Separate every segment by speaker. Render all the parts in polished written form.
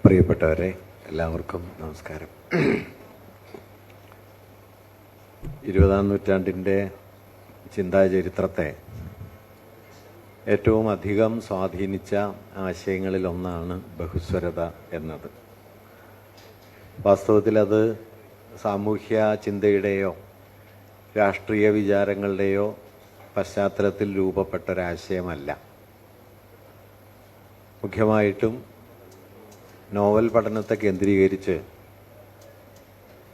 Speaker 1: പ്രിയപ്പെട്ടവരെ, എല്ലാവർക്കും നമസ്കാരം. 20ാം നൂറ്റാണ്ടിൻ്റെ ചിന്താചരിത്രത്തെ ഏറ്റവും അധികം സ്വാധീനിച്ച ആശയങ്ങളിലൊന്നാണ് ബഹുസ്വരത എന്നത്. വാസ്തവത്തിൽ അത് സാമൂഹ്യ ചിന്തയുടെയോ രാഷ്ട്രീയ വിചാരങ്ങളുടെയോ പശ്ചാത്തലത്തിൽ രൂപപ്പെട്ടൊരാശയമല്ല. മുഖ്യമായിട്ടും നോവൽ പഠനത്തെ കേന്ദ്രീകരിച്ച്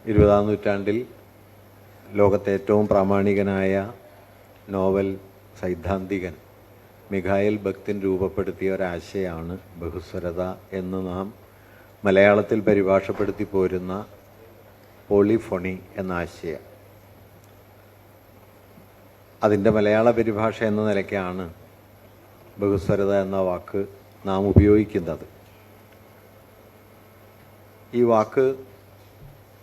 Speaker 1: 20ാം നൂറ്റാണ്ടിൽ ലോകത്തെ ഏറ്റവും പ്രാമാണികനായ നോവൽ സൈദ്ധാന്തികൻ മിഖായേൽ ബക്തിൻ രൂപപ്പെടുത്തിയ ഒരാശയമാണ് ബഹുസ്വരത എന്ന് നാം മലയാളത്തിൽ പരിഭാഷപ്പെടുത്തി പോരുന്ന പോളിഫോണി എന്ന ആശയം. അതിൻ്റെ മലയാള പരിഭാഷ എന്ന നിലയ്ക്കാണ് ബഹുസ്വരത എന്ന വാക്ക് നാം ഉപയോഗിക്കുന്നത്. ഈ വാക്ക്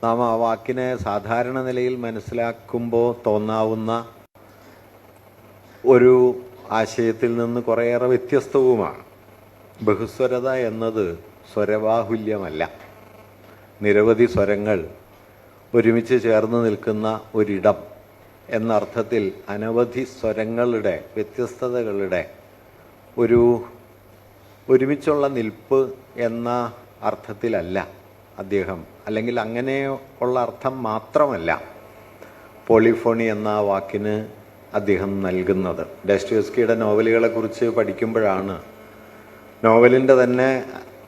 Speaker 1: നാം ആ വാക്കിനെ സാധാരണ നിലയിൽ മനസ്സിലാക്കുമ്പോൾ തോന്നാവുന്ന ഒരു ആശയത്തിൽ നിന്ന് കുറേയേറെ വ്യത്യസ്തവുമാണ്. ബഹുസ്വരത എന്നത് സ്വരബാഹുല്യമല്ല. നിരവധി സ്വരങ്ങൾ ഒരുമിച്ച് ചേർന്ന് നിൽക്കുന്ന ഒരിടം എന്നർത്ഥത്തിൽ അനവധി സ്വരങ്ങളുടെ വ്യത്യസ്തതകളുടെ ഒരുമിച്ചുള്ള നിൽപ്പ് എന്ന അർത്ഥത്തിലല്ല അദ്ദേഹം, അല്ലെങ്കിൽ അങ്ങനെ ഉള്ള അർത്ഥം മാത്രമല്ല പോളിഫോണി എന്ന വാക്കിന് അദ്ദേഹം നൽകുന്നത്. ഡോസ്റ്റോയെവ്സ്കിയുടെ നോവലുകളെക്കുറിച്ച് പഠിക്കുമ്പോഴാണ് നോവലിൻ്റെ തന്നെ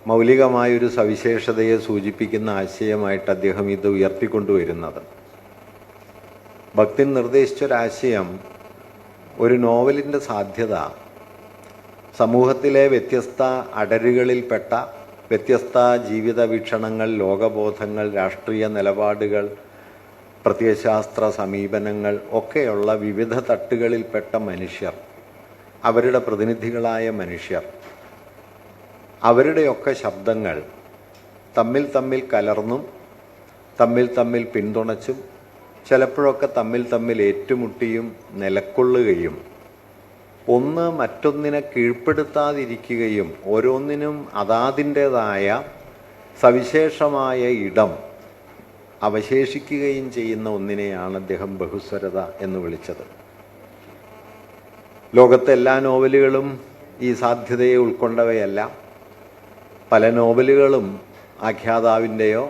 Speaker 1: മൗലികമായൊരു സവിശേഷതയെ സൂചിപ്പിക്കുന്ന ആശയമായിട്ട് അദ്ദേഹം ഇത് ഉയർത്തിക്കൊണ്ടുവരുന്നത്. ബക്തിൻ നിർദ്ദേശിച്ചൊരാശയം, ഒരു നോവലിൻ്റെ സാധ്യത സമൂഹത്തിലെ വ്യത്യസ്ത അടരുകളിൽപ്പെട്ട വ്യത്യസ്ത ജീവിത വീക്ഷണങ്ങൾ, ലോകബോധങ്ങൾ, രാഷ്ട്രീയ നിലപാടുകൾ, പ്രത്യയശാസ്ത്ര സമീപനങ്ങൾ ഒക്കെയുള്ള വിവിധ തട്ടുകളിൽപ്പെട്ട മനുഷ്യർ, അവരുടെ പ്രതിനിധികളായ മനുഷ്യർ, അവരുടെയൊക്കെ ശബ്ദങ്ങൾ തമ്മിൽ തമ്മിൽ കലർന്നും തമ്മിൽ പിന്തുണച്ചും ചിലപ്പോഴൊക്കെ തമ്മിൽ ഏറ്റുമുട്ടിയും നിലക്കൊള്ളുകയും ഒന്ന് മറ്റൊന്നിനെ കീഴ്പ്പെടുത്താതിരിക്കുകയും ഓരോന്നിനും അതാതിൻ്റേതായ സവിശേഷമായ ഇടം അവശേഷിക്കുകയും ചെയ്യുന്ന ഒന്നിനെയാണ് അദ്ദേഹം ബഹുസ്വരത എന്ന് വിളിച്ചത്. ലോകത്തെ എല്ലാ നോവലുകളും ഈ സാധ്യതയെ ഉൾക്കൊണ്ടവയല്ല. പല നോവലുകളും ആഖ്യാതാവിൻ്റെയോ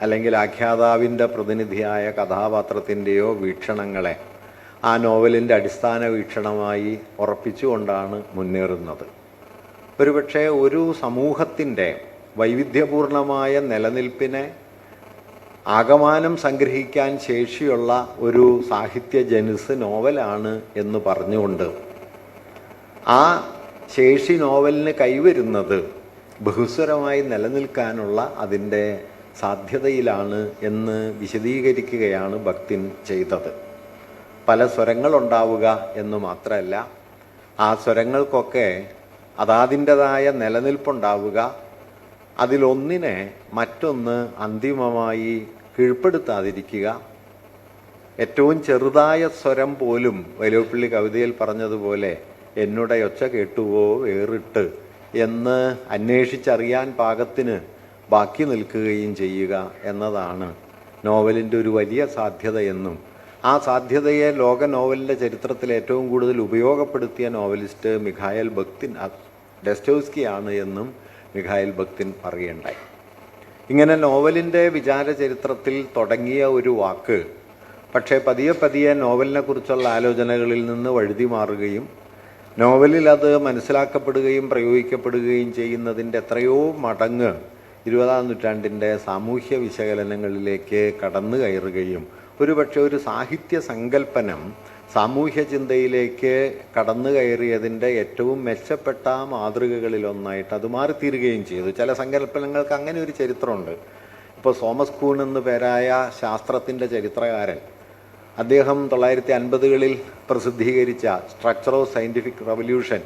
Speaker 1: അല്ലെങ്കിൽ ആഖ്യാതാവിൻ്റെ പ്രതിനിധിയായ കഥാപാത്രത്തിൻ്റെയോ വീക്ഷണങ്ങളെ ആ നോവലിൻ്റെ അടിസ്ഥാന വീക്ഷണമായി ഉറപ്പിച്ചുകൊണ്ടാണ് മുന്നേറുന്നത്. ഒരുപക്ഷെ ഒരു സമൂഹത്തിൻ്റെ വൈവിധ്യപൂർണമായ നിലനിൽപ്പിനെ ആകമാനം സംഗ്രഹിക്കാൻ ശേഷിയുള്ള ഒരു സാഹിത്യ ജനുസ് നോവലാണ് എന്ന് പറഞ്ഞുകൊണ്ട് ആ ശേഷി നോവലിന് കൈവരുന്നത് ബഹുസ്വരമായി നിലനിൽക്കാനുള്ള അതിൻ്റെ സാധ്യതയിലാണ് എന്ന് വിശദീകരിക്കുകയാണ് ബക്തിൻ ചെയ്തത്. പല സ്വരങ്ങളുണ്ടാവുക എന്ന് മാത്രമല്ല, ആ സ്വരങ്ങൾക്കൊക്കെ അതാതിൻ്റെതായ നിലനിൽപ്പുണ്ടാവുക, അതിലൊന്നിനെ മറ്റൊന്ന് അന്തിമമായി കീഴ്പ്പെടുത്താതിരിക്കുക. ഏറ്റവും ചെറുതായ സ്വരം പോലും വൈലോപ്പിള്ളി കവിതയിൽ പറഞ്ഞതുപോലെ എന്നുടെ ഒച്ച കേട്ടുവോ വേറിട്ട് എന്ന് അന്വേഷിച്ചറിയാൻ പാകത്തിന് ബാക്കി നിൽക്കുകയും ചെയ്യുക എന്നതാണ് നോവലിൻ്റെ ഒരു വലിയ സാധ്യതയെന്നും ആ സാധ്യതയെ ലോക നോവലിൻ്റെ ചരിത്രത്തിൽ ഏറ്റവും കൂടുതൽ ഉപയോഗപ്പെടുത്തിയ നോവലിസ്റ്റ് മിഖായേൽ ബക്തിൻ ഡോസ്റ്റോയെവ്സ്കിയാണ് എന്നും മിഖായേൽ ബക്തിൻ പറയുകയുണ്ടായി. ഇങ്ങനെ നോവലിൻ്റെ വിചാര ചരിത്രത്തിൽ തുടങ്ങിയ ഒരു വാക്ക് പക്ഷേ പതിയെ നോവലിനെ കുറിച്ചുള്ള ആലോചനകളിൽ നിന്ന് വഴുതി മാറുകയും നോവലിൽ അത് മനസ്സിലാക്കപ്പെടുകയും പ്രയോഗിക്കപ്പെടുകയും ചെയ്യുന്നതിൻ്റെ എത്രയോ മടങ്ങ് 20ാം നൂറ്റാണ്ടിൻ്റെ സാമൂഹ്യ വിശകലനങ്ങളിലേക്ക് കടന്നു കയറുകയും ഒരുപക്ഷെ ഒരു സാഹിത്യ സങ്കല്പനം സാമൂഹ്യ ചിന്തയിലേക്ക് കടന്നു കയറിയതിൻ്റെ ഏറ്റവും മെച്ചപ്പെട്ട മാതൃകകളിലൊന്നായിട്ട് അത് മാറിത്തീരുകയും ചെയ്തു. ചില സങ്കല്പനങ്ങൾക്ക് അങ്ങനെ ഒരു ചരിത്രമുണ്ട്. ഇപ്പോൾ തോമസ് കൂൺ എന്ന് പേരായ ശാസ്ത്രത്തിൻ്റെ ചരിത്രകാരൻ, അദ്ദേഹം 1950കളിൽ പ്രസിദ്ധീകരിച്ച സ്ട്രക്ചർ ഓഫ് സയൻറ്റിഫിക് റവല്യൂഷൻ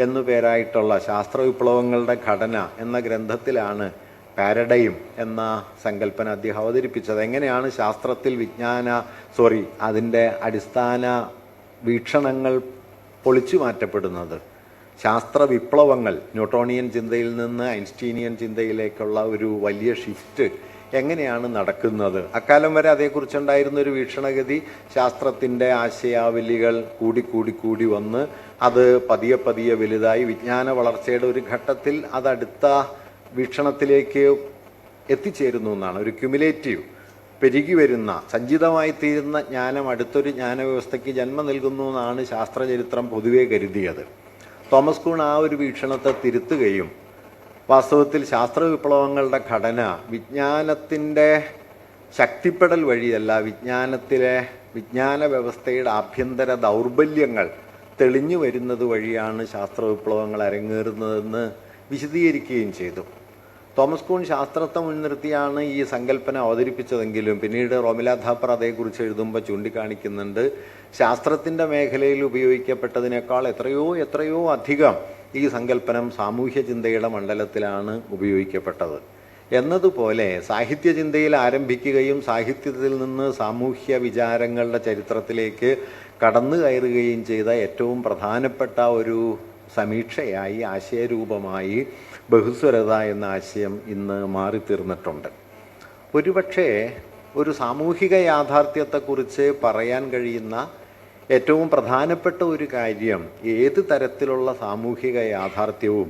Speaker 1: എന്നു പേരായിട്ടുള്ള ശാസ്ത്രവിപ്ലവങ്ങളുടെ ഘടന എന്ന ഗ്രന്ഥത്തിലാണ് പാരഡൈം എന്ന സങ്കല്പന അദ്ദേഹം അവതരിപ്പിച്ചത്. എങ്ങനെയാണ് ശാസ്ത്രത്തിൽ അതിൻ്റെ അടിസ്ഥാന വീക്ഷണങ്ങൾ പൊളിച്ചു മാറ്റപ്പെടുന്നത്, ശാസ്ത്ര വിപ്ലവങ്ങൾ, ന്യൂട്ടോണിയൻ ചിന്തയിൽ നിന്ന് ഐൻസ്റ്റീനിയൻ ചിന്തയിലേക്കുള്ള ഒരു വലിയ ഷിഫ്റ്റ് എങ്ങനെയാണ് നടക്കുന്നത്? അക്കാലം വരെ അതേക്കുറിച്ചുണ്ടായിരുന്ന ഒരു വീക്ഷണഗതി, ശാസ്ത്രത്തിൻ്റെ ആശയാവലികൾ കൂടി വന്ന് അത് പതിയെ പതിയെ വലുതായി വിജ്ഞാന വളർച്ചയുടെ ഒരു ഘട്ടത്തിൽ അതടുത്ത വീക്ഷണത്തിലേക്ക് എത്തിച്ചേരുന്നു എന്നാണ്. ഒരു ക്യുമുലേറ്റീവ് പെരുകി വരുന്ന സഞ്ചിതമായി തീരുന്ന ജ്ഞാനം അടുത്തൊരു ജ്ഞാനവ്യവസ്ഥയ്ക്ക് ജന്മം നൽകുന്നു എന്നാണ് ശാസ്ത്രചരിത്രം പൊതുവെ കരുതിയത്. തോമസ് കൂൺ ആ ഒരു വീക്ഷണത്തെ തിരുത്തുകയും വാസ്തവത്തിൽ ശാസ്ത്ര വിപ്ലവങ്ങളുടെ ഘടന വിജ്ഞാനത്തിൻ്റെ ശക്തിപ്പെടൽ വഴിയല്ല, വിജ്ഞാന വ്യവസ്ഥയുടെ ആഭ്യന്തര ദൗർബല്യങ്ങൾ തെളിഞ്ഞു വരുന്നത് വഴിയാണ് ശാസ്ത്ര വിപ്ലവങ്ങൾ അരങ്ങേറുന്നതെന്ന് വിശദീകരിക്കുകയും ചെയ്തു. തോമസ് കൂൺ ശാസ്ത്രത്തെ മുൻനിർത്തിയാണ് ഈ സങ്കല്പന അവതരിപ്പിച്ചതെങ്കിലും പിന്നീട് റോമില ഥാപ്പർ അതേക്കുറിച്ച് എഴുതുമ്പോൾ ചൂണ്ടിക്കാണിക്കുന്നുണ്ട്, ശാസ്ത്രത്തിൻ്റെ മേഖലയിൽ ഉപയോഗിക്കപ്പെട്ടതിനേക്കാൾ എത്രയോ അധികം ഈ സങ്കല്പനം സാമൂഹ്യ ചിന്തയുടെ മണ്ഡലത്തിലാണ് ഉപയോഗിക്കപ്പെട്ടത്. എന്നതുപോലെ സാഹിത്യചിന്തയിൽ ആരംഭിക്കുകയും സാഹിത്യത്തിൽ നിന്ന് സാമൂഹ്യ വിചാരങ്ങളുടെ ചരിത്രത്തിലേക്ക് കടന്നു കയറുകയും ചെയ്ത ഏറ്റവും പ്രധാനപ്പെട്ട ഒരു സമീക്ഷയായി, ആശയരൂപമായി ബഹുസ്വരത എന്ന ആശയം ഇന്ന് മാറിത്തീർന്നിട്ടുണ്ട്. ഒരുപക്ഷെ ഒരു സാമൂഹിക യാഥാർത്ഥ്യത്തെക്കുറിച്ച് പറയാൻ കഴിയുന്ന ഏറ്റവും പ്രധാനപ്പെട്ട ഒരു കാര്യം, ഏത് തരത്തിലുള്ള സാമൂഹിക യാഥാർത്ഥ്യവും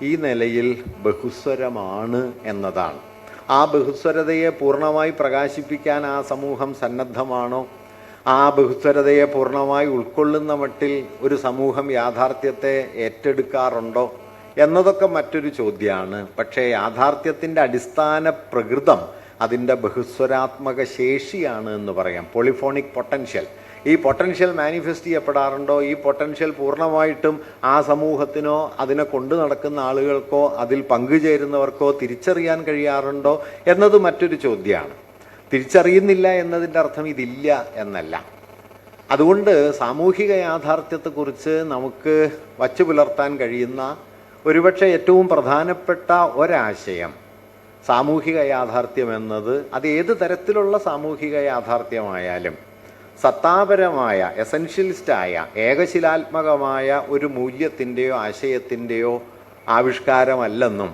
Speaker 1: ഈ നിലയിൽ ബഹുസ്വരമാണ് എന്നതാണ്. ആ ബഹുസ്വരതയെ പൂർണ്ണമായി പ്രകാശിപ്പിക്കാൻ ആ സമൂഹം സന്നദ്ധമാണോ? ആ ബഹുസ്വരതയെ പൂർണ്ണമായി ഉൾക്കൊള്ളുന്ന മട്ടിൽ ഒരു സമൂഹം യാഥാർത്ഥ്യത്തെ ഏറ്റെടുക്കാറുണ്ടോ എന്നതൊക്കെ മറ്റൊരു ചോദ്യമാണ്. പക്ഷേ യാഥാർത്ഥ്യത്തിൻ്റെ അടിസ്ഥാന പ്രകൃതം അതിൻ്റെ ബഹുസ്വരാത്മക ശേഷിയാണ് എന്ന് പറയാം. Polyphonic potential. ഈ പൊട്ടൻഷ്യൽ മാനിഫെസ്റ്റ് ചെയ്യപ്പെടാറുണ്ടോ? ഈ പൊട്ടൻഷ്യൽ പൂർണ്ണമായിട്ടും ആ സമൂഹത്തിനോ അതിനെ കൊണ്ടു നടക്കുന്ന ആളുകൾക്കോ അതിൽ പങ്കുചേരുന്നവർക്കോ തിരിച്ചറിയാൻ കഴിയാറുണ്ടോ എന്നത് മറ്റൊരു ചോദ്യമാണ്. തിരിച്ചറിയുന്നില്ല എന്നതിൻ്റെ അർത്ഥം ഇതില്ല എന്നല്ല. അതുകൊണ്ട് സാമൂഹിക യാഥാർത്ഥ്യത്തെക്കുറിച്ച് നമുക്ക് വച്ചു പുലർത്താൻ കഴിയുന്ന ഒരുപക്ഷെ ഏറ്റവും പ്രധാനപ്പെട്ട ഒരാശയം, സാമൂഹിക യാഥാർത്ഥ്യം എന്നത് അത് ഏത് തരത്തിലുള്ള സാമൂഹിക യാഥാർത്ഥ്യമായാലും സത്താപരമായ, എസൻഷ്യലിസ്റ്റായ, ഏകശിലാത്മകമായ ഒരു മൂല്യത്തിൻ്റെയോ ആശയത്തിൻ്റെയോ ആവിഷ്കാരമല്ലെന്നും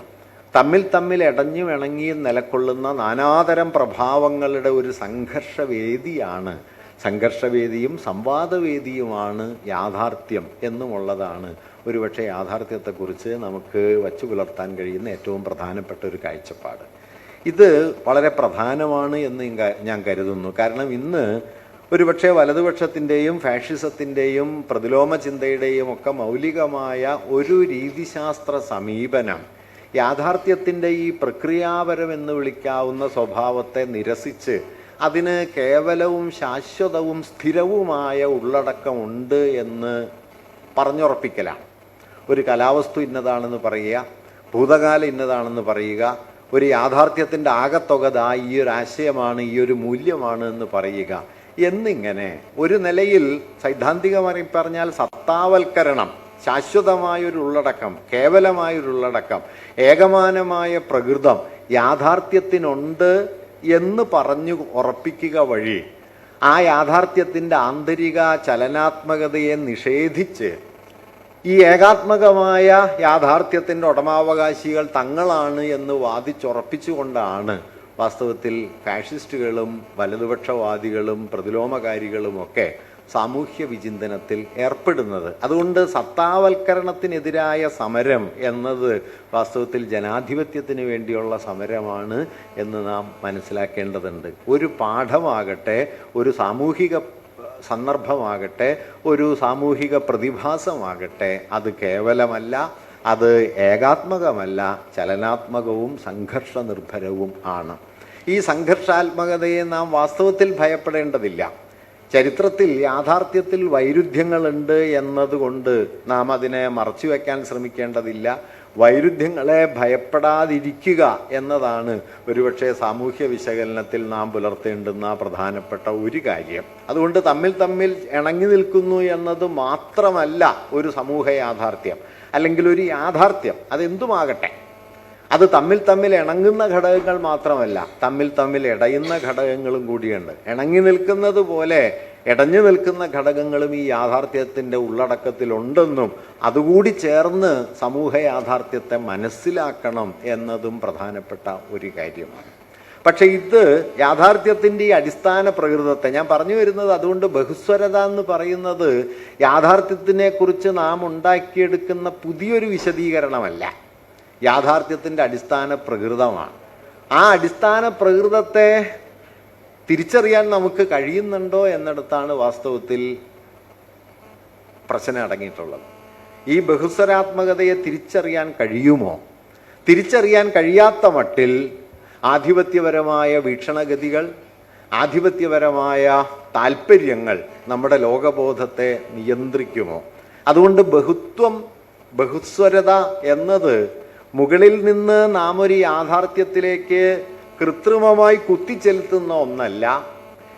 Speaker 1: തമ്മിൽ ഇടഞ്ഞു ഇണങ്ങി നിലകൊള്ളുന്ന നാനാതരം പ്രഭാവങ്ങളുടെ ഒരു സംഘർഷവേദിയാണ്, സംഘർഷവേദിയും സംവാദവേദിയുമാണ് യാഥാർത്ഥ്യം എന്നുമുള്ളതാണ് ഒരുപക്ഷെ യാഥാർത്ഥ്യത്തെക്കുറിച്ച് നമുക്ക് വച്ചു പുലർത്താൻ കഴിയുന്ന ഏറ്റവും പ്രധാനപ്പെട്ട ഒരു കാഴ്ചപ്പാട്. ഇത് വളരെ പ്രധാനമാണ് എന്ന് ഞാൻ കരുതുന്നു. കാരണം ഇന്ന് ഒരുപക്ഷെ വലതുപക്ഷത്തിൻ്റെയും ഫാഷിസത്തിൻ്റെയും പ്രതിലോമ ചിന്തയുടെയും ഒക്കെ മൗലികമായ ഒരു രീതിശാസ്ത്ര സമീപനം യാഥാർത്ഥ്യത്തിൻ്റെ ഈ പ്രക്രിയാപരം എന്ന് വിളിക്കാവുന്ന സ്വഭാവത്തെ നിരസിച്ച് അതിന് കേവലവും ശാശ്വതവും സ്ഥിരവുമായ ഉള്ളടക്കമുണ്ട് എന്ന് പറഞ്ഞുറപ്പിക്കലാണ്. ഒരു കലാവസ്തു ഇന്നതാണെന്ന് പറയുക, ഭൂതകാലം ഇന്നതാണെന്ന് പറയുക, ഒരു യാഥാർത്ഥ്യത്തിൻ്റെ ആകത്തുക ഈ ഒരു ആശയമാണ്, ഈ ഒരു മൂല്യമാണ് എന്ന് പറയുക എന്നിങ്ങനെ ഒരു നിലയിൽ സൈദ്ധാന്തികമായി പറഞ്ഞാൽ സത്താവൽക്കരണം, ശാശ്വതമായൊരു ഉള്ളടക്കം, കേവലമായൊരു ഉള്ളടക്കം, ഏകമാനമായ പ്രകൃതം യാഥാർത്ഥ്യത്തിനുണ്ട് എന്ന് പറഞ്ഞു ഉറപ്പിക്കുക വഴി ആ യാഥാർത്ഥ്യത്തിൻ്റെ ആന്തരിക ചലനാത്മകതയെ നിഷേധിച്ച് ഈ ഏകാത്മകമായ യാഥാർത്ഥ്യത്തിൻ്റെ ഉടമാവകാശികൾ തങ്ങളാണ് എന്ന് വാദിച്ചുറപ്പിച്ചുകൊണ്ടാണ് വാസ്തവത്തിൽ ഫാഷിസ്റ്റുകളും വലതുപക്ഷവാദികളും പ്രതിലോമകാരികളുമൊക്കെ സാമൂഹ്യ വിചിന്തനത്തിൽ ഏർപ്പെടുന്നത്. അതുകൊണ്ട് സത്താവൽക്കരണത്തിനെതിരായ സമരം എന്നത് വാസ്തവത്തിൽ ജനാധിപത്യത്തിന് വേണ്ടിയുള്ള സമരമാണ് എന്ന് നാം മനസ്സിലാക്കേണ്ടതുണ്ട്. ഒരു പാഠമാകട്ടെ, ഒരു സാമൂഹിക സന്ദർഭമാകട്ടെ, ഒരു സാമൂഹിക പ്രതിഭാസമാകട്ടെ, അത് കേവലമല്ല, അത് ഏകാത്മകമല്ല, ചലനാത്മകവും സംഘർഷ നിർഭരവും ആണ്. ഈ സംഘർഷാത്മകതയെ നാം വാസ്തവത്തിൽ ഭയപ്പെടേണ്ടതില്ല. ചരിത്രത്തിൽ യാഥാർത്ഥ്യത്തിൽ വൈരുദ്ധ്യങ്ങളുണ്ട് എന്നതുകൊണ്ട് നാം അതിനെ മറച്ചു വയ്ക്കാൻ ശ്രമിക്കേണ്ടതില്ല. വൈരുദ്ധ്യങ്ങളെ ഭയപ്പെടാതിരിക്കുക എന്നതാണ് ഒരുപക്ഷെ സാമൂഹ്യ വിശകലനത്തിൽ നാം പുലർത്തേണ്ടുന്ന പ്രധാനപ്പെട്ട ഒരു കാര്യം. അതുകൊണ്ട് തമ്മിൽ ഇണങ്ങി നിൽക്കുന്നു എന്നത് മാത്രമല്ല ഒരു സമൂഹ യാഥാർത്ഥ്യം, അല്ലെങ്കിൽ ഒരു യാഥാർത്ഥ്യം അതെന്തുമാകട്ടെ. അത് തമ്മിൽ ഇണങ്ങുന്ന ഘടകങ്ങൾ മാത്രമല്ല, തമ്മിൽ ഇടയുന്ന ഘടകങ്ങളും കൂടിയുണ്ട്. ഇണങ്ങി നിൽക്കുന്നത് പോലെ ഇടഞ്ഞു നിൽക്കുന്ന ഘടകങ്ങളും ഈ യാഥാർത്ഥ്യത്തിൻ്റെ ഉള്ളടക്കത്തിലുണ്ടെന്നും അതുകൂടി ചേർന്ന് സമൂഹ യാഥാർത്ഥ്യത്തെ മനസ്സിലാക്കണം എന്നതും പ്രധാനപ്പെട്ട ഒരു കാര്യമാണ്. പക്ഷെ ഇത് യാഥാർത്ഥ്യത്തിൻ്റെ ഈ അടിസ്ഥാന പ്രകൃതത്തെ ഞാൻ പറഞ്ഞു വരുന്നത്, അതുകൊണ്ട് ബഹുസ്വരത എന്ന് പറയുന്നത് യാഥാർത്ഥ്യത്തിനെക്കുറിച്ച് നാം ഉണ്ടാക്കിയെടുക്കുന്ന പുതിയൊരു വിശദീകരണമല്ല, യാഥാർത്ഥ്യത്തിൻ്റെ അടിസ്ഥാന പ്രകൃതമാണ്. ആ അടിസ്ഥാന പ്രകൃതത്തെ തിരിച്ചറിയാൻ നമുക്ക് കഴിയുന്നുണ്ടോ എന്നിടത്താണ് വാസ്തവത്തിൽ പ്രശ്നം അടങ്ങിയിട്ടുള്ളത്. ഈ ബഹുസ്വരാത്മകതയെ തിരിച്ചറിയാൻ കഴിയുമോ? തിരിച്ചറിയാൻ കഴിയാത്ത മട്ടിൽ ആധിപത്യപരമായ വീക്ഷണഗതികൾ, ആധിപത്യപരമായ താല്പര്യങ്ങൾ നമ്മുടെ ലോകബോധത്തെ നിയന്ത്രിക്കുമോ? അതുകൊണ്ട് ബഹുസ്വരത എന്നത് മുകളിൽ നിന്ന് നാം ഒരു യാഥാർത്ഥ്യത്തിലേക്ക് കൃത്രിമമായി കുത്തിച്ചെലുത്തുന്ന ഒന്നല്ല,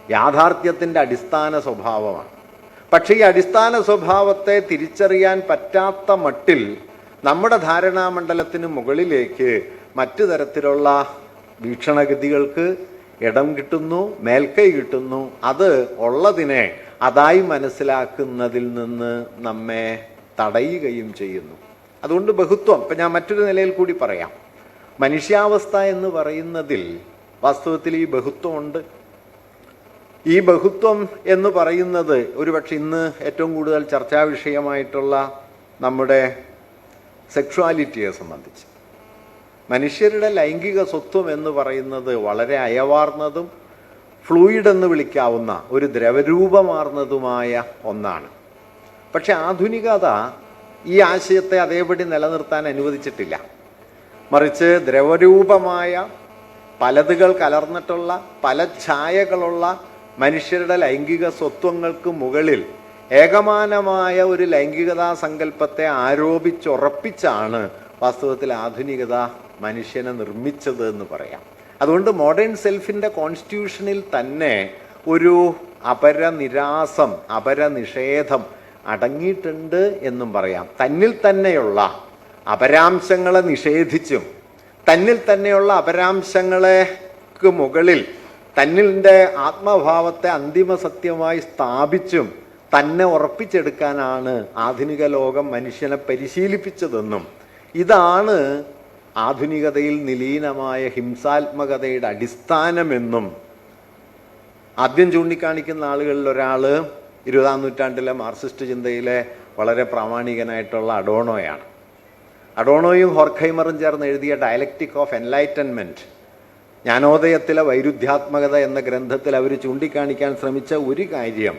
Speaker 1: യാഥാർത്ഥ്യത്തിൻ്റെ അടിസ്ഥാന സ്വഭാവമാണ്. പക്ഷേ ഈ അടിസ്ഥാന സ്വഭാവത്തെ തിരിച്ചറിയാൻ പറ്റാത്ത മട്ടിൽ നമ്മുടെ ധാരണാമണ്ഡലത്തിന് മുകളിലേക്ക് മറ്റു തരത്തിലുള്ള വീക്ഷണഗതികൾക്ക് ഇടം കിട്ടുന്നു, മേൽക്കൈ കിട്ടുന്നു. അത് ഉള്ളതിനെ അതായി മനസ്സിലാക്കുന്നതിൽ നിന്ന് നമ്മെ തടയുകയും ചെയ്യുന്നു. അതുകൊണ്ട് ബഹുത്വം, ഇപ്പം ഞാൻ മറ്റൊരു നിലയിൽ കൂടി പറയാം, മനുഷ്യാവസ്ഥ എന്ന് പറയുന്നതിൽ വാസ്തവത്തിൽ ഈ ബഹുത്വമുണ്ട്. ഈ ബഹുത്വം എന്ന് പറയുന്നത് ഒരുപക്ഷെ ഇന്ന് ഏറ്റവും കൂടുതൽ ചർച്ചാ വിഷയമായിട്ടുള്ള നമ്മുടെ സെക്ഷുവാലിറ്റിയെ സംബന്ധിച്ച് മനുഷ്യരുടെ ലൈംഗിക സ്വത്വം എന്ന് പറയുന്നത് വളരെ അയവാർന്നതും ഫ്ലൂയിഡ് എന്ന് വിളിക്കാവുന്ന ഒരു ദ്രവരൂപമാർന്നതുമായ ഒന്നാണ്. പക്ഷെ ആധുനികത ഈ ആശയത്തെ അതേപടി നിലനിർത്താൻ അനുവദിച്ചിട്ടില്ല. മറിച്ച് ദ്രവരൂപമായ, പലതുകൾ കലർന്നിട്ടുള്ള, പല ഛായകളുള്ള മനുഷ്യരുടെ ലൈംഗിക സ്വത്വങ്ങൾക്ക് മുകളിൽ ഏകമാനമായ ഒരു ലൈംഗികതാ സങ്കല്പത്തെ ആരോപിച്ചുറപ്പിച്ചാണ് വാസ്തവത്തിൽ ആധുനികത മനുഷ്യനെ നിർമ്മിച്ചത് എന്ന് പറയാം. അതുകൊണ്ട് മോഡേൺ സെൽഫിൻ്റെ കോൺസ്റ്റിറ്റ്യൂഷനിൽ തന്നെ ഒരു അപരനിരാസം, അപരനിഷേധം അടങ്ങിയിട്ടുണ്ട് എന്നും പറയാം. തന്നിൽ തന്നെയുള്ള അപരാംശങ്ങളെ നിഷേധിച്ചും തന്നിൽ തന്നെയുള്ള അപരാംശങ്ങൾക്ക് മുകളിൽ തന്നിൻ്റെ ആത്മഭാവത്തെ അന്തിമ സത്യമായി സ്ഥാപിച്ചും തന്നെ ഉറപ്പിച്ചെടുക്കാനാണ് ആധുനിക ലോകം മനുഷ്യനെ പരിശീലിപ്പിച്ചതെന്നും ഇതാണ് ആധുനികതയിൽ നിലീനമായ ഹിംസാത്മകതയുടെ അടിസ്ഥാനമെന്നും ആദ്യം ചൂണ്ടിക്കാണിക്കുന്ന ആളുകളിൽ ഒരാൾ 20-ാം നൂറ്റാണ്ടിലെ മാർക്സിസ്റ്റ് ചിന്തയിലെ വളരെ പ്രാമാണികനായിട്ടുള്ള അഡോണോയാണ്. അഡോണോയും ഹോർഖൈമറും ചേർന്ന് എഴുതിയ ഡയലക്റ്റിക് ഓഫ് എൻലൈറ്റൻമെൻറ്റ്, ജ്ഞാനോദയത്തിലെ വൈരുദ്ധ്യാത്മകത എന്ന ഗ്രന്ഥത്തിൽ അവർ ചൂണ്ടിക്കാണിക്കാൻ ശ്രമിച്ച ഒരു കാര്യം,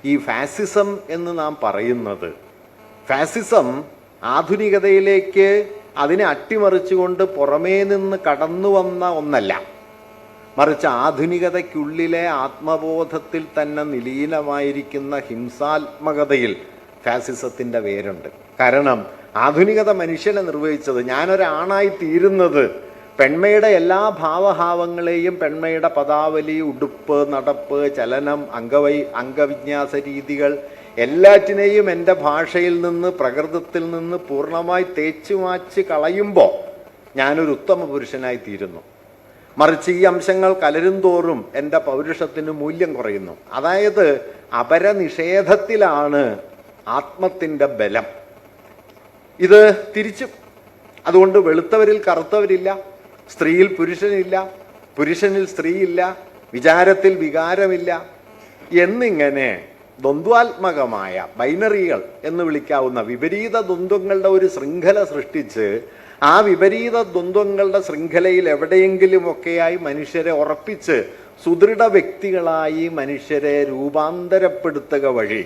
Speaker 1: ഈ ഫാസിസം എന്ന് നാം പറയുന്നത്, ഫാസിസം ആധുനികതയിലേക്ക് അതിനെ അട്ടിമറിച്ചുകൊണ്ട് പുറമേ നിന്ന് കടന്നു വന്ന ഒന്നല്ല, മറിച്ച് ആധുനികതയ്ക്കുള്ളിലെ ആത്മബോധത്തിൽ തന്നെ നിലീനമായിരിക്കുന്ന ഹിംസാത്മകതയിൽ ഫാസിസത്തിൻ്റെ വേരുണ്ട്. കാരണം ആധുനികത മനുഷ്യനെ നിർവഹിച്ചത്, ഞാനൊരാണായി തീരുന്നത് പെൺമയുടെ എല്ലാ ഭാവഭാവങ്ങളെയും, പെൺമയുടെ പദാവലി, ഉടുപ്പ്, നടപ്പ്, ചലനം, അംഗവിന്യാസ രീതികൾ എല്ലാറ്റിനെയും എൻ്റെ ഭാഷയിൽ നിന്ന്, പ്രകൃതത്തിൽ നിന്ന് പൂർണ്ണമായി തേച്ചുമാച്ച് കളയുമ്പോൾ ഞാനൊരു ഉത്തമ പുരുഷനായി തീരുന്നു. മറിച്ച് ഈ അംശങ്ങൾ കലരും തോറും എൻ്റെ പൗരുഷത്തിന് മൂല്യം കുറയുന്നു. അതായത് അപരനിഷേധത്തിലാണ് ആത്മത്തിൻ്റെ ബലം. ഇത് തിരിച്ചു. അതുകൊണ്ട് വെളുത്തവരിൽ കറുത്തവരില്ല, സ്ത്രീയിൽ പുരുഷനില്ല, പുരുഷനിൽ സ്ത്രീയില്ല, വിചാരത്തിൽ വികാരമില്ല എന്നിങ്ങനെ ദ്വന്ദ്വാത്മകമായ ബൈനറികൾ എന്ന് വിളിക്കാവുന്ന വിപരീത ദ്വന്ദ്വങ്ങളുടെ ഒരു ശൃംഖല സൃഷ്ടിച്ച് ആ വിപരീത ദ്വന്ദ്വങ്ങളുടെ ശൃംഖലയിൽ എവിടെയെങ്കിലുമൊക്കെയായി മനുഷ്യരെ ഉറപ്പിച്ച് സുദൃഢ വ്യക്തികളായി മനുഷ്യരെ രൂപാന്തരപ്പെടുത്തുക വഴി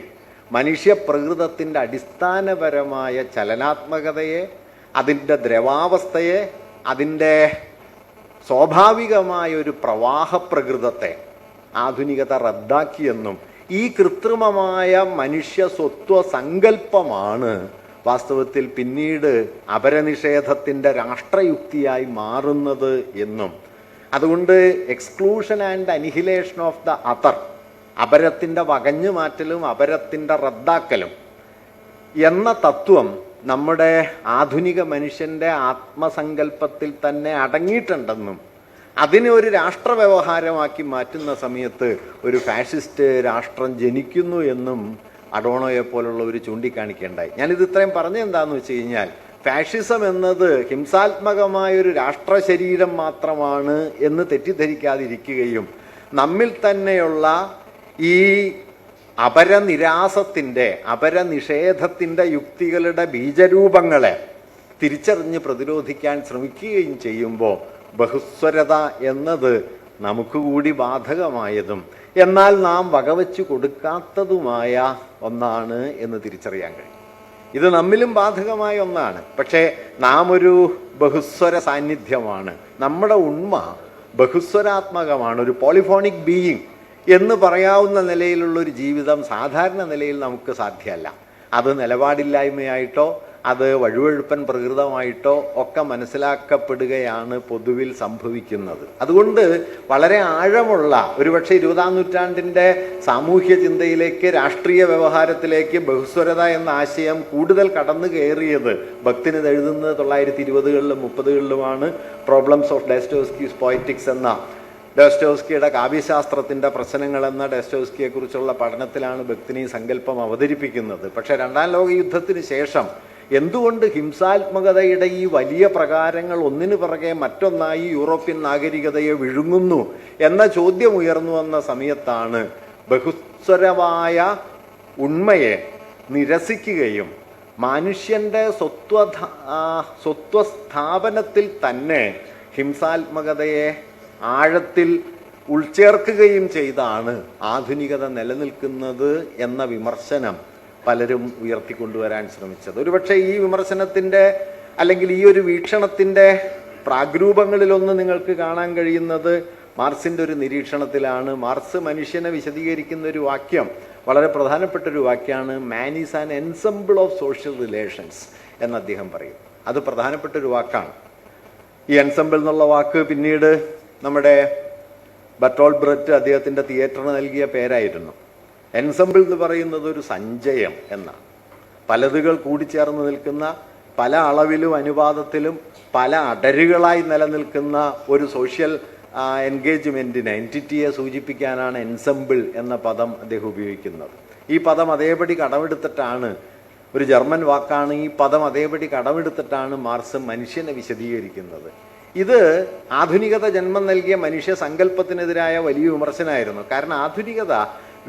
Speaker 1: മനുഷ്യപ്രകൃതത്തിൻ്റെ അടിസ്ഥാനപരമായ ചലനാത്മകതയെ, അതിൻ്റെ ദ്രവാവസ്ഥയെ, അതിൻ്റെ സ്വാഭാവികമായ ഒരു പ്രവാഹപ്രകൃതത്തെ ആധുനികത റദ്ദാക്കിയെന്നും ഈ കൃത്രിമമായ മനുഷ്യ സ്വത്വ സങ്കല്പമാണ് വാസ്തവത്തിൽ പിന്നീട് അപരനിഷേധത്തിൻ്റെ രാഷ്ട്രയുക്തിയായി മാറുന്നത് എന്നും, അതുകൊണ്ട് exclusion and annihilation of the other, അപരത്തിൻ്റെ വകഞ്ഞു മാറ്റലും അപരത്തിൻ്റെ റദ്ദാക്കലും എന്ന തത്വം നമ്മുടെ ആധുനിക മനുഷ്യൻ്റെ ആത്മസങ്കല്പത്തിൽ തന്നെ അടങ്ങിയിട്ടുണ്ടെന്നും അതിനെ ഒരു രാഷ്ട്ര വ്യവഹാരമാക്കി മാറ്റുന്ന സമയത്ത് ഒരു ഫാഷിസ്റ്റ് രാഷ്ട്രം ജനിക്കുന്നു എന്നും അഡോണോയെ പോലുള്ളവർ ചൂണ്ടിക്കാണിക്കേണ്ടായി. ഞാനിത് ഇത്രയും പറഞ്ഞെന്താണെന്ന് വെച്ച് കഴിഞ്ഞാൽ, ഫാഷിസം എന്നത് ഹിംസാത്മകമായൊരു രാഷ്ട്ര ശരീരം മാത്രമാണ് എന്ന് തെറ്റിദ്ധരിക്കാതിരിക്കുകയും നമ്മിൽ തന്നെയുള്ള ഈ അപരനിരാസത്തിൻ്റെ അപരനിഷേധത്തിൻ്റെ യുക്തികളുടെ ബീജരൂപങ്ങളെ തിരിച്ചറിഞ്ഞ് പ്രതിരോധിക്കാൻ ശ്രമിക്കുകയും ചെയ്യുമ്പോൾ ബഹുസ്വരത എന്നത് നമുക്ക് കൂടി ബാധകമായതും എന്നാൽ നാം വകവെച്ചു കൊടുക്കാത്തതുമായ ഒന്നാണ് എന്ന് തിരിച്ചറിയാൻ കഴിയും. ഇത് നമ്മിലും ബാധകമായ ഒന്നാണ്. പക്ഷേ നാം ഒരു ബഹുസ്വര സാന്നിധ്യമാണ്. നമ്മുടെ ഉണ്മ ബഹുസ്വരാത്മകമാണ്. ഒരു പോളിഫോണിക് ബീയിങ് എന്ന് പറയാവുന്ന നിലയിലുള്ളൊരു ജീവിതം സാധാരണ നിലയിൽ നമുക്ക് സാധ്യമല്ല. അത് നിലപാടില്ലായ്മയായിട്ടോ അത് വഴുവഴുപ്പൻ പ്രകൃതമായിട്ടോ ഒക്കെ മനസ്സിലാക്കപ്പെടുകയാണ് പൊതുവിൽ സംഭവിക്കുന്നത്. അതുകൊണ്ട് വളരെ ആഴമുള്ള, ഒരുപക്ഷെ 20-ാം നൂറ്റാണ്ടിൻ്റെ സാമൂഹ്യ ചിന്തയിലേക്ക്, രാഷ്ട്രീയ വ്യവഹാരത്തിലേക്ക് ബഹുസ്വരത എന്ന ആശയം കൂടുതൽ കടന്നു കയറിയത് ഭക്തിനിത് എഴുതുന്നത് 1920-കളിലും 30-കളിലുമാണ്. പ്രോബ്ലംസ് ഓഫ് ഡോസ്റ്റോവ്സ്കീസ് പോയറ്റിക്സ് എന്ന ഡോസ്റ്റോവ്സ്കിയുടെ കാവ്യശാസ്ത്രത്തിൻ്റെ പ്രശ്നങ്ങൾ എന്ന ഡോസ്റ്റോവ്സ്കിയെക്കുറിച്ചുള്ള പഠനത്തിലാണ് ഭക്തിനി സങ്കല്പം അവതരിപ്പിക്കുന്നത്. പക്ഷേ 2-ാം ലോക യുദ്ധത്തിന് ശേഷം എന്തുകൊണ്ട് ഹിംസാത്മകതയുടെ ഈ വലിയ പ്രകാരങ്ങൾ ഒന്നിനു പിറകെ മറ്റൊന്നായി യൂറോപ്യൻ നാഗരികതയെ വിഴുങ്ങുന്നു എന്ന ചോദ്യം ഉയർന്നു വന്ന സമയത്താണ് ബഹുസ്വരമായ ഉണ്മയെ നിരസിക്കുകയും മനുഷ്യൻ്റെ സ്വത്വസ്ഥാപനത്തിൽ തന്നെ ഹിംസാത്മകതയെ ആഴത്തിൽ ഉൾച്ചേർക്കുകയും ചെയ്താണ് ആധുനികത നിലനിൽക്കുന്നത് എന്ന വിമർശനം പലരും ഉയർത്തിക്കൊണ്ടുവരാൻ ശ്രമിച്ചത്. ഒരുപക്ഷെ ഈ വിമർശനത്തിൻ്റെ അല്ലെങ്കിൽ ഈ ഒരു വീക്ഷണത്തിൻ്റെ പ്രാഗ്രൂപങ്ങളിലൊന്ന് നിങ്ങൾക്ക് കാണാൻ കഴിയുന്നത് മാർക്സിൻ്റെ ഒരു നിരീക്ഷണത്തിലാണ്. മാർക്സ് മനുഷ്യനെ വിശദീകരിക്കുന്ന ഒരു വാക്യം, വളരെ പ്രധാനപ്പെട്ടൊരു വാക്യമാണ്, man is an ensemble of social relations എന്ന് അദ്ദേഹം പറയും. അത് പ്രധാനപ്പെട്ടൊരു വാക്കാണ്. ഈ എൻസംബിൾ എന്നുള്ള വാക്ക് പിന്നീട് നമ്മുടെ ബർട്ടോൾട്ട് ബ്രെറ്റ് അദ്ദേഹത്തിൻ്റെ തിയേറ്ററിന് നൽകിയ പേരായിരുന്നു. എൻസംബിൾ എന്ന് പറയുന്നത് ഒരു സഞ്ചയം എന്നാണ്. പലതുകൾ കൂടിച്ചേർന്ന് നിൽക്കുന്ന, പല അളവിലും അനുപാതത്തിലും പല അടരുകളായി നിലനിൽക്കുന്ന ഒരു സോഷ്യൽ എൻഗേജ്മെൻറ്റിനെ, എൻറ്റിറ്റിയെ സൂചിപ്പിക്കാനാണ് എൻസംബിൾ എന്ന പദം അദ്ദേഹം ഉപയോഗിക്കുന്നത്. ഈ പദം അതേപടി കടമെടുത്തിട്ടാണ്, ഒരു ജർമ്മൻ വാക്കാണ്, ഈ പദം അതേപടി കടമെടുത്തിട്ടാണ് മാർക്സ് മനുഷ്യനെ വിശദീകരിക്കുന്നത്. ഇത് ആധുനികത ജന്മം നൽകിയ മനുഷ്യ സങ്കല്പത്തിനെതിരായ വലിയ വിമർശനമായിരുന്നു. കാരണം ആധുനികത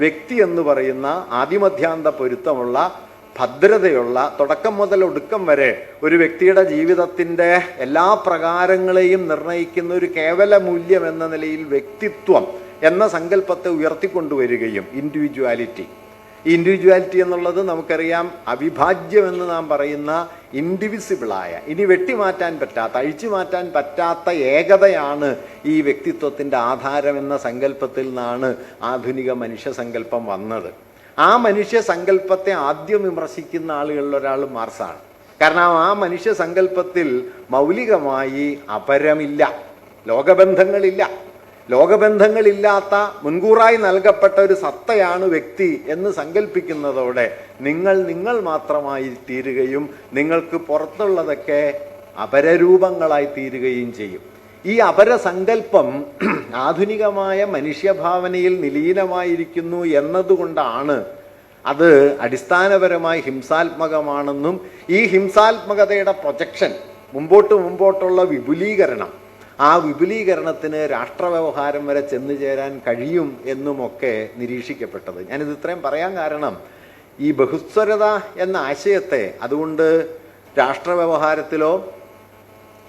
Speaker 1: വ്യക്തി എന്ന് പറയുന്ന ആദിമധ്യാന്ത പൊരുത്തമുള്ള, ഭദ്രതയുള്ള, തുടക്കം മുതൽ ഒടുക്കം വരെ ഒരു വ്യക്തിയുടെ ജീവിതത്തിൻ്റെ എല്ലാ പ്രകാരങ്ങളെയും നിർണ്ണയിക്കുന്ന ഒരു കേവല മൂല്യം എന്ന നിലയിൽ വ്യക്തിത്വം എന്ന സങ്കല്പത്തെ ഉയർത്തിക്കൊണ്ടുവരികയും, ഇൻഡിവിജ്വാലിറ്റി എന്നുള്ളത് നമുക്കറിയാം അവിഭാജ്യമെന്ന് നാം പറയുന്ന ഇൻഡിവിസിബിളായ, ഇനി വെട്ടിമാറ്റാൻ പറ്റാത്ത, അഴിച്ചു മാറ്റാൻ പറ്റാത്ത ഏകതയാണ് ഈ വ്യക്തിത്വത്തിൻ്റെ ആധാരം എന്ന സങ്കല്പത്തിൽ നിന്നാണ് ആധുനിക മനുഷ്യ സങ്കല്പം വന്നത്. ആ മനുഷ്യ സങ്കല്പത്തെ ആദ്യം വിമർശിക്കുന്ന ആളുകളിൽ ഒരാൾ മാർക്സാണ്. കാരണം ആ മനുഷ്യ സങ്കല്പത്തിൽ മൗലികമായി അപരമില്ല, ലോകബന്ധങ്ങളില്ലാത്ത മുൻകൂറായി നൽകപ്പെട്ട ഒരു സത്തയാണ് വ്യക്തി എന്ന് സങ്കല്പിക്കുന്നതോടെ നിങ്ങൾ മാത്രമായി തീരുകയും നിങ്ങൾക്ക് പുറത്തുള്ളതൊക്കെ അപരരൂപങ്ങളായി തീരുകയും ചെയ്യും. ഈ അപരസങ്കല്പം ആധുനികമായ മനുഷ്യഭാവനയിൽ നിലീനമായിരിക്കുന്നു എന്നതുകൊണ്ടാണ് അത് അടിസ്ഥാനപരമായി ഹിംസാത്മകമാണെന്നും ഈ ഹിംസാത്മകതയുടെ പ്രൊജക്ഷൻ, മുമ്പോട്ടുള്ള വിപുലീകരണം, ആ വിപുലീകരണത്തിന് രാഷ്ട്രവ്യവഹാരം വരെ ചെന്നു ചേരാൻ കഴിയും എന്നുമൊക്കെ നിരീക്ഷിക്കപ്പെട്ടത്. ഞാനിത് ഇത്രയും പറയാൻ കാരണം, ഈ ബഹുസ്വരത എന്ന ആശയത്തെ അതുകൊണ്ട് രാഷ്ട്രവ്യവഹാരത്തിലോ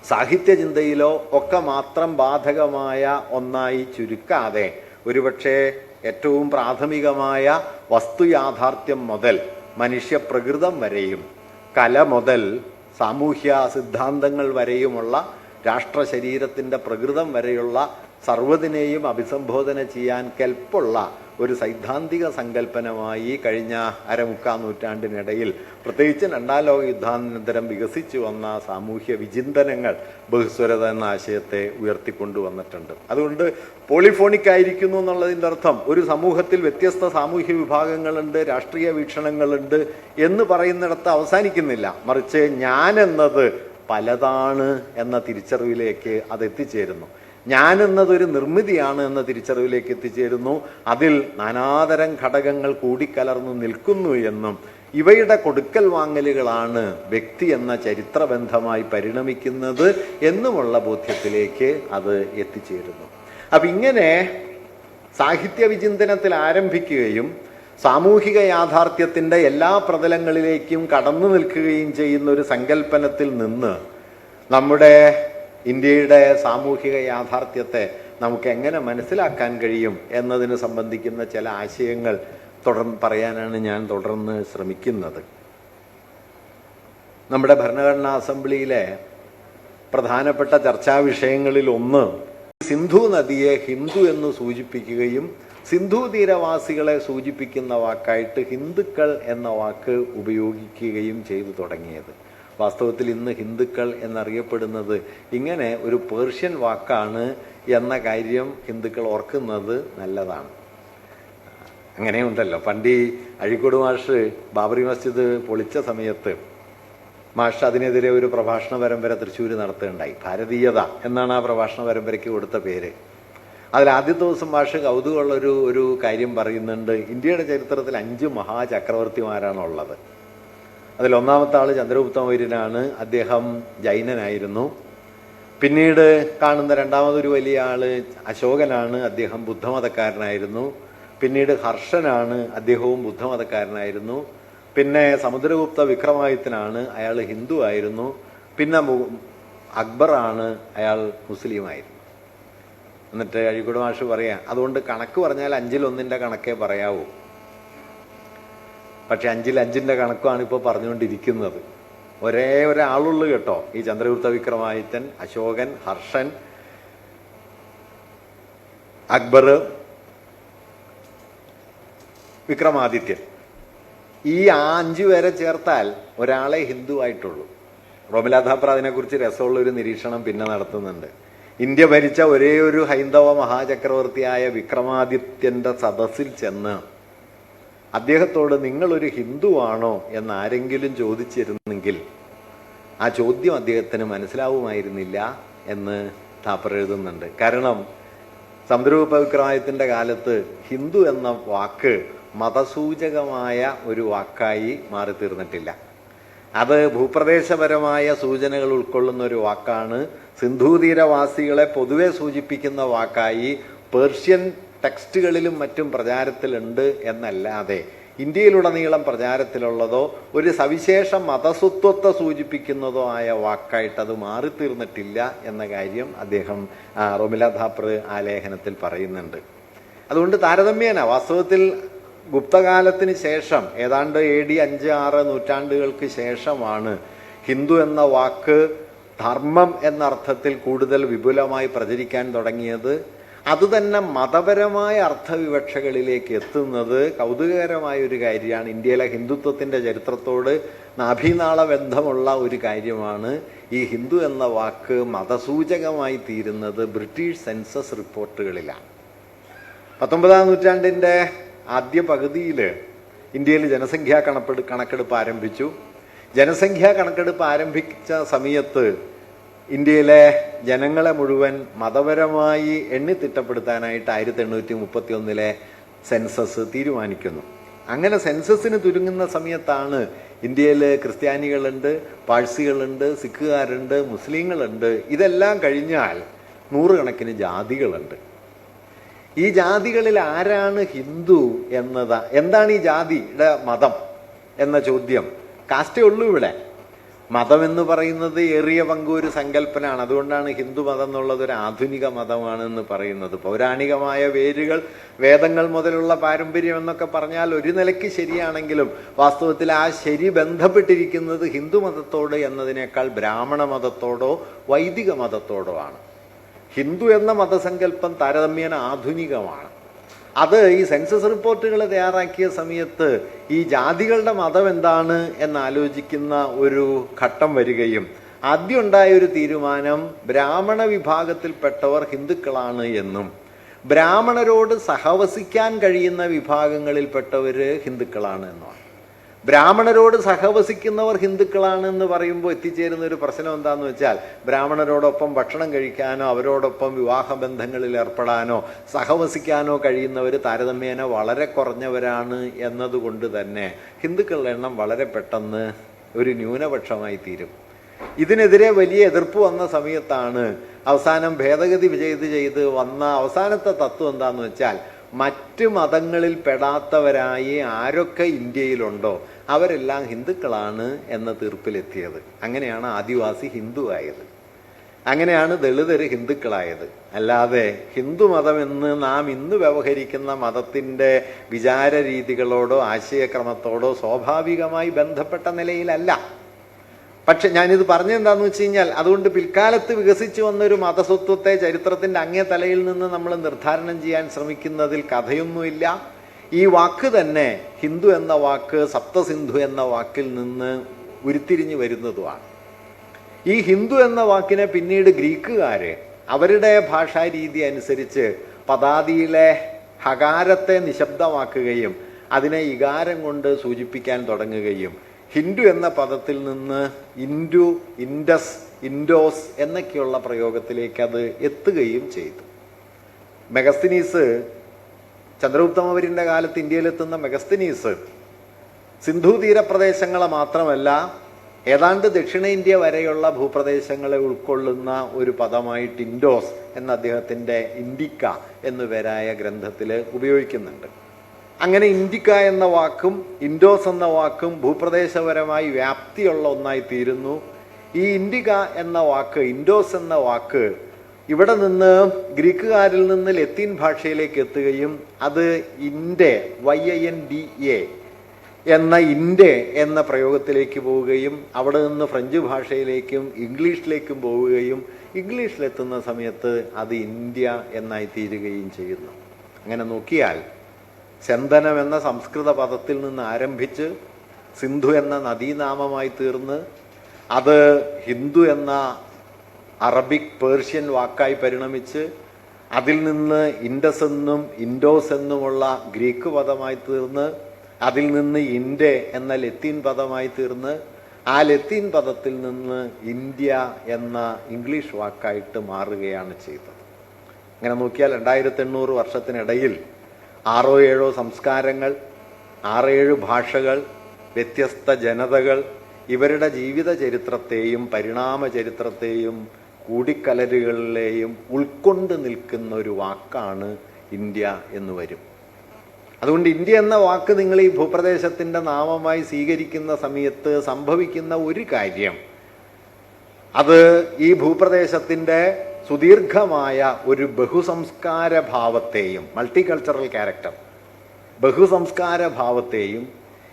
Speaker 1: സാഹിത്യചിന്തയിലോ ഒക്കെ മാത്രം ബാധകമായ ഒന്നായി ചുരുക്കാതെ, ഒരുപക്ഷെ ഏറ്റവും പ്രാഥമികമായ വസ്തുയാഥാർത്ഥ്യം മുതൽ മനുഷ്യപ്രകൃതം വരെയും, കല മുതൽ സാമൂഹ്യ സിദ്ധാന്തങ്ങൾ വരെയുമുള്ള, രാഷ്ട്ര ശരീരത്തിൻ്റെ പ്രകൃതം വരെയുള്ള സർവ്വതിനെയും അഭിസംബോധന ചെയ്യാൻ കെൽപ്പുള്ള ഒരു സൈദ്ധാന്തിക സങ്കല്പനമായി കഴിഞ്ഞ അരമുക്കാൽ നൂറ്റാണ്ടിനിടയിൽ, പ്രത്യേകിച്ച് 2-ാം ലോക യുദ്ധാനന്തരം വികസിച്ചു വന്ന സാമൂഹ്യ വിചിന്തനങ്ങൾ ബഹുസ്വരത എന്ന ആശയത്തെ ഉയർത്തിക്കൊണ്ടുവന്നിട്ടുണ്ട്. അതുകൊണ്ട് പോളിഫോണിക് ആയിരിക്കുന്നു എന്നുള്ളതിൻ്റെ അർത്ഥം ഒരു സമൂഹത്തിൽ വ്യത്യസ്ത സാമൂഹ്യ വിഭാഗങ്ങളുണ്ട്, രാഷ്ട്രീയ വീക്ഷണങ്ങളുണ്ട് എന്ന് പറയുന്നിടത്ത് അവസാനിക്കുന്നില്ല. മറിച്ച് ഞാൻ എന്നത് പലതാണ് എന്ന തിരിച്ചറിവിലേക്ക് അത് എത്തിച്ചേരുന്നു. ഞാൻ എന്നതൊരു നിർമ്മിതിയാണ് എന്ന തിരിച്ചറിവിലേക്ക് എത്തിച്ചേരുന്നു. അതിൽ നാനാതരം ഘടകങ്ങൾ കൂടിക്കലർന്നു നിൽക്കുന്നു എന്നും ഇവയുടെ കൊടുക്കൽ വാങ്ങലുകളാണ് വ്യക്തി എന്ന ചരിത്രബന്ധമായി പരിണമിക്കുന്നത് എന്നുമുള്ള ബോധ്യത്തിലേക്ക് അത് എത്തിച്ചേരുന്നു. അപ്പം ഇങ്ങനെ സാഹിത്യ വിചിന്തനത്തിൽ ആരംഭിക്കുകയും സാമൂഹിക യാഥാർത്ഥ്യത്തിൻ്റെ എല്ലാ പ്രതലങ്ങളിലേക്കും കടന്നു നിൽക്കുകയും ചെയ്യുന്ന ഒരു സങ്കല്പനത്തിൽ നിന്ന് നമ്മുടെ ഇന്ത്യയുടെ സാമൂഹിക യാഥാർത്ഥ്യത്തെ നമുക്ക് എങ്ങനെ മനസ്സിലാക്കാൻ കഴിയും എന്നതിന് സംബന്ധിക്കുന്ന ചില ആശയങ്ങൾ പറയാനാണ് ഞാൻ തുടർന്ന് ശ്രമിക്കുന്നത്. നമ്മുടെ ഭരണഘടനാ അസംബ്ലിയിലെ പ്രധാനപ്പെട്ട ചർച്ചാ വിഷയങ്ങളിൽ ഒന്ന് സിന്ധു നദിയെ ഹിന്ദു എന്ന് സൂചിപ്പിക്കുകയും സിന്ധു തീരവാസികളെ സൂചിപ്പിക്കുന്ന വാക്കായിട്ട് ഹിന്ദുക്കൾ എന്ന വാക്ക് ഉപയോഗിക്കുകയും ചെയ്തു തുടങ്ങിയത്. വാസ്തവത്തിൽ ഇന്ന് ഹിന്ദുക്കൾ എന്നറിയപ്പെടുന്നത് ഇങ്ങനെ ഒരു പേർഷ്യൻ വാക്കാണ് എന്ന കാര്യം ഹിന്ദുക്കൾ ഓർക്കുന്നത് നല്ലതാണ്. അങ്ങനെയുണ്ടല്ലോ, പണ്ട് ഈ അഴീക്കോട് മാഷ് ബാബറി മസ്ജിദ് പൊളിച്ച സമയത്ത് മാഷ് അതിനെതിരെ ഒരു പ്രഭാഷണ പരമ്പര തൃശ്ശൂർ നടത്തുകയുണ്ടായി. ഭാരതീയത എന്നാണ് ആ പ്രഭാഷണ പരമ്പരയ്ക്ക് കൊടുത്ത പേര്. അതിൽ ആദ്യത്തെ ദിവസം മാഷ് കൗതുകമുള്ളൊരു കാര്യം പറയുന്നുണ്ട്. ഇന്ത്യയുടെ ചരിത്രത്തിൽ 5 മഹാചക്രവർത്തിമാരാണുള്ളത്. അതിലൊന്നാമത്തെ ആൾ ചന്ദ്രഗുപ്ത മൗര്യനാണ്. അദ്ദേഹം ജൈനനായിരുന്നു. പിന്നീട് കാണുന്ന രണ്ടാമതൊരു വലിയ ആള് അശോകനാണ്. അദ്ദേഹം ബുദ്ധമതക്കാരനായിരുന്നു. പിന്നീട് ഹർഷനാണ്, അദ്ദേഹവും ബുദ്ധമതക്കാരനായിരുന്നു. പിന്നെ സമുദ്രഗുപ്ത വിക്രമാദിത്യനാണ്, അയാൾ ഹിന്ദു ആയിരുന്നു. പിന്നെ അക്ബറാണ്, അയാൾ മുസ്ലിമായിരുന്നു. എന്നിട്ട് അഴീക്കോട് മാഷ് പറയാം, അതുകൊണ്ട് കണക്ക് പറഞ്ഞാൽ 5-ൽ 1 കണക്കേ പറയാവൂ. പക്ഷെ 5-ൽ 5 കണക്കാണ് ഇപ്പോൾ പറഞ്ഞുകൊണ്ടിരിക്കുന്നത്. ഒരേ ഒരാളുള്ളൂ കേട്ടോ, ഈ ചന്ദ്രഗുപ്ത വിക്രമാദിത്യൻ, അശോകൻ, ഹർഷൻ, അക്ബർ, വിക്രമാദിത്യൻ. ഈ 5 പേരെ ചേർത്താൽ ഒരാളെ ഹിന്ദു ആയിട്ടുള്ളൂ. റോമില ഥാപ്പർ അതിനെക്കുറിച്ച് രസമുള്ള ഒരു നിരീക്ഷണം പിന്നെ നടത്തുന്നുണ്ട്. ഇന്ത്യ ഭരിച്ച ഒരേ ഒരു ഹൈന്ദവ മഹാചക്രവർത്തിയായ വിക്രമാദിത്യന്റെ സദസ്സിൽ ചെന്ന് അദ്ദേഹത്തോട് നിങ്ങളൊരു ഹിന്ദുവാണോ എന്ന് ആരെങ്കിലും ചോദിച്ചിരുന്നെങ്കിൽ ആ ചോദ്യം അദ്ദേഹത്തിന് മനസ്സിലാവുമായിരുന്നില്ല എന്ന് ഥാപ്പർ എഴുതുന്നുണ്ട്. കാരണം സമുദ്രഗുപ്ത വിക്രമാദിത്യന്റെ കാലത്ത് ഹിന്ദു എന്ന വാക്ക് മതസൂചകമായ ഒരു വാക്കായി മാറി തീർന്നിട്ടില്ല. അത് ഭൂപ്രദേശപരമായ സൂചനകൾ ഉൾക്കൊള്ളുന്ന ഒരു വാക്കാണ്. സിന്ധൂതീരവാസികളെ പൊതുവെ സൂചിപ്പിക്കുന്ന വാക്കായി പേർഷ്യൻ ടെക്സ്റ്റുകളിലും മറ്റും പ്രചാരത്തിലുണ്ട് എന്നല്ലാതെ ഇന്ത്യയിലുടനീളം പ്രചാരത്തിലുള്ളതോ ഒരു സവിശേഷ മതസ്വത്വത്തെ സൂചിപ്പിക്കുന്നതോ ആയ വാക്കായിട്ട് അത് മാറിത്തീർന്നിട്ടില്ല എന്ന കാര്യം അദ്ദേഹം റോമില ഥാപ്പർ ആ ലേഖനത്തിൽ പറയുന്നുണ്ട്. അതുകൊണ്ട് താരതമ്യേന വാസ്തവത്തിൽ ഗുപ്തകാലത്തിന് ശേഷം ഏതാണ്ട് AD 5-6 നൂറ്റാണ്ടുകൾക്ക് ശേഷമാണ് ഹിന്ദു എന്ന വാക്ക് ധർമ്മം എന്ന അർത്ഥത്തിൽ കൂടുതൽ വിപുലമായി പ്രചരിക്കാൻ തുടങ്ങിയത്. അതുതന്നെ മതപരമായ അർത്ഥവിവക്ഷകളിലേക്ക് എത്തുന്നത് കൗതുകകരമായ ഒരു കാര്യമാണ്. ഇന്ത്യയിലെ ഹിന്ദുത്വത്തിൻ്റെ ചരിത്രത്തോട് നാഭീനാള ബന്ധമുള്ള ഒരു കാര്യമാണ്. ഈ ഹിന്ദു എന്ന വാക്ക് മതസൂചകമായി തീരുന്നത് ബ്രിട്ടീഷ് സെൻസസ് റിപ്പോർട്ടുകളിലാണ്. 19-ാം നൂറ്റാണ്ടിൻ്റെ ആദ്യ പകുതിയിൽ ഇന്ത്യയിൽ ജനസംഖ്യാ കണക്കെടുപ്പ് ആരംഭിച്ചു. ജനസംഖ്യാ കണക്കെടുപ്പ് ആരംഭിച്ച സമയത്ത് ഇന്ത്യയിലെ ജനങ്ങളെ മുഴുവൻ മതപരമായി എണ്ണിത്തിട്ടപ്പെടുത്താനായിട്ട് 1831 സെൻസസ് തീരുമാനിക്കുന്നു. അങ്ങനെ സെൻസസിന് തുരുങ്ങുന്ന സമയത്താണ് ഇന്ത്യയിൽ ക്രിസ്ത്യാനികളുണ്ട്, പാഴ്സികളുണ്ട്, സിഖുകാരുണ്ട്, മുസ്ലിങ്ങളുണ്ട്. ഇതെല്ലാം കഴിഞ്ഞാൽ 100 കണക്കിന് ജാതികളുണ്ട്. ഈ ജാതികളിൽ ആരാണ് ഹിന്ദു എന്താണ് ഈ ജാതിയുടെ മതം എന്ന ചോദ്യം കാസ്റ്റേ ഉള്ളൂ ഇവിടെ. മതം എന്ന് പറയുന്നത് ഏറിയ പങ്ക് ഒരു സങ്കല്പനാണ്. അതുകൊണ്ടാണ് ഹിന്ദു മതം എന്നുള്ളത് ഒരു ആധുനിക മതമാണെന്ന് പറയുന്നത്. പൗരാണികമായ വേരുകൾ, വേദങ്ങൾ മുതലുള്ള പാരമ്പര്യം എന്നൊക്കെ പറഞ്ഞാൽ ഒരു നിലയ്ക്ക് ശരിയാണെങ്കിലും വാസ്തവത്തിൽ ആ ശരി ബന്ധപ്പെട്ടിരിക്കുന്നത് ഹിന്ദു മതത്തോട് എന്നതിനേക്കാൾ ബ്രാഹ്മണ മതത്തോടോ വൈദിക മതത്തോടോ ആണ്. ഹിന്ദു എന്ന മതസങ്കല്പം താരതമ്യേന ആധുനികമാണ്. അത് ഈ സെൻസസ് റിപ്പോർട്ടുകൾ തയ്യാറാക്കിയ സമയത്ത് ഈ ജാതികളുടെ മതം എന്താണ് എന്നാലോചിക്കുന്ന ഒരു ഘട്ടം വരികയും ആദ്യം ഉണ്ടായ ഒരു തീരുമാനം ബ്രാഹ്മണ വിഭാഗത്തിൽപ്പെട്ടവർ ഹിന്ദുക്കളാണ് എന്നും ബ്രാഹ്മണരോട് സഹവസിക്കാൻ കഴിയുന്ന വിഭാഗങ്ങളിൽപ്പെട്ടവർ ഹിന്ദുക്കളാണ് എന്നുമാണ്. ബ്രാഹ്മണരോട് സഹവസിക്കുന്നവർ ഹിന്ദുക്കളാണെന്ന് പറയുമ്പോൾ എത്തിച്ചേരുന്ന ഒരു പ്രശ്നം എന്താണെന്ന് വെച്ചാൽ, ബ്രാഹ്മണരോടൊപ്പം ഭക്ഷണം കഴിക്കാനോ അവരോടൊപ്പം വിവാഹബന്ധങ്ങളിൽ ഏർപ്പെടാനോ സഹവസിക്കാനോ കഴിയുന്നവർ താരതമ്യേന വളരെ കുറഞ്ഞവരാണ് എന്നതുകൊണ്ട് തന്നെ ഹിന്ദുക്കളുടെ എണ്ണം വളരെ പെട്ടെന്ന് ഒരു ന്യൂനപക്ഷമായി തീരും. ഇതിനെതിരെ വലിയ എതിർപ്പ് വന്ന സമയത്താണ് അവസാനം ഭേദഗതി ചെയ്ത് വന്ന അവസാനത്തെ തത്വം എന്താന്ന് വെച്ചാൽ, മറ്റ് മതങ്ങളിൽ പെടാത്തവരായി ആരൊക്കെ ഇന്ത്യയിലുണ്ടോ അവരെല്ലാം ഹിന്ദുക്കളാണ് എന്ന തീർപ്പിലെത്തിയത്. അങ്ങനെയാണ് ആദിവാസി ഹിന്ദു ആയത്, അങ്ങനെയാണ് ദളിതര് ഹിന്ദുക്കളായത്. അല്ലാതെ ഹിന്ദുമതം എന്ന് നാം ഇന്ന് വ്യവഹരിക്കുന്ന മതത്തിൻ്റെ വിചാര രീതികളോടോ ആശയക്രമത്തോടോ സ്വാഭാവികമായി ബന്ധപ്പെട്ട നിലയിലല്ല. പക്ഷെ ഞാനിത് പറഞ്ഞെന്താന്ന് വെച്ച് കഴിഞ്ഞാൽ, അതുകൊണ്ട് പിൽക്കാലത്ത് വികസിച്ചു വന്നൊരു മതസ്വത്വത്തെ ചരിത്രത്തിൻ്റെ അങ്ങേ തലയിൽ നിന്ന് നമ്മൾ നിർദ്ധാരണം ചെയ്യാൻ ശ്രമിക്കുന്നതിൽ കഥയൊന്നുമില്ല. ഈ വാക്ക് തന്നെ ഹിന്ദു എന്ന വാക്ക് സപ്തസിന്ധു എന്ന വാക്കിൽ നിന്ന് ഉരുത്തിരിഞ്ഞു വരുന്നതുമാണ്. ഈ ഹിന്ദു എന്ന വാക്കിനെ പിന്നീട് ഗ്രീക്കുകാര് അവരുടെ ഭാഷാരീതി അനുസരിച്ച് പദാദിയിലെ ഹകാരത്തെ നിശബ്ദമാക്കുകയും അതിനെ ഇകാരം കൊണ്ട് സൂചിപ്പിക്കാൻ തുടങ്ങുകയും ഹിന്ദു എന്ന പദത്തിൽ നിന്ന് ഇൻഡു, ഇൻഡസ്, ഇൻഡോസ് എന്നൊക്കെയുള്ള പ്രയോഗത്തിലേക്ക് അത് എത്തുകയും ചെയ്തു. മെഗസ്തനീസ്, ചന്ദ്രഗുപ്ത മൗര്യന്റെ കാലത്ത് ഇന്ത്യയിലെത്തുന്ന മെഗസ്തനീസ് സിന്ധു തീരപ്രദേശങ്ങളെ മാത്രമല്ല ഏതാണ്ട് ദക്ഷിണേന്ത്യ വരെയുള്ള ഭൂപ്രദേശങ്ങളെ ഉൾക്കൊള്ളുന്ന ഒരു പദമായിട്ട് ഇൻഡോസ് എന്ന അദ്ദേഹത്തിൻ്റെ ഇൻഡിക്ക എന്നുപേരായ ഗ്രന്ഥത്തിൽ ഉപയോഗിക്കുന്നുണ്ട്. അങ്ങനെ ഇൻഡിക്ക എന്ന വാക്കും ഇൻഡോസ് എന്ന വാക്കും ഭൂപ്രദേശപരമായി വ്യാപ്തിയുള്ള ഒന്നായി തീരുന്നു. ഈ ഇൻഡിക്ക എന്ന വാക്ക്, ഇൻഡോസ് എന്ന വാക്ക് ഇവിടെ നിന്ന് ഗ്രീക്കുകാരിൽ നിന്ന് ലത്തീൻ ഭാഷയിലേക്ക് എത്തുകയും അത് ഇൻഡെ, YINDA എന്ന ഇൻഡെ എന്ന പ്രയോഗത്തിലേക്ക് പോവുകയും അവിടെ നിന്ന് ഫ്രഞ്ച് ഭാഷയിലേക്കും ഇംഗ്ലീഷിലേക്കും പോവുകയും ഇംഗ്ലീഷിലെത്തുന്ന സമയത്ത് അത് ഇന്ത്യ എന്നായി തീരുകയും ചെയ്യുന്നു. അങ്ങനെ നോക്കിയാൽ ചന്ദനം എന്ന സംസ്കൃത പദത്തിൽ നിന്ന് ആരംഭിച്ച് സിന്ധു എന്ന നദീനാമമായി തീർന്ന് അത് ഹിന്ദു എന്ന അറബിക് പേർഷ്യൻ വാക്കായി പരിണമിച്ച് അതിൽ നിന്ന് ഇൻഡസ് എന്നും ഇൻഡോസ് എന്നുമുള്ള ഗ്രീക്ക് പദമായി തീർന്ന് അതിൽ നിന്ന് ഇൻഡെ എന്ന ലത്തീൻ പദമായി തീർന്ന് ആ ലത്തീൻ പദത്തിൽ നിന്ന് ഇന്ത്യ എന്ന ഇംഗ്ലീഷ് വാക്കായിട്ട് മാറുകയാണ് ചെയ്തത്. അങ്ങനെ നോക്കിയാൽ 2800 വർഷത്തിനിടയിൽ 6-7 സംസ്കാരങ്ങൾ, 6-7 ഭാഷകൾ, വ്യത്യസ്ത ജനതകൾ ഇവരുടെ ജീവിത ചരിത്രത്തെയും പരിണാമ ചരിത്രത്തെയും കൂടിക്കലരുകളിലെയും ഉൾക്കൊണ്ട് നിൽക്കുന്ന ഒരു വാക്കാണ് ഇന്ത്യ എന്ന് വരും. അതുകൊണ്ട് ഇന്ത്യ എന്ന വാക്ക് നിങ്ങൾ ഈ ഭൂപ്രദേശത്തിൻ്റെ നാമമായി സ്വീകരിക്കുന്ന സമയത്ത് സംഭവിക്കുന്ന ഒരു കാര്യം, അത് ഈ ഭൂപ്രദേശത്തിൻ്റെ സുദീർഘമായ ഒരു ബഹുസംസ്കാര ഭാവത്തെയും, മൾട്ടികൾച്ചറൽ ക്യാരക്ടർ, ബഹുസംസ്കാര ഭാവത്തെയും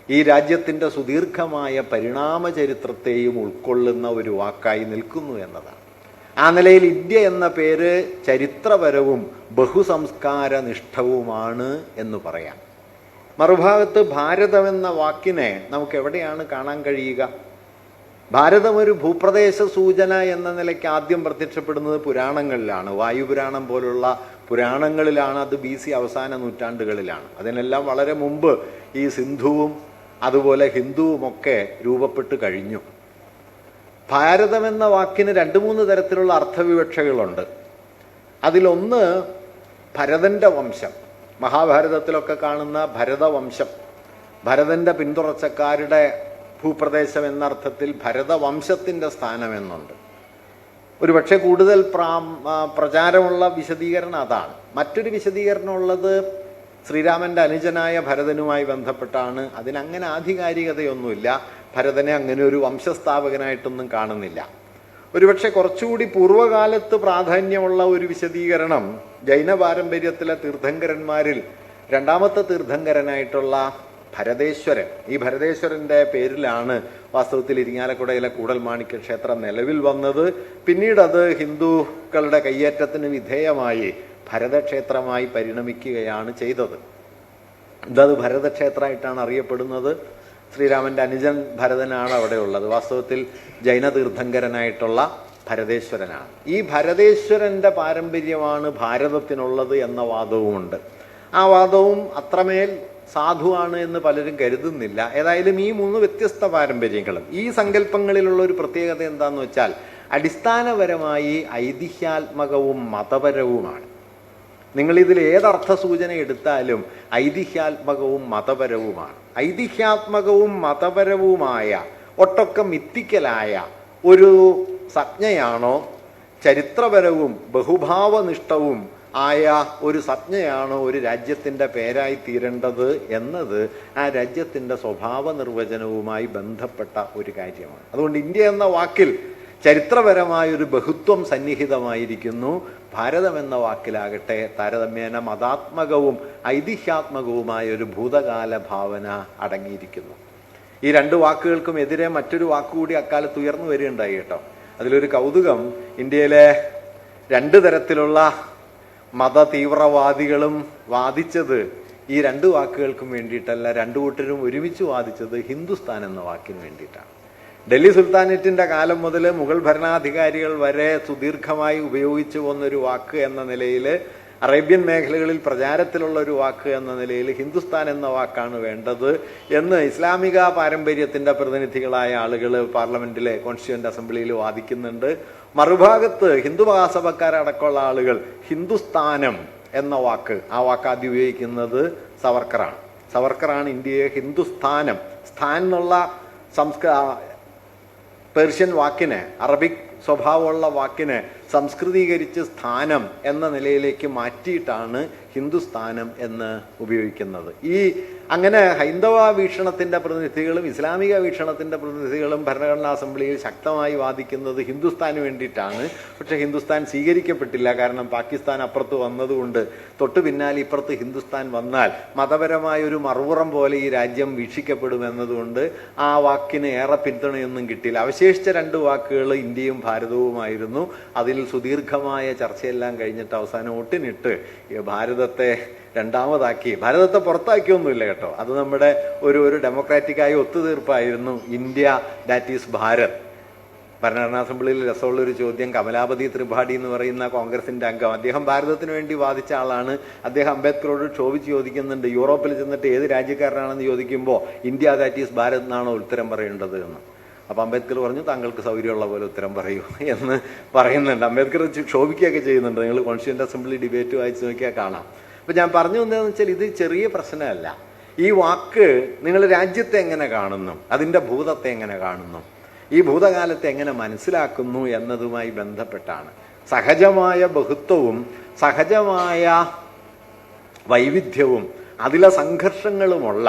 Speaker 1: ഈ രാജ്യത്തിൻ്റെ സുദീർഘമായ പരിണാമ ചരിത്രത്തെയും ഉൾക്കൊള്ളുന്ന ഒരു വാക്കായി നിൽക്കുന്നു എന്നതാണ്. ആ നിലയിൽ ഇന്ത്യ എന്ന പേര് ചരിത്രപരവും ബഹുസംസ്കാര നിഷ്ഠവുമാണ് എന്ന് പറയാം. മറുഭാഗത്ത് ഭാരതം എന്ന വാക്കിനെ നമുക്ക് എവിടെയാണ് കാണാൻ കഴിയുക? ഭാരതം ഒരു ഭൂപ്രദേശ സൂചന എന്ന നിലയ്ക്ക് ആദ്യം പ്രത്യക്ഷപ്പെടുന്നത് പുരാണങ്ങളിലാണ്. വായുപുരാണം പോലുള്ള പുരാണങ്ങളിലാണ്. അത് BC അവസാന നൂറ്റാണ്ടുകളിലാണ്. അതിനെല്ലാം വളരെ മുമ്പ് ഈ സിന്ധുവും അതുപോലെ ഹിന്ദുവുമൊക്കെ രൂപപ്പെട്ട് കഴിഞ്ഞു. ഭാരതം എന്ന വാക്കിന് 2-3 തരത്തിലുള്ള അർത്ഥവിവക്ഷകളുണ്ട്. അതിലൊന്ന് ഭരതന്റെ വംശം, മഹാഭാരതത്തിലൊക്കെ കാണുന്ന ഭരതവംശം, ഭരതന്റെ പിന്തുടർച്ചക്കാരുടെ ഭൂപ്രദേശം എന്നർത്ഥത്തിൽ ഭരതവംശത്തിൻ്റെ സ്ഥാനം എന്നുണ്ട്. ഒരുപക്ഷെ കൂടുതൽ പ്രചാരമുള്ള വിശദീകരണം അതാണ്. മറ്റൊരു വിശദീകരണമുള്ളത് ശ്രീരാമൻ്റെ അനുജനായ ഭരതനുമായി ബന്ധപ്പെട്ടാണ്. അതിനങ്ങനെ ആധികാരികതയൊന്നുമില്ല. ഭരതനെ അങ്ങനെ ഒരു വംശസ്ഥാപകനായിട്ടൊന്നും കാണുന്നില്ല. ഒരുപക്ഷെ കുറച്ചുകൂടി പൂർവ്വകാലത്ത് പ്രാധാന്യമുള്ള ഒരു വിശദീകരണം ജൈന പാരമ്പര്യത്തിലെ തീർത്ഥങ്കരന്മാരിൽ 2ാമത്തെ തീർത്ഥങ്കരനായിട്ടുള്ള ഭരതേശ്വരൻ, ഈ ഭരതേശ്വരൻ്റെ പേരിലാണ് വാസ്തവത്തിൽ ഇരിങ്ങാലക്കുടയിലെ കൂടൽമാണിക്യ ക്ഷേത്രം നിലവിൽ വന്നത്. പിന്നീട് അത് ഹിന്ദുക്കളുടെ കയ്യേറ്റത്തിന് വിധേയമായി ഭരതക്ഷേത്രമായി പരിണമിക്കുകയാണ് ചെയ്തത്. ഇതത് ഭരതക്ഷേത്രമായിട്ടാണ് അറിയപ്പെടുന്നത്. ശ്രീരാമൻ്റെ അനുജൻ ഭരതനാണ് അവിടെ ഉള്ളത്. വാസ്തവത്തിൽ ജൈന തീർത്ഥങ്കരനായിട്ടുള്ള ഭരതേശ്വരനാണ്. ഈ ഭരതേശ്വരൻ്റെ പാരമ്പര്യമാണ് ഭാരതത്തിനുള്ളത് എന്ന വാദവുമുണ്ട്. ആ വാദവും അത്രമേൽ സാധുവാണ് എന്ന് പലരും കരുതുന്നില്ല. ഏതായാലും ഈ 3 വ്യത്യസ്ത പാരമ്പര്യങ്ങളും ഈ സങ്കല്പങ്ങളിലുള്ള ഒരു പ്രത്യേകത എന്താണെന്ന് വെച്ചാൽ അടിസ്ഥാനപരമായി ഐതിഹ്യാത്മകവും മതപരവുമാണ്. നിങ്ങളിതിൽ ഏതർത്ഥ സൂചന എടുത്താലും ഐതിഹ്യാത്മകവും മതപരവുമാണ്. ഐതിഹ്യാത്മകവും മതപരവുമായ ഒട്ടൊക്കെ മിത്തിക്കലായ ഒരു സംജ്ഞയാണോ, ചരിത്രപരവും ബഹുഭാവനിഷ്ഠവും ആയ ഒരു സംജ്ഞയാണോ ഒരു രാജ്യത്തിൻ്റെ പേരായി തീരേണ്ടത് എന്നത് ആ രാജ്യത്തിൻ്റെ സ്വഭാവ നിർവചനവുമായി ബന്ധപ്പെട്ട ഒരു കാര്യമാണ്. അതുകൊണ്ട് ഇന്ത്യ എന്ന വാക്കിൽ ചരിത്രപരമായൊരു ബഹുത്വം സന്നിഹിതമായിരിക്കുന്നു. ഭാരതം എന്ന വാക്കിലാകട്ടെ താരതമ്യേന മതാത്മകവും ഐതിഹ്യാത്മകവുമായ ഒരു ഭൂതകാല ഭാവന അടങ്ങിയിരിക്കുന്നു. ഈ 2 വാക്കുകൾക്കും എതിരെ മറ്റൊരു വാക്കുകൂടി അക്കാലത്ത് ഉയർന്നു വരികയുണ്ടായി കേട്ടോ. അതിലൊരു കൗതുകം, ഇന്ത്യയിലെ 2 തരത്തിലുള്ള മത തീവ്രവാദികളും വാദിച്ചത് ഈ 2 വാക്കുകൾക്കും വേണ്ടിയിട്ടല്ല. 2 കൂട്ടരും ഒരുമിച്ച് വാദിച്ചത് ഹിന്ദുസ്ഥാൻ എന്ന വാക്കിന് വേണ്ടിയിട്ടാണ്. ഡൽഹി സുൽത്താനേറ്റിൻ്റെ കാലം മുതൽ മുഗൾ ഭരണാധികാരികൾ വരെ സുദീർഘമായി ഉപയോഗിച്ചു വന്നൊരു വാക്ക് എന്ന നിലയിൽ, അറേബ്യൻ മേഖലകളിൽ പ്രചാരത്തിലുള്ള ഒരു വാക്ക് എന്ന നിലയിൽ ഹിന്ദുസ്ഥാൻ എന്ന വാക്കാണ് വേണ്ടത് എന്ന് ഇസ്ലാമിക പാരമ്പര്യത്തിൻ്റെ പ്രതിനിധികളായ ആളുകൾ പാർലമെന്റിലെ കോൺസ്റ്റിറ്റ്യൂവന്റ് അസംബ്ലിയിൽ വാദിക്കുന്നുണ്ട്. മറുഭാഗത്ത് ഹിന്ദു മഹാസഭക്കാരടക്കമുള്ള ആളുകൾ ഹിന്ദുസ്ഥാനം എന്ന വാക്ക്, ആ വാക്ക് ആദ്യം ഉപയോഗിക്കുന്നത് സവർക്കറാണ് ഇന്ത്യയെ ഹിന്ദുസ്ഥാനം, സ്ഥാൻ എന്നുള്ള പേർഷ്യൻ വാക്കിനെ, അറബിക് സ്വഭാവമുള്ള വാക്കിനെ സംസ്കൃതീകരിച്ച് സ്ഥാനം എന്ന നിലയിലേക്ക് മാറ്റിയിട്ടാണ് ഹിന്ദുസ്ഥാനം എന്ന് ഉപയോഗിക്കുന്നത്. അങ്ങനെ ഹൈന്ദവ വീക്ഷണത്തിൻ്റെ പ്രതിനിധികളും ഇസ്ലാമിക വീക്ഷണത്തിൻ്റെ പ്രതിനിധികളും ഭരണഘടനാ അസംബ്ലിയിൽ ശക്തമായി വാദിക്കുന്നത് ഹിന്ദുസ്ഥാന് വേണ്ടിയിട്ടാണ്. പക്ഷേ ഹിന്ദുസ്ഥാൻ സ്വീകരിക്കപ്പെട്ടില്ല. കാരണം പാകിസ്ഥാൻ അപ്പുറത്ത് വന്നതുകൊണ്ട് തൊട്ടു പിന്നാലെ ഇപ്പുറത്ത് ഹിന്ദുസ്ഥാൻ വന്നാൽ മതപരമായ ഒരു മറുപുറം പോലെ ഈ രാജ്യം വീക്ഷിക്കപ്പെടുമെന്നതുകൊണ്ട് ആ വാക്കിന് ഏറെ പിന്തുണയൊന്നും കിട്ടിയില്ല. അവശേഷിച്ച 2 വാക്കുകൾ ഇന്ത്യയും ഭാരതവുമായിരുന്നു. അതിൽ സുദീർഘമായ ചർച്ചയെല്ലാം കഴിഞ്ഞിട്ട് അവസാനം ഒട്ടിനിട്ട് ഭാരതത്തെ രണ്ടാമതാക്കി. ഭാരതത്തെ പുറത്താക്കിയൊന്നുമില്ല കേട്ടോ, അത് നമ്മുടെ ഒരു ഡെമോക്രാറ്റിക്കായ ഒത്തുതീർപ്പായിരുന്നു. India that is Bharat. ഭരണഘടനാ അസംബ്ലിയിൽ രസമുള്ളൊരു ചോദ്യം, കമലാപതി ത്രിപാഠി എന്ന് പറയുന്ന കോൺഗ്രസിന്റെ അംഗം, അദ്ദേഹം ഭാരതത്തിന് വേണ്ടി വാദിച്ച ആളാണ്. അദ്ദേഹം അംബേദ്കറോട് ചോദിക്കുന്നുണ്ട്, യൂറോപ്പിൽ ചെന്നിട്ട് ഏത് രാജ്യക്കാരനാണെന്ന് ചോദിക്കുമ്പോൾ ഇന്ത്യ ദാറ്റ് ഈസ് ഭാരത് എന്നാണോ ഉത്തരം പറയേണ്ടത് എന്ന്. അപ്പം അംബേദ്കർ പറഞ്ഞു, താങ്കൾക്ക് സൗകര്യമുള്ള പോലെ ഉത്തരം പറയൂ എന്ന് പറയുന്നുണ്ട്. അംബേദ്കർ ക്ഷോഭിക്കുകയൊക്കെ ചെയ്യുന്നുണ്ട്. നിങ്ങൾ കോൺസ്റ്റിറ്റ്യൂവന്റ് അസംബ്ലി ഡിബേറ്റ് വായിച്ച് നോക്കിയാൽ കാണാം. അപ്പം ഞാൻ പറഞ്ഞു എന്താണെന്ന് വെച്ചാൽ ഇത് ചെറിയ പ്രശ്നമല്ല. ഈ വാക്ക് നിങ്ങൾ രാജ്യത്തെ എങ്ങനെ കാണുന്നു, അതിൻ്റെ ഭൂതത്തെ എങ്ങനെ കാണുന്നു, ഈ ഭൂതകാലത്തെ എങ്ങനെ മനസ്സിലാക്കുന്നു എന്നതുമായി ബന്ധപ്പെട്ടാണ്. സഹജമായ ബഹുത്വവും സഹജമായ വൈവിധ്യവും അതിലെ സംഘർഷങ്ങളുമുള്ള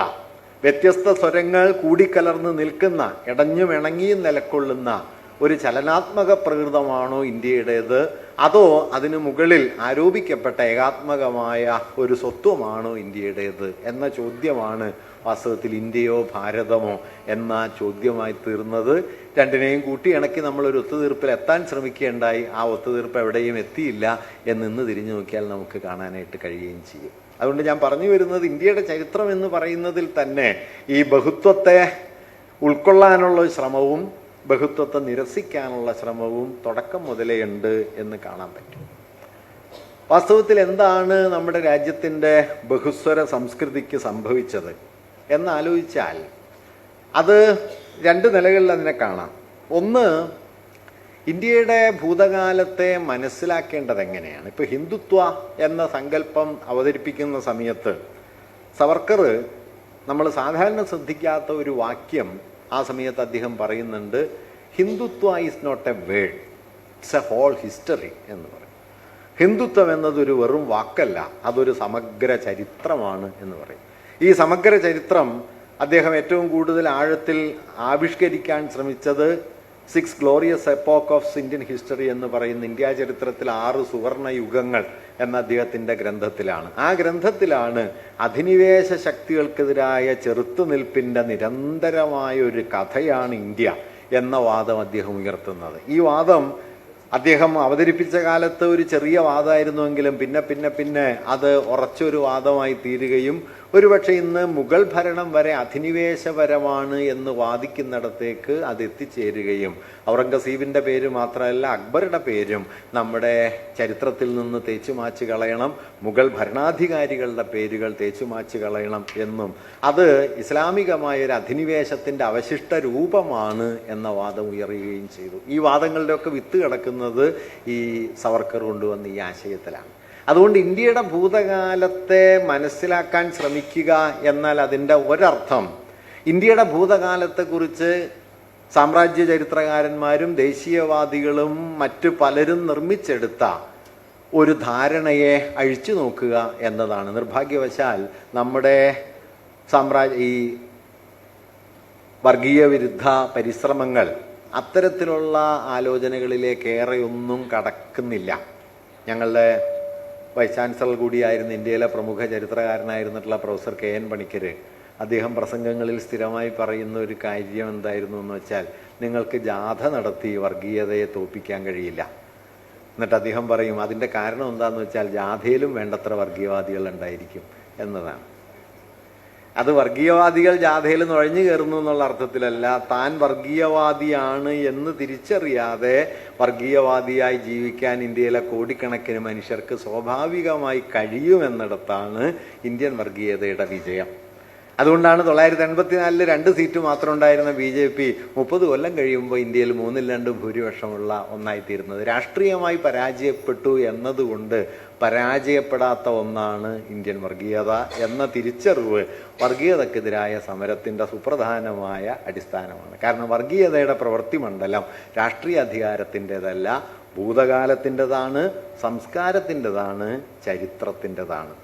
Speaker 1: വ്യത്യസ്ത സ്വരങ്ങൾ കൂടിക്കലർന്ന് നിൽക്കുന്ന, ഇടഞ്ഞുമിണങ്ങിയും നിലക്കൊള്ളുന്ന ഒരു ചലനാത്മക പ്രകൃതമാണോ ഇന്ത്യയുടേത്, അതോ അതിനു മുകളിൽ ആരോപിക്കപ്പെട്ട ഏകാത്മകമായ ഒരു സ്വത്വമാണോ ഇന്ത്യയുടേത് എന്ന ചോദ്യമാണ് വാസ്തവത്തിൽ ഇന്ത്യയോ ഭാരതമോ എന്ന ചോദ്യമായി തീർന്നത്. രണ്ടിനെയും കൂട്ടിയിണക്കി നമ്മളൊരു ഒത്തുതീർപ്പിൽ എത്താൻ ശ്രമിക്കുകയുണ്ടായി. ആ ഒത്തുതീർപ്പ് എവിടെയും എത്തിയില്ല എന്നിന്ന് തിരിഞ്ഞു നോക്കിയാൽ നമുക്ക് കാണാനായിട്ട് കഴിയുകയും ചെയ്യും. അതുകൊണ്ട് ഞാൻ പറഞ്ഞു വരുന്നത്, ഇന്ത്യയുടെ ചരിത്രം എന്ന് പറയുന്നതിൽ തന്നെ ഈ ബഹുത്വത്തെ ഉൾക്കൊള്ളാനുള്ള ശ്രമവും ബഹുത്വത്തെ നിരസിക്കാനുള്ള ശ്രമവും തുടക്കം മുതലേ ഉണ്ട് എന്ന് കാണാൻ പറ്റും. വാസ്തവത്തിൽ എന്താണ് നമ്മുടെ രാജ്യത്തിൻ്റെ ബഹുസ്വര സംസ്കൃതിക്ക് സംഭവിച്ചത് എന്നാലോചിച്ചാൽ അത് 2 നിലകളിൽ അതിനെ കാണാം. ഒന്ന്, ഇന്ത്യയുടെ ഭൂതകാലത്തെ മനസ്സിലാക്കേണ്ടത് എങ്ങനെയാണ്. ഇപ്പോൾ ഹിന്ദുത്വ എന്ന സങ്കല്പം അവതരിപ്പിക്കുന്ന സമയത്ത് സവർക്കർ നമ്മൾ സാധാരണ ശ്രദ്ധിക്കാത്ത ഒരു വാക്യം ആ സമയത്ത് അദ്ദേഹം പറയുന്നുണ്ട്, Hindutva is not a word, it's a whole history എന്ന് പറയും. ഹിന്ദുത്വം എന്നതൊരു വെറും വാക്കല്ല, അതൊരു സമഗ്ര ചരിത്രമാണ് എന്ന് പറയും. ഈ സമഗ്ര ചരിത്രം അദ്ദേഹം ഏറ്റവും കൂടുതൽ ആഴത്തിൽ ആവിഷ്കരിക്കാൻ ശ്രമിച്ചത് 6 ഗ്ലോറിയസ് എപ്പോക്ക് ഓഫ് ഇന്ത്യൻ ഹിസ്റ്ററി എന്ന് പറയുന്ന ഇന്ത്യാ ചരിത്രത്തിൽ 6 സുവർണ യുഗങ്ങൾ എന്ന അദ്ദേഹത്തിൻ്റെ ഗ്രന്ഥത്തിലാണ്. ആ ഗ്രന്ഥത്തിലാണ് അധിനിവേശ ശക്തികൾക്കെതിരായ ചെറുത്തുനിൽപ്പിൻ്റെ നിരന്തരമായ ഒരു കഥയാണ് ഇന്ത്യ എന്ന വാദം അദ്ദേഹം ഉയർത്തുന്നത്. ഈ വാദം അദ്ദേഹം അവതരിപ്പിച്ച കാലത്ത് ഒരു ചെറിയ വാദമായിരുന്നുവെങ്കിലും പിന്നെ അത് ഉറച്ചൊരു വാദമായി തീരുകയും ഒരുപക്ഷെ ഇന്ന് മുഗൾ ഭരണം വരെ അധിനിവേശപരമാണ് എന്ന് വാദിക്കുന്നിടത്തേക്ക് അത് എത്തിച്ചേരുകയും ഔറംഗസീബിൻ്റെ പേര് മാത്രമല്ല അക്ബറുടെ പേരും നമ്മുടെ ചരിത്രത്തിൽ നിന്ന് തേച്ചുമാച്ച് കളയണം, മുഗൾ ഭരണാധികാരികളുടെ പേരുകൾ തേച്ചുമാച്ച് കളയണം എന്നും അത് ഇസ്ലാമികമായ ഒരു അധിനിവേശത്തിൻ്റെ അവശിഷ്ട രൂപമാണ് എന്ന വാദം ഉയരുകയും ചെയ്തു. ഈ വാദങ്ങളുടെയൊക്കെ വിത്ത് കിടക്കുന്നത് ഈ സവർക്കർ കൊണ്ടുവന്ന ഈ ആശയത്തിലാണ്. അതുകൊണ്ട് ഇന്ത്യയുടെ ഭൂതകാലത്തെ മനസ്സിലാക്കാൻ ശ്രമിക്കുക എന്നാൽ അതിൻ്റെ ഒരർത്ഥം ഇന്ത്യയുടെ ഭൂതകാലത്തെക്കുറിച്ച് സാമ്രാജ്യ ചരിത്രകാരന്മാരും ദേശീയവാദികളും മറ്റു പലരും നിർമ്മിച്ചെടുത്ത ഒരു ധാരണയെ അഴിച്ചു നോക്കുക എന്നതാണ്. നിർഭാഗ്യവശാൽ നമ്മുടെ ഈ വർഗീയ വിരുദ്ധ പരിശ്രമങ്ങൾ അത്തരത്തിലുള്ള ആലോചനകളിലേക്കേറെയൊന്നും കടക്കുന്നില്ല. ഞങ്ങളുടെ വൈസ് ചാൻസലർ കൂടിയായിരുന്ന ഇന്ത്യയിലെ പ്രമുഖ ചരിത്രകാരനായിരുന്നിട്ടുള്ള പ്രൊഫസർ KN പണിക്കർ അദ്ദേഹം പ്രസംഗങ്ങളിൽ സ്ഥിരമായി പറയുന്ന ഒരു കാര്യം എന്തായിരുന്നു എന്ന് വെച്ചാൽ, നിങ്ങൾക്ക് ജാഥ നടത്തി വർഗീയതയെ തോൽപ്പിക്കാൻ കഴിയില്ല. എന്നിട്ട് അദ്ദേഹം പറയും അതിൻ്റെ കാരണം എന്താണെന്ന് വെച്ചാൽ ജാഥയിലും വേണ്ടത്ര വർഗീയവാദികൾ ഉണ്ടായിരിക്കും എന്നതാണ്. അത് വർഗീയവാദികൾ ജാഥയിൽ നുഴഞ്ഞു കയറുന്നു എന്നുള്ള അർത്ഥത്തിലല്ല, താൻ വർഗീയവാദിയാണ് എന്ന് തിരിച്ചറിയാതെ വർഗീയവാദിയായി ജീവിക്കാൻ ഇന്ത്യയിലെ കോടിക്കണക്കിന് മനുഷ്യർക്ക് സ്വാഭാവികമായി കഴിയുമെന്നിടത്താണ് ഇന്ത്യൻ വർഗീയതയുടെ വിജയം. അതുകൊണ്ടാണ് 1984 2 സീറ്റ് മാത്രം ഉണ്ടായിരുന്ന BJP 30 കൊല്ലം കഴിയുമ്പോൾ ഇന്ത്യയിൽ 3-2 ഭൂരിപക്ഷമുള്ള ഒന്നായിത്തീരുന്നത്. രാഷ്ട്രീയമായി പരാജയപ്പെട്ടു എന്നതുകൊണ്ട് പരാജയപ്പെടാത്ത ഒന്നാണ് ഇന്ത്യൻ വർഗീയത എന്ന തിരിച്ചറിവ് വർഗീയതക്കെതിരായ സമരത്തിൻ്റെ സുപ്രധാനമായ അടിസ്ഥാനമാണ്. കാരണം വർഗീയതയുടെ പ്രവൃത്തി മണ്ഡലം രാഷ്ട്രീയ അധികാരത്തിൻ്റെതല്ല, ഭൂതകാലത്തിൻ്റെതാണ്, സംസ്കാരത്തിൻ്റെതാണ്, ചരിത്രത്തിൻ്റെതാണ്.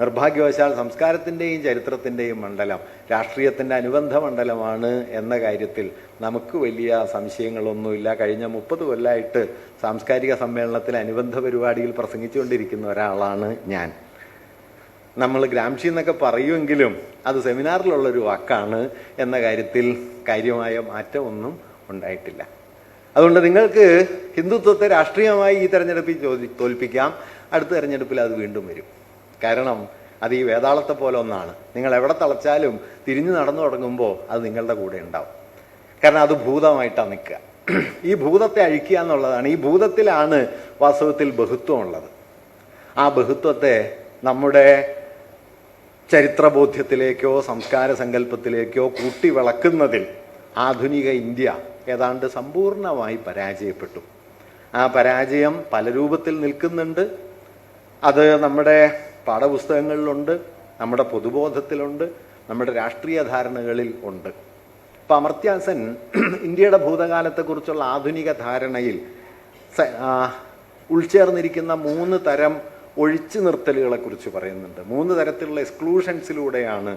Speaker 1: നിർഭാഗ്യവശാൽ സംസ്കാരത്തിൻ്റെയും ചരിത്രത്തിൻ്റെയും മണ്ഡലം രാഷ്ട്രീയത്തിൻ്റെ അനുബന്ധ മണ്ഡലമാണ് എന്ന കാര്യത്തിൽ നമുക്ക് വലിയ സംശയങ്ങളൊന്നുമില്ല. കഴിഞ്ഞ 30 കൊല്ലമായിട്ട് സാംസ്കാരിക സമ്മേളനത്തിൽ അനുബന്ധ പരിപാടിയിൽ പ്രസംഗിച്ചുകൊണ്ടിരിക്കുന്ന ഒരാളാണ് ഞാൻ. നമ്മൾ ഗ്രാംഷി എന്നൊക്കെ പറയുമെങ്കിലും അത് സെമിനാറിലുള്ളൊരു വാക്കാണ് എന്ന കാര്യത്തിൽ കാര്യമായ മാറ്റമൊന്നും ഉണ്ടായിട്ടില്ല. അതുകൊണ്ട് നിങ്ങൾക്ക് ഹിന്ദുത്വത്തെ രാഷ്ട്രീയമായി ഈ തെരഞ്ഞെടുപ്പിൽ തോൽപ്പിക്കാം, അടുത്ത തെരഞ്ഞെടുപ്പിൽ അത് വീണ്ടും വരും. കാരണം അത് ഈ വേതാളത്തെ പോലെ ഒന്നാണ്. നിങ്ങൾ എവിടെ തളച്ചാലും തിരിഞ്ഞു നടന്നു തുടങ്ങുമ്പോൾ അത് നിങ്ങളുടെ കൂടെ ഉണ്ടാവും. കാരണം അത് ഭൂതമായിട്ടാണ് നിൽക്കുക. ഈ ഭൂതത്തെ അഴിക്കുക എന്നുള്ളതാണ്. ഈ ഭൂതത്തിലാണ് വാസ്തവത്തിൽ ബഹുത്വം ഉള്ളത്. ആ ബഹുത്വത്തെ നമ്മുടെ ചരിത്രബോധ്യത്തിലേക്കോ സംസ്കാര സങ്കല്പത്തിലേക്കോ കൂട്ടി വിളക്കുന്നതിൽ ആധുനിക ഇന്ത്യ ഏതാണ്ട് സമ്പൂർണമായി പരാജയപ്പെട്ടു. ആ പരാജയം പല രൂപത്തിൽ നിൽക്കുന്നുണ്ട്. അത് നമ്മുടെ പാഠപുസ്തകങ്ങളിലുണ്ട്, നമ്മുടെ പൊതുബോധത്തിലുണ്ട്, നമ്മുടെ രാഷ്ട്രീയ ധാരണകളിൽ ഉണ്ട്. ഇപ്പം അമർത്യ സെൻ ഇന്ത്യയുടെ ഭൂതകാലത്തെക്കുറിച്ചുള്ള ആധുനിക ധാരണയിൽ ഉൾച്ചേർന്നിരിക്കുന്ന 3 തരം ഒഴിച്ചു നിർത്തലുകളെക്കുറിച്ച് പറയുന്നുണ്ട്. 3 തരത്തിലുള്ള എക്സ്ക്ലൂഷൻസിലൂടെയാണ്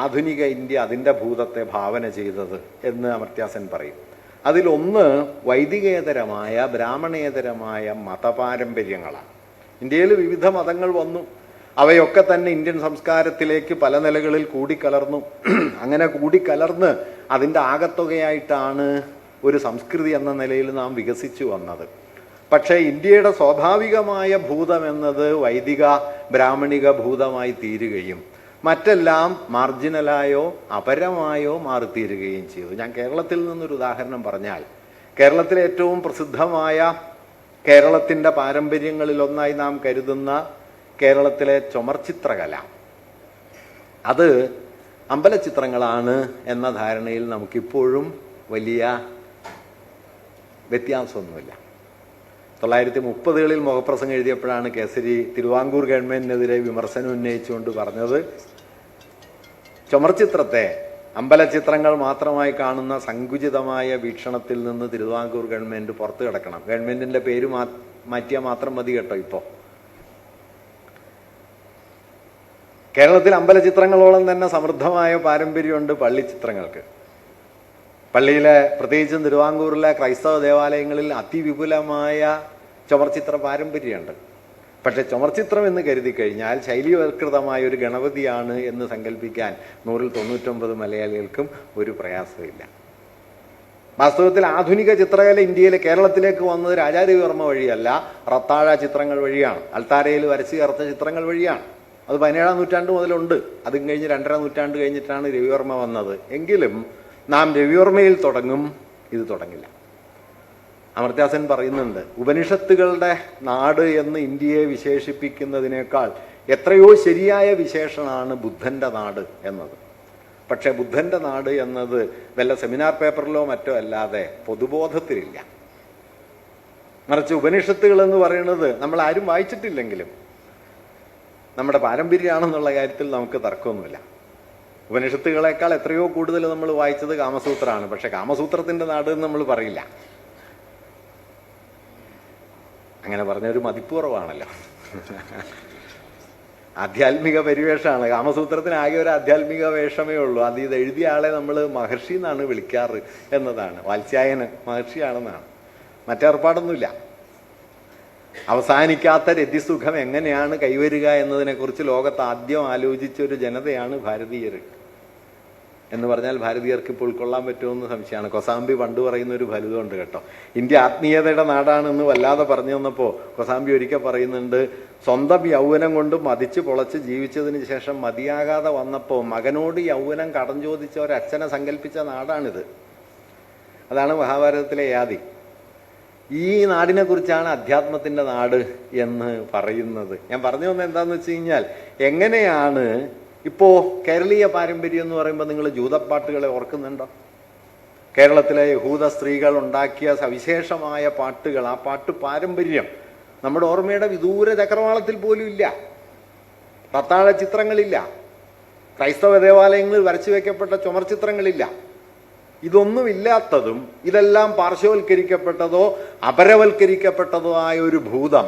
Speaker 1: ആധുനിക ഇന്ത്യ അതിൻ്റെ ഭൂതത്തെ ഭാവന ചെയ്തത് എന്ന് അമർത്യ സെൻ പറയും. അതിലൊന്ന് വൈദികേതരമായ ബ്രാഹ്മണേതരമായ മതപാരമ്പര്യങ്ങളാണ്. ഇന്ത്യയിൽ വിവിധ മതങ്ങൾ വന്നു, അവയൊക്കെ തന്നെ ഇന്ത്യൻ സംസ്കാരത്തിലേക്ക് പല നിലകളിൽ കൂടിക്കലർന്നു. അങ്ങനെ കൂടിക്കലർന്ന് അതിൻ്റെ ആകത്തുകയായിട്ടാണ് ഒരു സംസ്കൃതി എന്ന നിലയിൽ നാം വികസിച്ചു വന്നത്. പക്ഷേ ഇന്ത്യയുടെ സ്വാഭാവികമായ ഭൂതം എന്നത് വൈദിക ബ്രാഹ്മണിക ഭൂതമായി തീരുകയും മറ്റെല്ലാം മാർജിനലായോ അപരമായോ മാറിത്തീരുകയും ചെയ്തു. ഞാൻ കേരളത്തിൽ നിന്നൊരു ഉദാഹരണം പറഞ്ഞാൽ, കേരളത്തിലെ ഏറ്റവും പ്രസിദ്ധമായ കേരളത്തിൻ്റെ പാരമ്പര്യങ്ങളിലൊന്നായി നാം കരുതുന്ന കേരളത്തിലെ ചുമർചിത്രകല, അത് അമ്പലചിത്രങ്ങളാണ് എന്ന ധാരണയിൽ നമുക്കിപ്പോഴും വലിയ വ്യത്യാസമൊന്നുമില്ല. 1930കളിൽ മുഖപ്രസംഗം എഴുതിയപ്പോഴാണ് കേസരി തിരുവാങ്കൂർ ഗവൺമെൻറ്റിനെതിരെ വിമർശനം ഉന്നയിച്ചുകൊണ്ട് പറഞ്ഞത്, ചുമർചിത്രത്തെ അമ്പലചിത്രങ്ങൾ മാത്രമായി കാണുന്ന സങ്കുചിതമായ വീക്ഷണത്തിൽ നിന്ന് തിരുവിതാംകൂർ ഗവൺമെൻറ് പുറത്തു കിടക്കണം. ഗവൺമെൻറ്റിൻ്റെ പേര് മാറ്റിയാൽ മാത്രം മതി കേട്ടോ. ഇപ്പോൾ കേരളത്തിൽ അമ്പലചിത്രങ്ങളോളം തന്നെ സമൃദ്ധമായ പാരമ്പര്യമുണ്ട് പള്ളിച്ചിത്രങ്ങൾക്ക്. പള്ളിയിലെ പ്രത്യേകിച്ചും തിരുവാങ്കൂറിലെ ക്രൈസ്തവ ദേവാലയങ്ങളിൽ അതിവിപുലമായ ചുമർചിത്ര പാരമ്പര്യമുണ്ട്. പക്ഷെ ചുമർചിത്രം എന്ന് കരുതി കഴിഞ്ഞാൽ ശൈലീവൽകൃതമായ ഒരു ഗണപതിയാണ് എന്ന് സങ്കല്പിക്കാൻ 199 മലയാളികൾക്കും ഒരു പ്രയാസമില്ല. വാസ്തവത്തിൽ ആധുനിക ചിത്രകല ഇന്ത്യയിലെ കേരളത്തിലേക്ക് വന്നത് രാജാരവിവർമ്മ വഴിയല്ല, റത്താഴ ചിത്രങ്ങൾ വഴിയാണ്, അൽത്താരയിൽ വരച്ചു ചേർത്ത ചിത്രങ്ങൾ വഴിയാണ്. അത് 17-ാം നൂറ്റാണ്ട് മുതലുണ്ട്. അതും കഴിഞ്ഞ് 2.5 നൂറ്റാണ്ട് കഴിഞ്ഞിട്ടാണ് രവിവർമ്മ വന്നത്. എങ്കിലും നാം രവിവർമ്മയിൽ തുടങ്ങും, ഇത് തുടങ്ങില്ല. അമർത്യാസൻ പറയുന്നുണ്ട്, ഉപനിഷത്തുകളുടെ നാട് എന്ന് ഇന്ത്യയെ വിശേഷിപ്പിക്കുന്നതിനേക്കാൾ എത്രയോ ശരിയായ വിശേഷണമാണ് ബുദ്ധൻ്റെ നാട് എന്നത്. പക്ഷെ ബുദ്ധൻ്റെ നാട് എന്നത് വല്ല സെമിനാർ പേപ്പറിലോ മറ്റോ അല്ലാതെ പൊതുബോധത്തിലില്ല. മറിച്ച് ഉപനിഷത്തുകൾ എന്ന് പറയുന്നത് നമ്മൾ ആരും വായിച്ചിട്ടില്ലെങ്കിലും നമ്മുടെ പാരമ്പര്യമാണെന്നുള്ള കാര്യത്തിൽ നമുക്ക് തർക്കമൊന്നുമില്ല. ഉപനിഷത്തുകളെക്കാൾ എത്രയോ കൂടുതൽ നമ്മൾ വായിച്ചത് കാമസൂത്രമാണ്. പക്ഷെ കാമസൂത്രത്തിൻ്റെ നാട് എന്ന് നമ്മൾ പറയില്ല. അങ്ങനെ പറഞ്ഞൊരു മതിപ്പുറവാണല്ലോ. ആധ്യാത്മിക പരിവേഷമാണ്. കാമസൂത്രത്തിന് ആകെ ഒരു ആധ്യാത്മിക വേഷമേ ഉള്ളൂ. അത് ഇത് എഴുതിയ ആളെ നമ്മൾ മഹർഷി എന്നാണ് വിളിക്കാറ് എന്നതാണ്. വാത്സ്യായനൻ മഹർഷിയാണെന്നാണ്. മറ്റേർപ്പാടൊന്നുമില്ല. അവസാനിക്കാത്ത രതിസുഖം എങ്ങനെയാണ് കൈവരിക എന്നതിനെക്കുറിച്ച് ലോകത്ത് ആദ്യം ആലോചിച്ച ഒരു ജനതയാണ് ഭാരതീയർ. എന്ന് പറഞ്ഞാൽ ഭാരതീയർക്ക് ഇപ്പോൾ ഉൾക്കൊള്ളാൻ പറ്റുമെന്ന് സംശയമാണ്. കൊസാംബി പണ്ട് പറയുന്ന ഒരു ഫലിതമുണ്ട് കേട്ടോ. ഇന്ത്യ ആത്മീയതയുടെ നാടാണെന്ന് വല്ലാതെ പറഞ്ഞു വന്നപ്പോൾ കൊസാംബി ഒരിക്കൽ പറയുന്നുണ്ട്, സ്വന്തം യൗവനം കൊണ്ട് മതിച്ച് പൊളച്ച് ജീവിച്ചതിന് ശേഷം മതിയാകാതെ വന്നപ്പോൾ മകനോട് യൗവനം കടം ചോദിച്ച ഒരച്ഛനെ സങ്കല്പിച്ച നാടാണിത്. അതാണ് മഹാഭാരതത്തിലെ യാതി. ഈ നാടിനെ കുറിച്ചാണ് അധ്യാത്മത്തിൻ്റെ നാട് എന്ന് പറയുന്നത്. ഞാൻ പറഞ്ഞു വന്നത് എന്താണെന്ന് വെച്ച് കഴിഞ്ഞാൽ, എങ്ങനെയാണ് ഇപ്പോൾ കേരളീയ പാരമ്പര്യം എന്ന് പറയുമ്പോൾ നിങ്ങൾ ജൂതപ്പാട്ടുകളെ ഓർക്കുന്നുണ്ടോ? കേരളത്തിലെ യഹൂദ സ്ത്രീകൾ ഉണ്ടാക്കിയ സവിശേഷമായ പാട്ടുകൾ, ആ പാട്ട് പാരമ്പര്യം നമ്മുടെ ഓർമ്മയുടെ വിദൂര ചക്രവാളത്തിൽ പോലും ഇല്ല. പത്താഴ ചിത്രങ്ങളില്ല. ക്രൈസ്തവ ദേവാലയങ്ങളിൽ വരച്ചു വയ്ക്കപ്പെട്ട ചുമർ ചിത്രങ്ങളില്ല. ഇതൊന്നുമില്ലാത്തതും ഇതെല്ലാം പാർശ്വവൽക്കരിക്കപ്പെട്ടതോ അപരവൽക്കരിക്കപ്പെട്ടതോ ആയ ഒരു ഭൂതം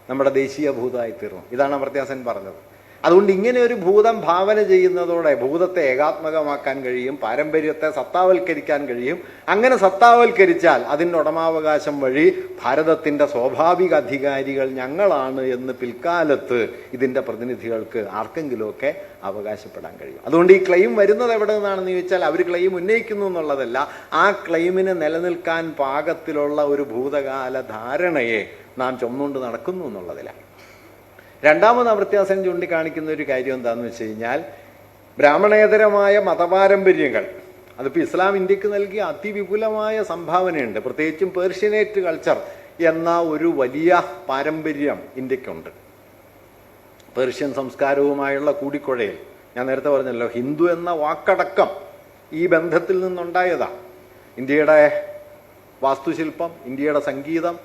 Speaker 1: നമ്മുടെ ദേശീയ ഭൂതമായി തീർന്നു. ഇതാണ് അമർത്യാസൻ പറഞ്ഞത്. അതുകൊണ്ട് ഇങ്ങനെ ഒരു ഭൂതം ഭാവന ചെയ്യുന്നതോടെ ഭൂതത്തെ ഏകാത്മകമാക്കാൻ കഴിയും, പാരമ്പര്യത്തെ സത്താവൽക്കരിക്കാൻ കഴിയും. അങ്ങനെ സത്താവൽക്കരിച്ചാൽ അതിൻ്റെ ഉടമാവകാശം വഴി ഭാരതത്തിൻ്റെ സ്വാഭാവിക അധികാരികൾ ഞങ്ങളാണ് എന്ന് പിൽക്കാലത്ത് ഇതിൻ്റെ പ്രതിനിധികൾക്ക് ആർക്കെങ്കിലുമൊക്കെ അവകാശപ്പെടാൻ കഴിയും. അതുകൊണ്ട് ഈ ക്ലെയിം വരുന്നത് എവിടെ നിന്നാണെന്ന് ചോദിച്ചാൽ, അവർ ക്ലെയിം ഉന്നയിക്കുന്നു എന്നുള്ളതല്ല, ആ ക്ലെയിമിന് നിലനിൽക്കാൻ പാകത്തിലുള്ള ഒരു ഭൂതകാല ധാരണയെ നാം ചുമന്നുകൊണ്ട് നടക്കുന്നു എന്നുള്ളതിലാണ്. രണ്ടാമത് അമർത്യാസൻ ചൂണ്ടിക്കാണിക്കുന്ന ഒരു കാര്യം എന്താണെന്ന് വെച്ച് കഴിഞ്ഞാൽ, ബ്രാഹ്മണേതരമായ മതപാരമ്പര്യങ്ങൾ, അതിപ്പോൾ ഇസ്ലാം ഇന്ത്യക്ക് നൽകിയ അതിവിപുലമായ സംഭാവനയുണ്ട്. പ്രത്യേകിച്ചും പേർഷ്യനേറ്റ് കൾച്ചർ എന്ന ഒരു വലിയ പാരമ്പര്യം ഇന്ത്യക്കുണ്ട്. പേർഷ്യൻ സംസ്കാരവുമായുള്ള കൂടിക്കുഴയിൽ ഞാൻ നേരത്തെ പറഞ്ഞല്ലോ, ഹിന്ദു എന്ന വാക്കടക്കം ഈ ബന്ധത്തിൽ നിന്നുണ്ടായതാണ്. ഇന്ത്യയുടെ വാസ്തുശില്പം, ഇന്ത്യയുടെ സംഗീതം,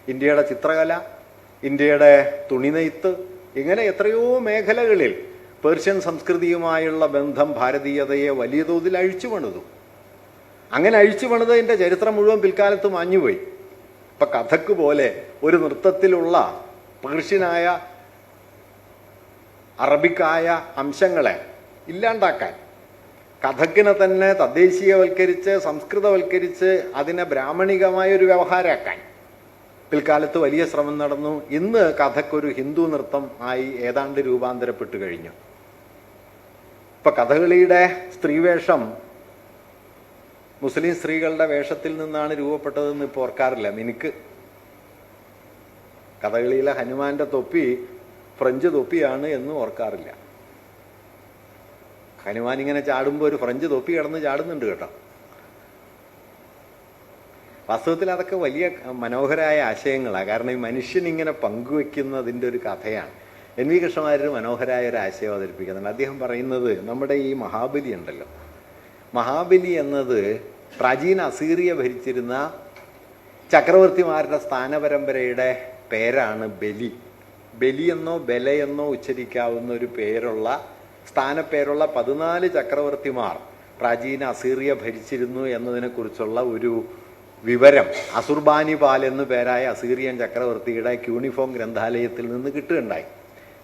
Speaker 1: ഇന്ത്യയുടെ ചിത്രകല, ഇന്ത്യയുടെ തുണിനെയ്ത്ത്, ഇങ്ങനെ എത്രയോ മേഖലകളിൽ പേർഷ്യൻ സംസ്കൃതിയുമായുള്ള ബന്ധം ഭാരതീയതയെ വലിയ തോതിൽ അഴിച്ചു പണിതു. അങ്ങനെ അഴിച്ചു പണിതതിൻ്റെ ചരിത്രം മുഴുവൻ പിൽക്കാലത്ത് മാഞ്ഞുപോയി. ഇപ്പം കഥക്ക് പോലെ ഒരു നൃത്തത്തിലുള്ള പേർഷ്യനായ അറബിക്കായ അംശങ്ങളെ ഇല്ലാണ്ടാക്കാൻ, കഥക്കിനെ തന്നെ തദ്ദേശീയവൽക്കരിച്ച് സംസ്കൃതവൽക്കരിച്ച് അതിനെ ബ്രാഹ്മണികമായ ഒരു വ്യവഹാരമാക്കാൻ പിൽക്കാലത്ത് വലിയ ശ്രമം നടന്നു. ഇന്ന് കഥക്കൊരു ഹിന്ദു നൃത്തം ആയി ഏതാണ്ട് രൂപാന്തരപ്പെട്ടു കഴിഞ്ഞു. ഇപ്പൊ കഥകളിയുടെ സ്ത്രീവേഷം മുസ്ലിം സ്ത്രീകളുടെ വേഷത്തിൽ നിന്നാണ് രൂപപ്പെട്ടതെന്ന് ഇപ്പോൾ ഓർക്കാറില്ല. മിനുക്ക് കഥകളിയിലെ ഹനുമാന്റെ തൊപ്പി ഫ്രഞ്ച് തൊപ്പിയാണ് എന്ന് ഓർക്കാറില്ല. ഹനുമാൻ ഇങ്ങനെ ചാടുമ്പോൾ ഒരു ഫ്രഞ്ച് തൊപ്പി കിടന്ന് ചാടുന്നുണ്ട് കേട്ടോ. വാസ്തവത്തിൽ അതൊക്കെ വലിയ മനോഹരമായ ആശയങ്ങളാണ്. കാരണം ഈ മനുഷ്യൻ ഇങ്ങനെ പങ്കുവെക്കുന്നതിൻ്റെ ഒരു കഥയാണ്. എൻ വി കൃഷ്ണമാരൊരു മനോഹരമായ ഒരു ആശയം അവതരിപ്പിക്കുന്നുണ്ട്. അദ്ദേഹം പറയുന്നത്, നമ്മുടെ ഈ മഹാബലി ഉണ്ടല്ലോ, മഹാബലി എന്നത് പ്രാചീന അസീറിയ ഭരിച്ചിരുന്ന ചക്രവർത്തിമാരുടെ സ്ഥാനപരമ്പരയുടെ പേരാണ് ബലി. ബലി എന്നോ ബലയെന്നോ ഉച്ചരിക്കാവുന്ന ഒരു പേരുള്ള സ്ഥാനപ്പേരുള്ള 14 ചക്രവർത്തിമാർ പ്രാചീന അസീറിയ ഭരിച്ചിരുന്നു എന്നതിനെക്കുറിച്ചുള്ള ഒരു വിവരം അസുർബാനിപാൽ എന്നു പേരായ അസീറിയൻ ചക്രവർത്തിയുടെ ക്യൂണിഫോം ഗ്രന്ഥാലയത്തിൽ നിന്ന് കിട്ടുകയുണ്ടായി.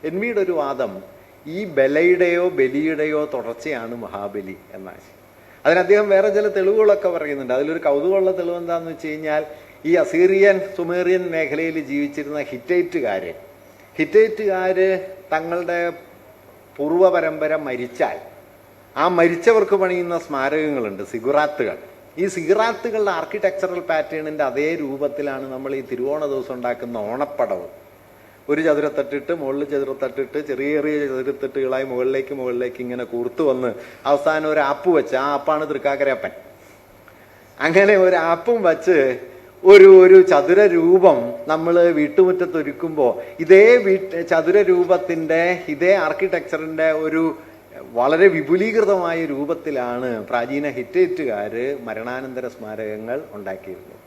Speaker 1: എൻ വിയുടെ ഒരു വാദം, ഈ ബലയുടെയോ ബലിയുടെയോ തുടർച്ചയാണ് മഹാബലി എന്ന ആശയം. അതിന് അദ്ദേഹം വേറെ ചില തെളിവുകളൊക്കെ പറയുന്നുണ്ട്. അതിലൊരു കൗതുകമുള്ള തെളിവ് എന്താണെന്ന് വെച്ച് കഴിഞ്ഞാൽ, ഈ അസീറിയൻ സുമേറിയൻ മേഖലയിൽ ജീവിച്ചിരുന്ന ഹിറ്റൈറ്റുകാർ തങ്ങളുടെ പൂർവ്വ പരമ്പര മരിച്ചാൽ ആ മരിച്ചവർക്ക് പണിയുന്ന സ്മാരകങ്ങളുണ്ട്, സിഗുറാത്തുകൾ. ഈ സിഗറാത്തുകളുടെ ആർക്കിടെക്ചറൽ പാറ്റേണിൻ്റെ അതേ രൂപത്തിലാണ് നമ്മൾ ഈ തിരുവോണ ദിവസം ഉണ്ടാക്കുന്ന ഓണപ്പടവ്. ഒരു ചതുരത്തട്ടിട്ട് മുകളിൽ ചതുരത്തട്ടിട്ട് ചെറിയ ചെറിയ ചതുരത്തട്ടുകളായി മുകളിലേക്ക് ഇങ്ങനെ കൂർത്തു വന്ന് അവസാനം ഒരു ആപ്പ് വെച്ച്, ആ ആപ്പാണ് തൃക്കാക്കരയപ്പൻ. അങ്ങനെ ഒരു ആപ്പും വച്ച് ഒരു ചതുര രൂപം നമ്മൾ വീട്ടുമുറ്റത്ത് ഒരുക്കുമ്പോൾ ഇതേ ചതുര രൂപത്തിൻ്റെ ഇതേ ആർക്കിടെക്ചറിൻ്റെ ഒരു വളരെ വിപുലീകൃതമായ രൂപത്തിലാണ് പ്രാചീന ഹിറ്റൈറ്റുകാർ മരണാനന്തര സ്മാരകങ്ങൾ ഉണ്ടാക്കിയിരുന്നത്.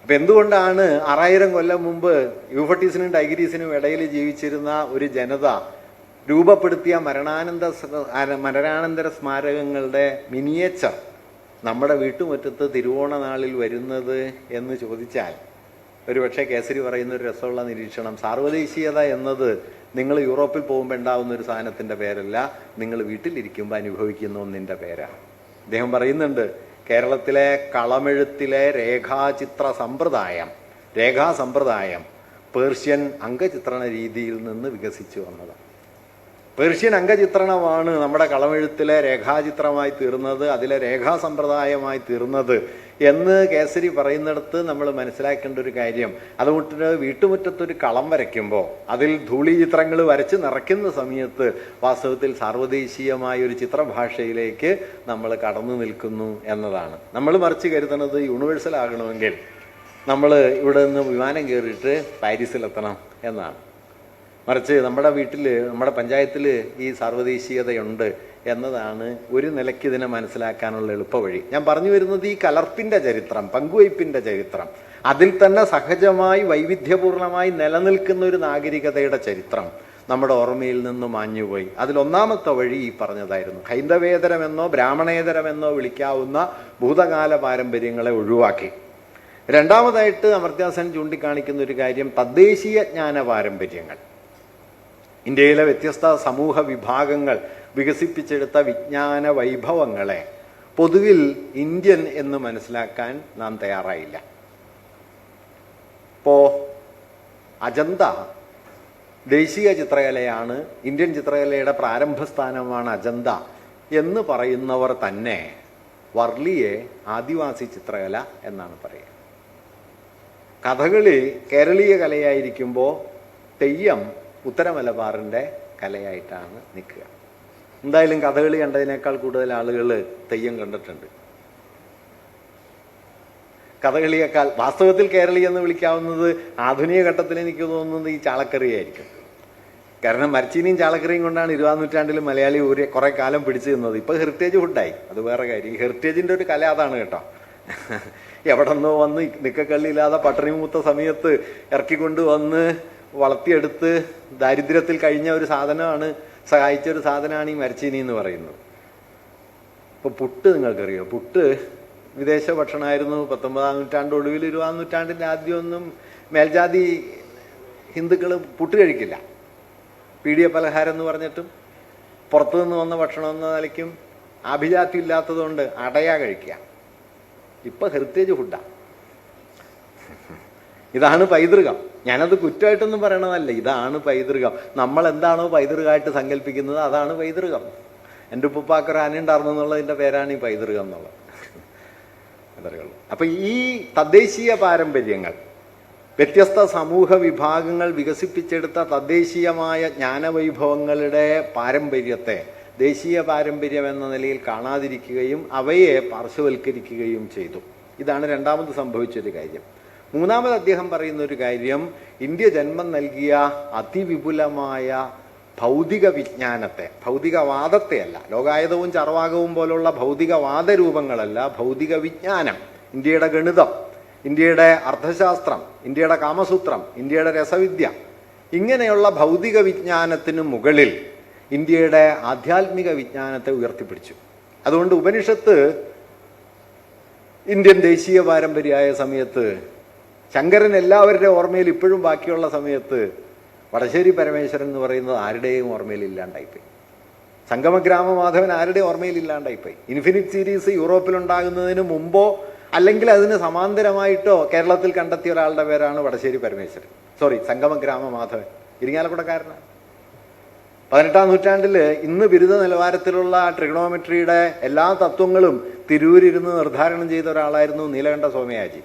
Speaker 1: അപ്പൊ എന്തുകൊണ്ടാണ് 6000 കൊല്ലം മുമ്പ് യൂഫട്ടീസിനും ടൈഗ്രീസിനും ഇടയിൽ ജീവിച്ചിരുന്ന ഒരു ജനത രൂപപ്പെടുത്തിയ മരണാനന്തര സ്മാരകങ്ങളുടെ മിനിയേച്ചർ നമ്മുടെ വീട്ടുമുറ്റത്ത് തിരുവോണ നാളിൽ വരുന്നത് എന്ന് ചോദിച്ചാൽ ഒരുപക്ഷെ കേസരി പറയുന്ന ഒരു രസമുള്ള നിരീക്ഷണം, സാർവദേശീയത എന്നത് നിങ്ങൾ യൂറോപ്പിൽ പോകുമ്പോൾ ഉണ്ടാവുന്ന ഒരു സാധനത്തിൻ്റെ പേരല്ല, നിങ്ങൾ വീട്ടിലിരിക്കുമ്പോൾ അനുഭവിക്കുന്ന ഒന്നിൻ്റെ പേരാണ്. അദ്ദേഹം പറയുന്നുണ്ട്, കേരളത്തിലെ കളമെഴുത്തിലെ രേഖാസമ്പ്രദായം പേർഷ്യൻ അംഗചിത്രണ രീതിയിൽ നിന്ന് വികസിച്ചു വന്നതാണ്. പേർഷ്യൻ അംഗചിത്രണമാണ് നമ്മുടെ കളമെഴുത്തിലെ രേഖാചിത്രമായി തീർന്നത്, അതിലെ രേഖാസമ്പ്രദായമായി തീർന്നത് എന്ന് കേസരി പറയുന്നിടത്ത് നമ്മൾ മനസ്സിലാക്കേണ്ട ഒരു കാര്യം, അതുകൊണ്ട് വീട്ടുമുറ്റത്തൊരു കളം വരയ്ക്കുമ്പോൾ അതിൽ ധൂളി ചിത്രങ്ങൾ വരച്ച് നിറയ്ക്കുന്ന സമയത്ത് വാസ്തവത്തിൽ സാർവദേശീയമായ ഒരു ചിത്രഭാഷയിലേക്ക് നമ്മൾ കടന്നു നിൽക്കുന്നു എന്നതാണ്. നമ്മൾ മറിച്ച് കരുതുന്നത് യൂണിവേഴ്സൽ ആകണമെങ്കിൽ നമ്മൾ ഇവിടെ നിന്ന് വിമാനം കയറിയിട്ട് പാരീസിലെത്തണം എന്നാണ്. മറിച്ച് നമ്മുടെ വീട്ടിൽ, നമ്മുടെ പഞ്ചായത്തിൽ ഈ സാർവദേശീയതയുണ്ട് എന്നതാണ് ഒരു നിലയ്ക്ക് ഇതിനെ മനസ്സിലാക്കാനുള്ള എളുപ്പവഴി. ഞാൻ പറഞ്ഞു വരുന്നത് ഈ കലർപ്പിൻ്റെ ചരിത്രം, പങ്കുവയ്പ്പിൻ്റെ ചരിത്രം, അതിൽ തന്നെ സഹജമായി വൈവിധ്യപൂർണമായി നിലനിൽക്കുന്ന ഒരു നാഗരികതയുടെ ചരിത്രം നമ്മുടെ ഓർമ്മയിൽ നിന്ന് മാഞ്ഞുപോയി. അതിലൊന്നാമത്തെ വഴി ഈ പറഞ്ഞതായിരുന്നു. ഹൈന്ദവേതരമെന്നോ ബ്രാഹ്മണേതരമെന്നോ വിളിക്കാവുന്ന ഭൂതകാല പാരമ്പര്യങ്ങളെ ഒഴിവാക്കി. രണ്ടാമതായിട്ട് അമർത്യാസൻ ചൂണ്ടിക്കാണിക്കുന്ന ഒരു കാര്യം തദ്ദേശീയ ജ്ഞാന പാരമ്പര്യങ്ങൾ. ഇന്ത്യയിലെ വ്യത്യസ്ത സമൂഹ വിഭാഗങ്ങൾ വികസിപ്പിച്ചെടുത്ത വിജ്ഞാന വൈഭവങ്ങളെ പൊതുവിൽ ഇന്ത്യൻ എന്ന് മനസ്സിലാക്കാൻ നാം തയ്യാറായില്ല. ഇപ്പോ അജന്ത ദേശീയ ചിത്രകലയാണ്, ഇന്ത്യൻ ചിത്രകലയുടെ പ്രാരംഭസ്ഥാനമാണ് അജന്ത എന്ന് പറയുന്നവർ തന്നെ വർലിയെ ആദിവാസി ചിത്രകല എന്നാണ് പറയുക. കഥകളി കേരളീയ കലയായിരിക്കുമ്പോൾ തെയ്യം ഉത്തര മലബാറിൻ്റെ കലയായിട്ടാണ് നിൽക്കുക. എന്തായാലും കഥകളി കണ്ടതിനേക്കാൾ കൂടുതൽ ആളുകൾ തെയ്യം കണ്ടിട്ടുണ്ട്. കഥകളിയേക്കാൾ വാസ്തവത്തിൽ കേരളീ എന്ന് വിളിക്കാവുന്നത് ആധുനിക ഘട്ടത്തിൽ എനിക്ക് തോന്നുന്നത് ഈ ചാളക്കറിയായിരിക്കും. കാരണം മരച്ചീനിയും ചാളക്കറിയും കൊണ്ടാണ് 20-ാം നൂറ്റാണ്ടിൽ മലയാളി കുറെ കാലം പിടിച്ചു നിന്നത്. ഇപ്പൊ ഹെറിറ്റേജ് ഫുഡായി, അത് വേറെ കാര്യം. ഈ ഹെറിറ്റേജിന്റെ ഒരു കല അതാണ് കേട്ടോ. എവിടെ നിന്നോ വന്ന് നിക്കക്കള്ളിയില്ലാതെ പട്ടിണി മൂത്ത സമയത്ത് ഇറക്കിക്കൊണ്ട് വന്ന് വളർത്തിയെടുത്ത് ദാരിദ്ര്യത്തിൽ കഴിഞ്ഞ ഒരു സാധനമാണ്, സഹായിച്ച ഒരു സാധനമാണ് ഈ മരച്ചീനി എന്ന് പറയുന്നത്. ഇപ്പൊ പുട്ട് നിങ്ങൾക്കറിയോ? പുട്ട് വിദേശ ഭക്ഷണമായിരുന്നു 19-ാം നൂറ്റാണ്ട് ഒടുവിൽ. 20-ാം നൂറ്റാണ്ടിൻ്റെ ആദ്യമൊന്നും മേൽജാതി ഹിന്ദുക്കൾ പുട്ട് കഴിക്കില്ല. പീഡിയ പലഹാരം എന്ന് പറഞ്ഞിട്ടും പുറത്തു നിന്ന് വന്ന ഭക്ഷണം എന്ന നിലയ്ക്കും ആഭിജാത്യം ഇല്ലാത്തതുകൊണ്ട് അടയാ കഴിക്കുക. ഇപ്പൊ ഹെറിറ്റേജ് ഫുഡാണ്. ഇതാണ് പൈതൃകം. ഞാനത് കുറ്റമായിട്ടൊന്നും പറയണതല്ല, ഇതാണ് പൈതൃകം. നമ്മൾ എന്താണോ പൈതൃകമായിട്ട് സങ്കല്പിക്കുന്നത് അതാണ് പൈതൃകം. എൻ്റെ ഉപ്പുപ്പാക്കൊരു ആന ഉണ്ടായിരുന്നു എന്നുള്ളതിൻ്റെ പേരാണ് ഈ പൈതൃകം എന്നുള്ളത്. അതറിയുള്ളൂ. അപ്പൊ ഈ തദ്ദേശീയ പാരമ്പര്യങ്ങൾ, വ്യത്യസ്ത സമൂഹ വിഭാഗങ്ങൾ വികസിപ്പിച്ചെടുത്ത തദ്ദേശീയമായ ജ്ഞാനവൈഭവങ്ങളുടെ പാരമ്പര്യത്തെ ദേശീയ പാരമ്പര്യം എന്ന നിലയിൽ കാണാതിരിക്കുകയും അവയെ പാർശ്വവൽക്കരിക്കുകയും ചെയ്തു. ഇതാണ് രണ്ടാമത് സംഭവിച്ചൊരു കാര്യം. മൂന്നാമത് അദ്ദേഹം പറയുന്ന ഒരു കാര്യം, ഇന്ത്യ ജന്മം നൽകിയ അതിവിപുലമായ ഭൗതിക വിജ്ഞാനത്തെ, ഭൗതികവാദത്തെ അല്ല, ലോകായതവും ചർവാകവും പോലുള്ള ഭൗതികവാദ രൂപങ്ങളല്ല, ഭൗതിക വിജ്ഞാനം, ഇന്ത്യയുടെ ഗണിതം, ഇന്ത്യയുടെ അർത്ഥശാസ്ത്രം, ഇന്ത്യയുടെ കാമസൂത്രം, ഇന്ത്യയുടെ രസവിദ്യ, ഇങ്ങനെയുള്ള ഭൗതിക വിജ്ഞാനത്തിന് മുകളിൽ ഇന്ത്യയുടെ ആധ്യാത്മിക വിജ്ഞാനത്തെ ഉയർത്തിപ്പിടിച്ചു. അതുകൊണ്ട് ഉപനിഷത്ത് ഇന്ത്യൻ ദേശീയ പാരമ്പര്യമായ സമയത്ത്, ശങ്കരൻ എല്ലാവരുടെ ഓർമ്മയിൽ ഇപ്പോഴും ബാക്കിയുള്ള സമയത്ത്, വടശ്ശേരി പരമേശ്വരൻ എന്ന് പറയുന്നത് ആരുടെയും ഓർമ്മയിൽ ഇല്ലാണ്ടായിപ്പോയി. സംഗമഗ്രാമ മാധവൻ ആരുടെ ഓർമ്മയിൽ ഇല്ലാണ്ടായിപ്പോയി. ഇൻഫിനിറ്റ് സീരീസ് യൂറോപ്പിലുണ്ടാകുന്നതിന് മുമ്പോ അല്ലെങ്കിൽ അതിന് സമാന്തരമായിട്ടോ കേരളത്തിൽ കണ്ടെത്തിയ ഒരാളുടെ പേരാണ് വടശ്ശേരി പരമേശ്വരൻ, സംഗമഗ്രാമ മാധവൻ, ഇരിങ്ങാലക്കുടക്കാരനാണ്. 18-ാം നൂറ്റാണ്ടിൽ ഇന്ന് ബിരുദ നിലവാരത്തിലുള്ള ട്രിഗണോമെട്രിയുടെ എല്ലാ തത്വങ്ങളും തിരൂരിരുന്ന് നിർദ്ധാരണം ചെയ്ത ഒരാളായിരുന്നു നീലകണ്ഠ സോമയാജി.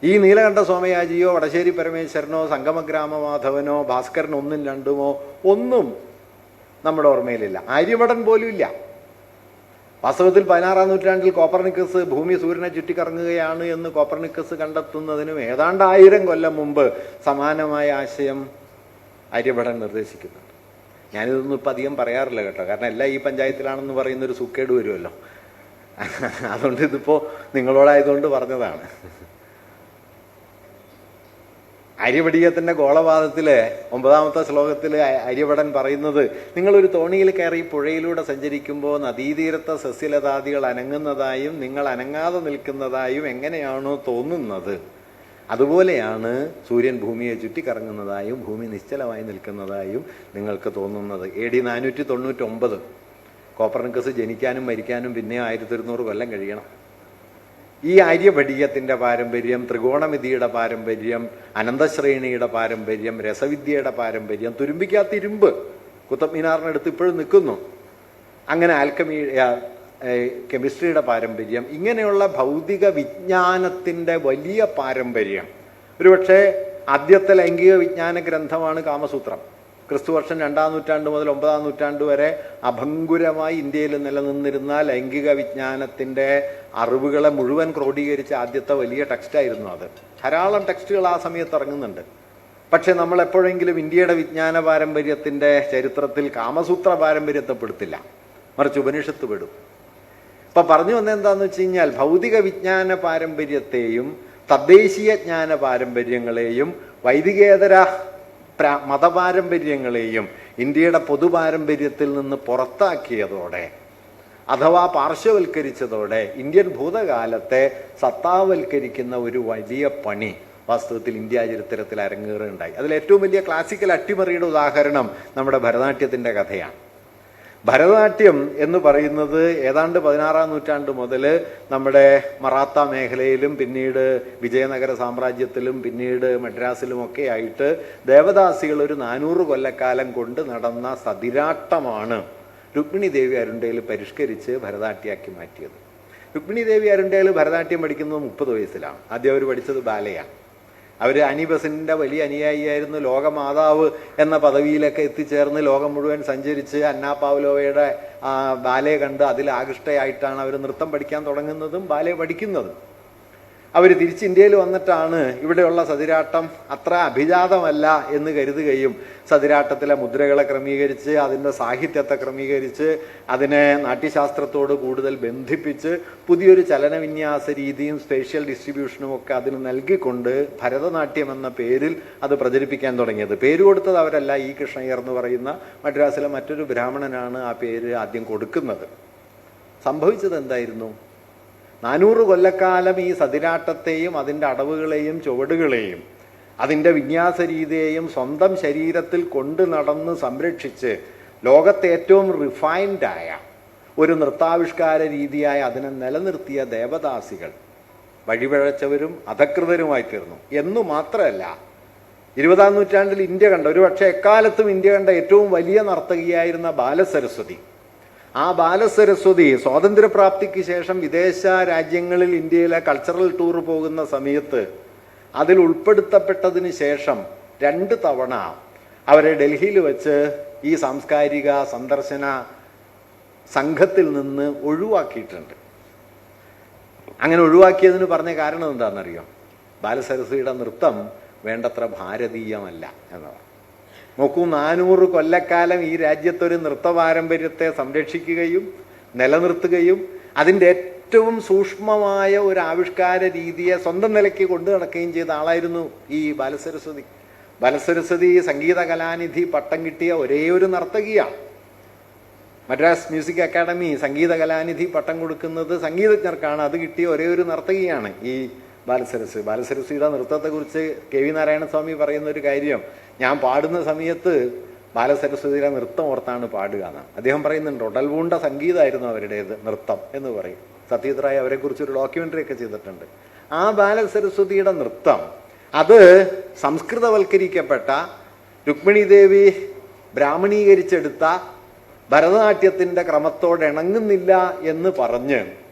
Speaker 1: ഈ നീലകണ്ഠ സോമയാജിയോ വടശ്ശേരി പരമേശ്വരനോ സംഗമഗ്രാമമാധവനോ ഭാസ്കരൻ 1ഉം 2ഉമോ ഒന്നും നമ്മുടെ ഓർമ്മയിലില്ല. ആര്യഭടൻ പോലും ഇല്ല. വാസ്തവത്തിൽ 16-ാം നൂറ്റാണ്ടിൽ കോപ്പർനിക്കസ് ഭൂമി സൂര്യനെ ചുറ്റിക്കറങ്ങുകയാണ് എന്ന് കോപ്പർനിക്കസ് കണ്ടെത്തുന്നതിനും ഏതാണ്ട് 1000 കൊല്ലം മുമ്പ് സമാനമായ ആശയം ആര്യഭടൻ നിർദ്ദേശിക്കുന്നുണ്ട്. ഞാനിതൊന്നും ഇപ്പം അധികം പറയാറില്ല കേട്ടോ, കാരണം എല്ലാം ഈ പഞ്ചായത്തിലാണെന്ന് പറയുന്നൊരു സൂക്കേട് വരുമല്ലോ. അതുകൊണ്ട് ഇതിപ്പോൾ നിങ്ങളോടായതുകൊണ്ട് പറഞ്ഞതാണ്. ആര്യഭടീയത്തിൻ്റെ ഗോളവാദത്തിലെ 9ാമത്തെ ശ്ലോകത്തിൽ ആര്യഭടൻ പറയുന്നത്, നിങ്ങളൊരു തോണിയിൽ കയറി പുഴയിലൂടെ സഞ്ചരിക്കുമ്പോൾ നദീതീരത്തെ സസ്യലതാദികൾ അനങ്ങുന്നതായും നിങ്ങൾ അനങ്ങാതെ നിൽക്കുന്നതായും എങ്ങനെയാണോ തോന്നുന്നത്, അതുപോലെയാണ് സൂര്യൻ ഭൂമിയെ ചുറ്റിക്കറങ്ങുന്നതായും ഭൂമി നിശ്ചലമായി നിൽക്കുന്നതായും നിങ്ങൾക്ക് തോന്നുന്നത്. AD 499. കോപ്പർനിക്കസ് ജനിക്കാനും മരിക്കാനും പിന്നെ 1100 കൊല്ലം കഴിയണം. ഈ ആര്യഭടീയത്തിൻ്റെ പാരമ്പര്യം, ത്രികോണമിതിയുടെ പാരമ്പര്യം, അനന്തശ്രേണിയുടെ പാരമ്പര്യം, രസവിദ്യയുടെ പാരമ്പര്യം, തുരുമ്പിക്കാത്ത ഇരുമ്പ് കുത്തബ് മിനാറിനടുത്ത് ഇപ്പോഴും നിൽക്കുന്നു. അങ്ങനെ കെമിസ്ട്രിയുടെ പാരമ്പര്യം, ഇങ്ങനെയുള്ള ഭൗതിക വിജ്ഞാനത്തിൻ്റെ വലിയ പാരമ്പര്യം. ഒരുപക്ഷെ ആദ്യത്തെ ലൈംഗിക വിജ്ഞാന ഗ്രന്ഥമാണ് കാമസൂത്രം. ക്രിസ്തുവർഷം 2ാം നൂറ്റാണ്ട് മുതൽ 9ാം നൂറ്റാണ്ട് വരെ അഭംഗുരമായി ഇന്ത്യയിൽ നിലനിന്നിരുന്ന ലൈംഗിക വിജ്ഞാനത്തിൻ്റെ അറിവുകളെ മുഴുവൻ ക്രോഡീകരിച്ച ആദ്യത്തെ വലിയ ടെക്സ്റ്റായിരുന്നു അത്. ധാരാളം ടെക്സ്റ്റുകൾ ആ സമയത്ത് ഇറങ്ങുന്നുണ്ട്. പക്ഷെ നമ്മൾ എപ്പോഴെങ്കിലും ഇന്ത്യയുടെ വിജ്ഞാന പാരമ്പര്യത്തിൻ്റെ ചരിത്രത്തിൽ കാമസൂത്ര പാരമ്പര്യത്തെ പെടുത്തില്ല, മറിച്ച് ഉപനിഷത്ത് പെടും. ഇപ്പം പറഞ്ഞു വന്നത് എന്താണെന്ന് വെച്ച് കഴിഞ്ഞാൽ, ഭൗതിക വിജ്ഞാന പാരമ്പര്യത്തെയും തദ്ദേശീയ ജ്ഞാന പാരമ്പര്യങ്ങളെയും വൈദികേതര മതപാരമ്പര്യങ്ങളെയും ഇന്ത്യയുടെ പൊതുപാരമ്പര്യത്തിൽ നിന്ന് പുറത്താക്കിയതോടെ, അഥവാ പാർശ്വവൽക്കരിച്ചതോടെ ഇന്ത്യൻ ഭൂതകാലത്തെ സത്താവൽക്കരിക്കുന്ന ഒരു വലിയ പണി വാസ്തവത്തിൽ ഇന്ത്യ ചരിത്രത്തിൽ അരങ്ങേറുകയുണ്ടായി. അതിലേറ്റവും വലിയ ക്ലാസിക്കൽ അട്ടിമറിയുടെ ഉദാഹരണം നമ്മുടെ ഭരതനാട്യത്തിൻ്റെ കഥയാണ്. ഭരതനാട്യം എന്ന് പറയുന്നത് ഏതാണ്ട് 16-ാം നൂറ്റാണ്ട് മുതൽ നമ്മുടെ മറാത്ത മേഖലയിലും പിന്നീട് വിജയനഗര സാമ്രാജ്യത്തിലും പിന്നീട് മദ്രാസിലുമൊക്കെ ആയിട്ട് ദേവദാസികൾ ഒരു 400 കൊല്ലക്കാലം കൊണ്ട് നടന്ന സതിരാട്ടമാണ് രുക്മിണി ദേവി അരുണ്ടയിൽ പരിഷ്കരിച്ച് ഭരതനാട്യമാക്കി മാറ്റിയത്. രുക്മിണി ദേവി അരുണ്ടയിൽ ഭരതനാട്യം പഠിക്കുന്നത് 30 വയസ്സിലാണ്. ആദ്യം അവർ പഠിച്ചത് ബാലയാണ്. അവർ അനി ബസന്റിൻ്റെ വലിയ അനുയായിയായിരുന്നു. ലോകമാതാവ് എന്ന പദവിയിലൊക്കെ എത്തിച്ചേർന്ന് ലോകം മുഴുവൻ സഞ്ചരിച്ച് അന്നാ പാവ്ലോവയുടെ ബാലെ കണ്ട് അതിൽ ആകൃഷ്ടയായിട്ടാണ് അവർ നൃത്തം പഠിക്കാൻ തുടങ്ങുന്നതും ബാലെ പഠിക്കുന്നതും. അവർ തിരിച്ച് ഇന്ത്യയിൽ വന്നിട്ടാണ് ഇവിടെയുള്ള സതിരാട്ടം അത്ര അഭിജാതമല്ല എന്ന് കരുതുകയും സതിരാട്ടത്തിലെ മുദ്രകളെ ക്രമീകരിച്ച് അതിൻ്റെ സാഹിത്യത്തെ ക്രമീകരിച്ച് അതിനെ നാട്യശാസ്ത്രത്തോട് കൂടുതൽ ബന്ധിപ്പിച്ച് പുതിയൊരു ചലനവിന്യാസ രീതിയും സ്പേഷ്യൽ ഡിസ്ട്രിബ്യൂഷനും ഒക്കെ അതിന് നൽകിക്കൊണ്ട് ഭരതനാട്യം എന്ന പേരിൽ അത് പ്രചരിപ്പിക്കാൻ തുടങ്ങിയത്. പേര് കൊടുത്തത് അവരല്ല, ഇ കൃഷ്ണയ്യർ എന്ന് പറയുന്ന മദ്രാസിലെ മറ്റൊരു ബ്രാഹ്മണനാണ് ആ പേര് ആദ്യം കൊടുക്കുന്നത്. സംഭവിച്ചത് എന്തായിരുന്നു? 400 കൊല്ലക്കാലം ഈ സതിരാട്ടത്തെയും അതിൻ്റെ അടവുകളെയും ചുവടുകളെയും അതിൻ്റെ വിന്യാസ രീതിയെയും സ്വന്തം ശരീരത്തിൽ കൊണ്ടു നടന്ന് സംരക്ഷിച്ച് ലോകത്തെ ഏറ്റവും റിഫൈൻഡായ ഒരു നൃത്താവിഷ്കാര രീതിയായ അതിനെ നിലനിർത്തിയ ദേവദാസികൾ വഴിപിഴച്ചവരും അധകൃതരുമായി തീർന്നു എന്നു മാത്രമല്ല, 20-ാം നൂറ്റാണ്ടിൽ ഇന്ത്യ കണ്ട, ഒരുപക്ഷെ എക്കാലത്തും ഇന്ത്യ കണ്ട ഏറ്റവും വലിയ നർത്തകിയായിരുന്ന ബാലസരസ്വതി, ആ ബാലസരസ്വതി സ്വാതന്ത്ര്യപ്രാപ്തിക്ക് ശേഷം വിദേശ രാജ്യങ്ങളിൽ ഇന്ത്യയിലെ കൾച്ചറൽ ടൂർ പോകുന്ന സമയത്ത് അതിൽ ഉൾപ്പെടുത്തപ്പെട്ടതിന് ശേഷം 2 തവണ അവരെ ഡൽഹിയിൽ വെച്ച് ഈ സാംസ്കാരിക സന്ദർശന സംഘത്തിൽ നിന്ന് ഒഴിവാക്കിയിട്ടുണ്ട്. അങ്ങനെ ഒഴിവാക്കിയതിന് പറഞ്ഞ കാരണം എന്താണെന്നറിയോ? ബാലസരസ്വതിയുടെ നൃത്തം വേണ്ടത്ര ഭാരതീയമല്ല എന്നതാണ്. നോക്കൂ, 400 കൊല്ലക്കാലം ഈ രാജ്യത്തൊരു നൃത്ത പാരമ്പര്യത്തെ സംരക്ഷിക്കുകയും നിലനിർത്തുകയും അതിൻ്റെ ഏറ്റവും സൂക്ഷ്മമായ ഒരു ആവിഷ്കാര രീതിയെ സ്വന്തം നിലയ്ക്ക് കൊണ്ടു നടക്കുകയും ചെയ്ത ആളായിരുന്നു ഈ ബാലസരസ്വതി. ബാലസരസ്വതി സംഗീത കലാനിധി പട്ടം കിട്ടിയ ഒരേ ഒരു നർത്തകിയാണ്. മദ്രാസ് മ്യൂസിക് അക്കാഡമി സംഗീത കലാനിധി പട്ടം കൊടുക്കുന്നത് സംഗീതജ്ഞർക്കാണ്. അത് കിട്ടിയ ഒരേ ഒരു നർത്തകിയാണ് ഈ ബാലസരസ്വതി. ബാലസരസ്വതിയുടെ നൃത്തത്തെക്കുറിച്ച് KV നാരായണസ്വാമി പറയുന്ന ഒരു കാര്യം, ഞാൻ പാടുന്ന സമയത്ത് ബാലസരസ്വതിയുടെ നൃത്തം ഓർത്താണ് പാടുക എന്ന് അദ്ദേഹം പറയുന്നുണ്ട്. ഉടൽപൂണ്ട സംഗീതമായിരുന്നു അവരുടേത് നൃത്തം എന്ന് പറയും. സത്യജിത് റായ് അവരെക്കുറിച്ചൊരു ഡോക്യുമെൻ്ററി ഒക്കെ ചെയ്തിട്ടുണ്ട്. ആ ബാലസരസ്വതിയുടെ നൃത്തം അത് സംസ്കൃതവൽക്കരിക്കപ്പെട്ട രുക്മിണി ദേവി ബ്രാഹ്മണീകരിച്ചെടുത്ത ഭരതനാട്യത്തിൻ്റെ ക്രമത്തോട് ഇണങ്ങുന്നില്ല എന്ന് പറഞ്ഞ്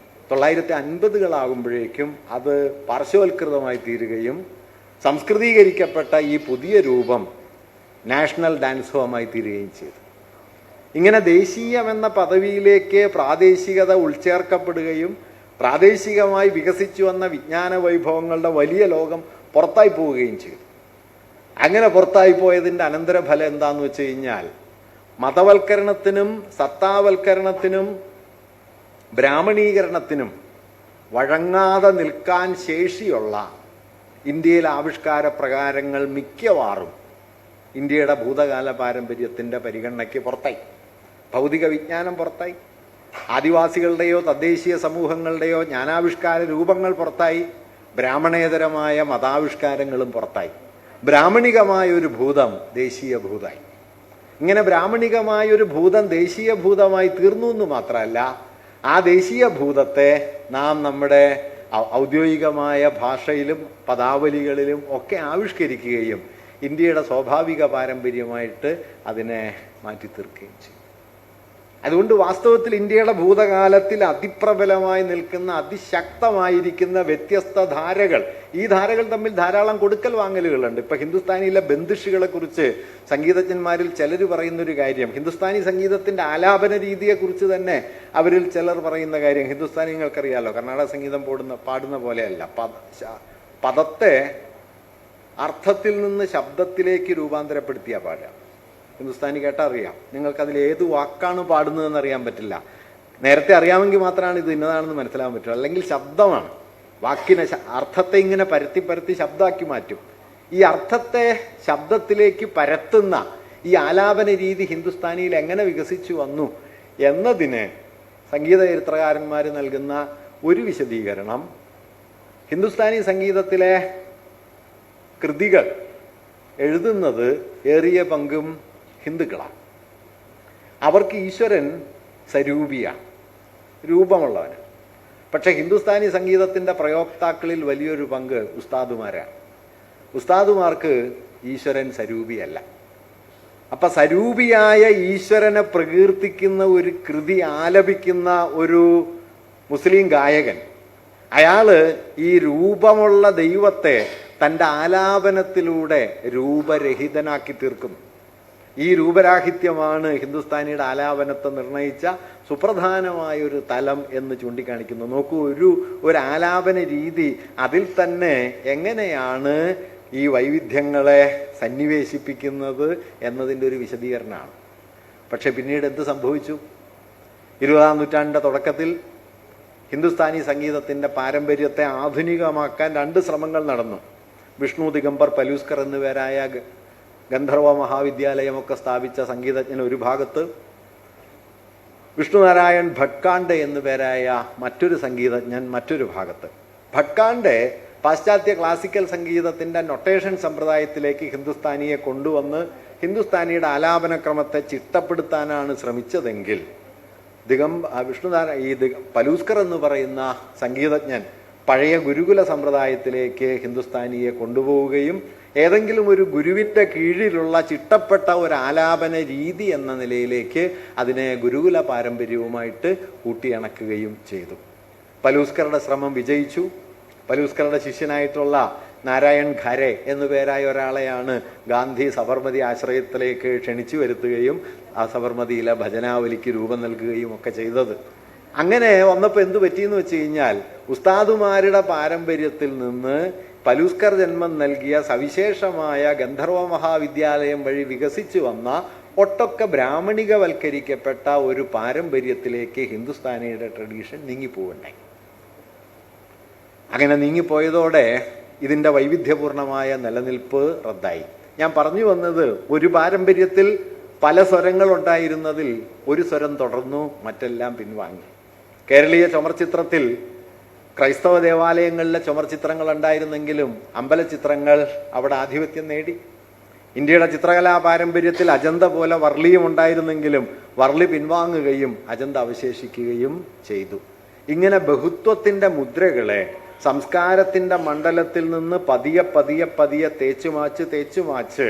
Speaker 1: 950-കളാകുമ്പോഴേക്കും അത് പാർശ്വവൽകൃതമായി തീരുകയും സംസ്കൃതീകരിക്കപ്പെട്ട ഈ പുതിയ രൂപം നാഷണൽ ഡാൻസ് ഫോമായി തീരുകയും ചെയ്തു. ഇങ്ങനെ ദേശീയമെന്ന പദവിയിലേക്ക് പ്രാദേശികത ഉൾച്ചേർക്കപ്പെടുകയും പ്രാദേശികമായി വികസിച്ചു വന്ന വിജ്ഞാന വൈഭവങ്ങളുടെ വലിയ ലോകം പുറത്തായി പോവുകയും ചെയ്തു. അങ്ങനെ പുറത്തായി പോയതിൻ്റെ അനന്തരഫലം എന്താണെന്ന് വെച്ച് കഴിഞ്ഞാൽ മതവൽക്കരണത്തിനും സത്താവൽക്കരണത്തിനും ബ്രാഹ്മണീകരണത്തിനും വഴങ്ങാതെ നിൽക്കാൻ ശേഷിയുള്ള ഇന്ത്യയിലെ ആവിഷ്കാര പ്രകാരങ്ങൾ മിക്കവാറും ഇന്ത്യയുടെ ഭൂതകാല പാരമ്പര്യത്തിൻ്റെ പരിഗണനയ്ക്ക് പുറത്തായി. ഭൗതിക വിജ്ഞാനം പുറത്തായി, ആദിവാസികളുടെയോ തദ്ദേശീയ സമൂഹങ്ങളുടെയോ ജ്ഞാനാവിഷ്കാര രൂപങ്ങൾ പുറത്തായി, ബ്രാഹ്മണേതരമായ മതാവിഷ്കാരങ്ങളും പുറത്തായി. ബ്രാഹ്മണികമായൊരു ഭൂതം ദേശീയ ഭൂതമായി. ഇങ്ങനെ ബ്രാഹ്മണികമായൊരു ഭൂതം ദേശീയ ഭൂതമായി തീർന്നു എന്ന് മാത്രമല്ല, ആ ദേശീയ ഭൂതത്തെ നാം നമ്മുടെ ഔദ്യോഗികമായ ഭാഷയിലും പദാവലികളിലും ഒക്കെ ആവിഷ്കരിക്കുകയും ഇന്ത്യയുടെ സ്വാഭാവിക പാരമ്പര്യമായിട്ട് അതിനെ മാറ്റി തീർക്കുകയും ചെയ്യും. അതുകൊണ്ട് വാസ്തവത്തിൽ ഇന്ത്യയുടെ ഭൂതകാലത്തിൽ അതിപ്രബലമായി നിൽക്കുന്ന അതിശക്തമായിരിക്കുന്ന വ്യത്യസ്ത ധാരകൾ, ഈ ധാരകൾ തമ്മിൽ ധാരാളം കൊടുക്കൽ വാങ്ങലുകളുണ്ട്. ഇപ്പം ഹിന്ദുസ്ഥാനിയിലെ ബന്ദിഷുകളെ കുറിച്ച് സംഗീതജ്ഞന്മാരിൽ ചിലർ പറയുന്നൊരു കാര്യം, ഹിന്ദുസ്ഥാനി സംഗീതത്തിൻ്റെ ആലാപന രീതിയെക്കുറിച്ച് തന്നെ അവരിൽ ചിലർ പറയുന്ന കാര്യം, ഹിന്ദുസ്ഥാനി നിങ്ങൾക്കറിയാലോ, കർണാടക സംഗീതം പാടുന്ന പോലെയല്ല. പദത്തെ അർത്ഥത്തിൽ നിന്ന് ശബ്ദത്തിലേക്ക് രൂപാന്തരപ്പെടുത്തിയ പാടുക. ഹിന്ദുസ്ഥാനി കേട്ടാൽ അറിയാം, നിങ്ങൾക്കതിൽ ഏത് വാക്കാണ് പാടുന്നതെന്ന് അറിയാൻ പറ്റില്ല. നേരത്തെ അറിയാമെങ്കിൽ മാത്രമാണ് ഇത് ഇന്നതാണെന്ന് മനസ്സിലാകാൻ പറ്റുള്ളൂ. അല്ലെങ്കിൽ ശബ്ദമാണ്, വാക്കിനെ അർത്ഥത്തെ ഇങ്ങനെ പരത്തി പരത്തി ശബ്ദമാക്കി മാറ്റും. ഈ അർത്ഥത്തെ ശബ്ദത്തിലേക്ക് പരത്തുന്ന ഈ ആലാപന രീതി ഹിന്ദുസ്ഥാനിയിൽ എങ്ങനെ വികസിച്ചു വന്നു എന്നതിന് സംഗീത ചരിത്രകാരന്മാർ നൽകുന്ന ഒരു വിശദീകരണം, ഹിന്ദുസ്ഥാനി സംഗീതത്തിലെ കൃതികൾ എഴുതുന്നത് ഏറിയ പങ്കും ഹിന്ദുക്കളാണ്. അവർക്ക് ഈശ്വരൻ സ്വരൂപിയാണ്, രൂപമുള്ളവന്. പക്ഷെ ഹിന്ദുസ്ഥാനി സംഗീതത്തിൻ്റെ പ്രയോക്താക്കളിൽ വലിയൊരു പങ്ക് ഉസ്താദുമാരാണ്. ഉസ്താദുമാർക്ക് ഈശ്വരൻ സ്വരൂപിയല്ല. അപ്പം സ്വരൂപിയായ ഈശ്വരനെ പ്രകീർത്തിക്കുന്ന ഒരു കൃതി ആലപിക്കുന്ന ഒരു മുസ്ലിം ഗായകൻ, അയാൾ ഈ രൂപമുള്ള ദൈവത്തെ തൻ്റെ ആലാപനത്തിലൂടെ രൂപരഹിതനാക്കി തീർക്കുന്നു. ഈ രൂപരാഹിത്യമാണ് ഹിന്ദുസ്ഥാനിയുടെ ആലാപനത്തെ നിർണയിച്ച സുപ്രധാനമായൊരു തലം എന്ന് ചൂണ്ടിക്കാണിക്കുന്നു. നോക്കൂ, ഒരു ആലാപന രീതി അതിൽ തന്നെ എങ്ങനെയാണ് ഈ വൈവിധ്യങ്ങളെ സന്നിവേശിപ്പിക്കുന്നത് എന്നതിൻ്റെ ഒരു വിശദീകരണമാണ്. പക്ഷെ പിന്നീട് എന്ത് സംഭവിച്ചു? 20-ാം നൂറ്റാണ്ടിൻ്റെ തുടക്കത്തിൽ ഹിന്ദുസ്ഥാനി സംഗീതത്തിൻ്റെ പാരമ്പര്യത്തെ ആധുനികമാക്കാൻ 2 ശ്രമങ്ങൾ നടന്നു. വിഷ്ണു ദിഗംബർ പലൂസ്കർ എന്നുപേരായ ഗന്ധർവ മഹാവിദ്യാലയമൊക്കെ സ്ഥാപിച്ച സംഗീതജ്ഞൻ ഒരു ഭാഗത്ത്, വിഷ്ണുനാരായൺ ഭട്കാണ്ഡെ എന്നുപേരായ മറ്റൊരു സംഗീതജ്ഞൻ മറ്റൊരു ഭാഗത്ത്. ഭട്കാണ്ഡെ പാശ്ചാത്യ ക്ലാസിക്കൽ സംഗീതത്തിൻ്റെ നൊട്ടേഷൻ സമ്പ്രദായത്തിലേക്ക് ഹിന്ദുസ്ഥാനിയെ കൊണ്ടുവന്ന് ഹിന്ദുസ്ഥാനിയുടെ ആലാപനക്രമത്തെ ചിട്ടപ്പെടുത്താനാണ് ശ്രമിച്ചതെങ്കിൽ പലൂസ്കർ എന്ന് പറയുന്ന സംഗീതജ്ഞൻ പഴയ ഗുരുകുല സമ്പ്രദായത്തിലേക്ക് ഹിന്ദുസ്ഥാനിയെ കൊണ്ടുപോവുകയും ഏതെങ്കിലും ഒരു ഗുരുവിൻ്റെ കീഴിലുള്ള ചിട്ടപ്പെട്ട ഒരു ആലാപന രീതി എന്ന നിലയിലേക്ക് അതിനെ ഗുരുകുല പാരമ്പര്യവുമായിട്ട് കൂട്ടിയിണക്കുകയും ചെയ്തു. പലൂസ്കറുടെ ശ്രമം വിജയിച്ചു. പലൂസ്കറുടെ ശിഷ്യനായിട്ടുള്ള നാരായൺ ഖരെ എന്നുപേരായ ഒരാളെയാണ് ഗാന്ധി സബർമതി ആശ്രയത്തിലേക്ക് ക്ഷണിച്ചു വരുത്തുകയും ആ സബർമതിയിലെ ഭജനാവലിക്ക് രൂപം നൽകുകയും ഒക്കെ ചെയ്തത്. അങ്ങനെ വന്നപ്പോൾ എന്തു പറ്റിയെന്ന് വെച്ച് കഴിഞ്ഞാൽ, ഉസ്താദുമാരുടെ പാരമ്പര്യത്തിൽ നിന്ന് പലൂസ്കർ ജന്മം നൽകിയ സവിശേഷമായ ഗന്ധർവ മഹാവിദ്യാലയം വഴി വികസിച്ചു വന്ന ഒട്ടൊക്കെ ബ്രാഹ്മണികവൽക്കരിക്കപ്പെട്ട ഒരു പാരമ്പര്യത്തിലേക്ക് ഹിന്ദുസ്ഥാനിയുടെ ട്രഡീഷൻ നീങ്ങിപ്പോവുണ്ടായി. അങ്ങനെ നീങ്ങിപ്പോയതോടെ ഇതിൻ്റെ വൈവിധ്യപൂർണമായ നിലനിൽപ്പ് റദ്ദായി. ഞാൻ പറഞ്ഞു വന്നത്, ഒരു പാരമ്പര്യത്തിൽ പല സ്വരങ്ങൾ ഉണ്ടായിരുന്നതിൽ ഒരു സ്വരം തുടർന്നു, മറ്റെല്ലാം പിൻവാങ്ങി. കേരളീയ ചുമർചിത്രത്തിൽ ക്രൈസ്തവ ദേവാലയങ്ങളിലെ ചുമർചിത്രങ്ങൾ ഉണ്ടായിരുന്നെങ്കിലും അമ്പലചിത്രങ്ങൾ അവിടെ ആധിപത്യം നേടി. ഇന്ത്യയുടെ ചിത്രകലാ പാരമ്പര്യത്തിൽ അജന്ത പോലെ വർളിയും ഉണ്ടായിരുന്നെങ്കിലും വർളി പിൻവാങ്ങുകയും അജന്ത അവശേഷിക്കുകയും ചെയ്തു. ഇങ്ങനെ ബഹുത്വത്തിൻ്റെ മുദ്രകളെ സംസ്കാരത്തിൻ്റെ മണ്ഡലത്തിൽ നിന്ന് പതിയെ പതിയെ പതിയെ തേച്ചുമാച്ച്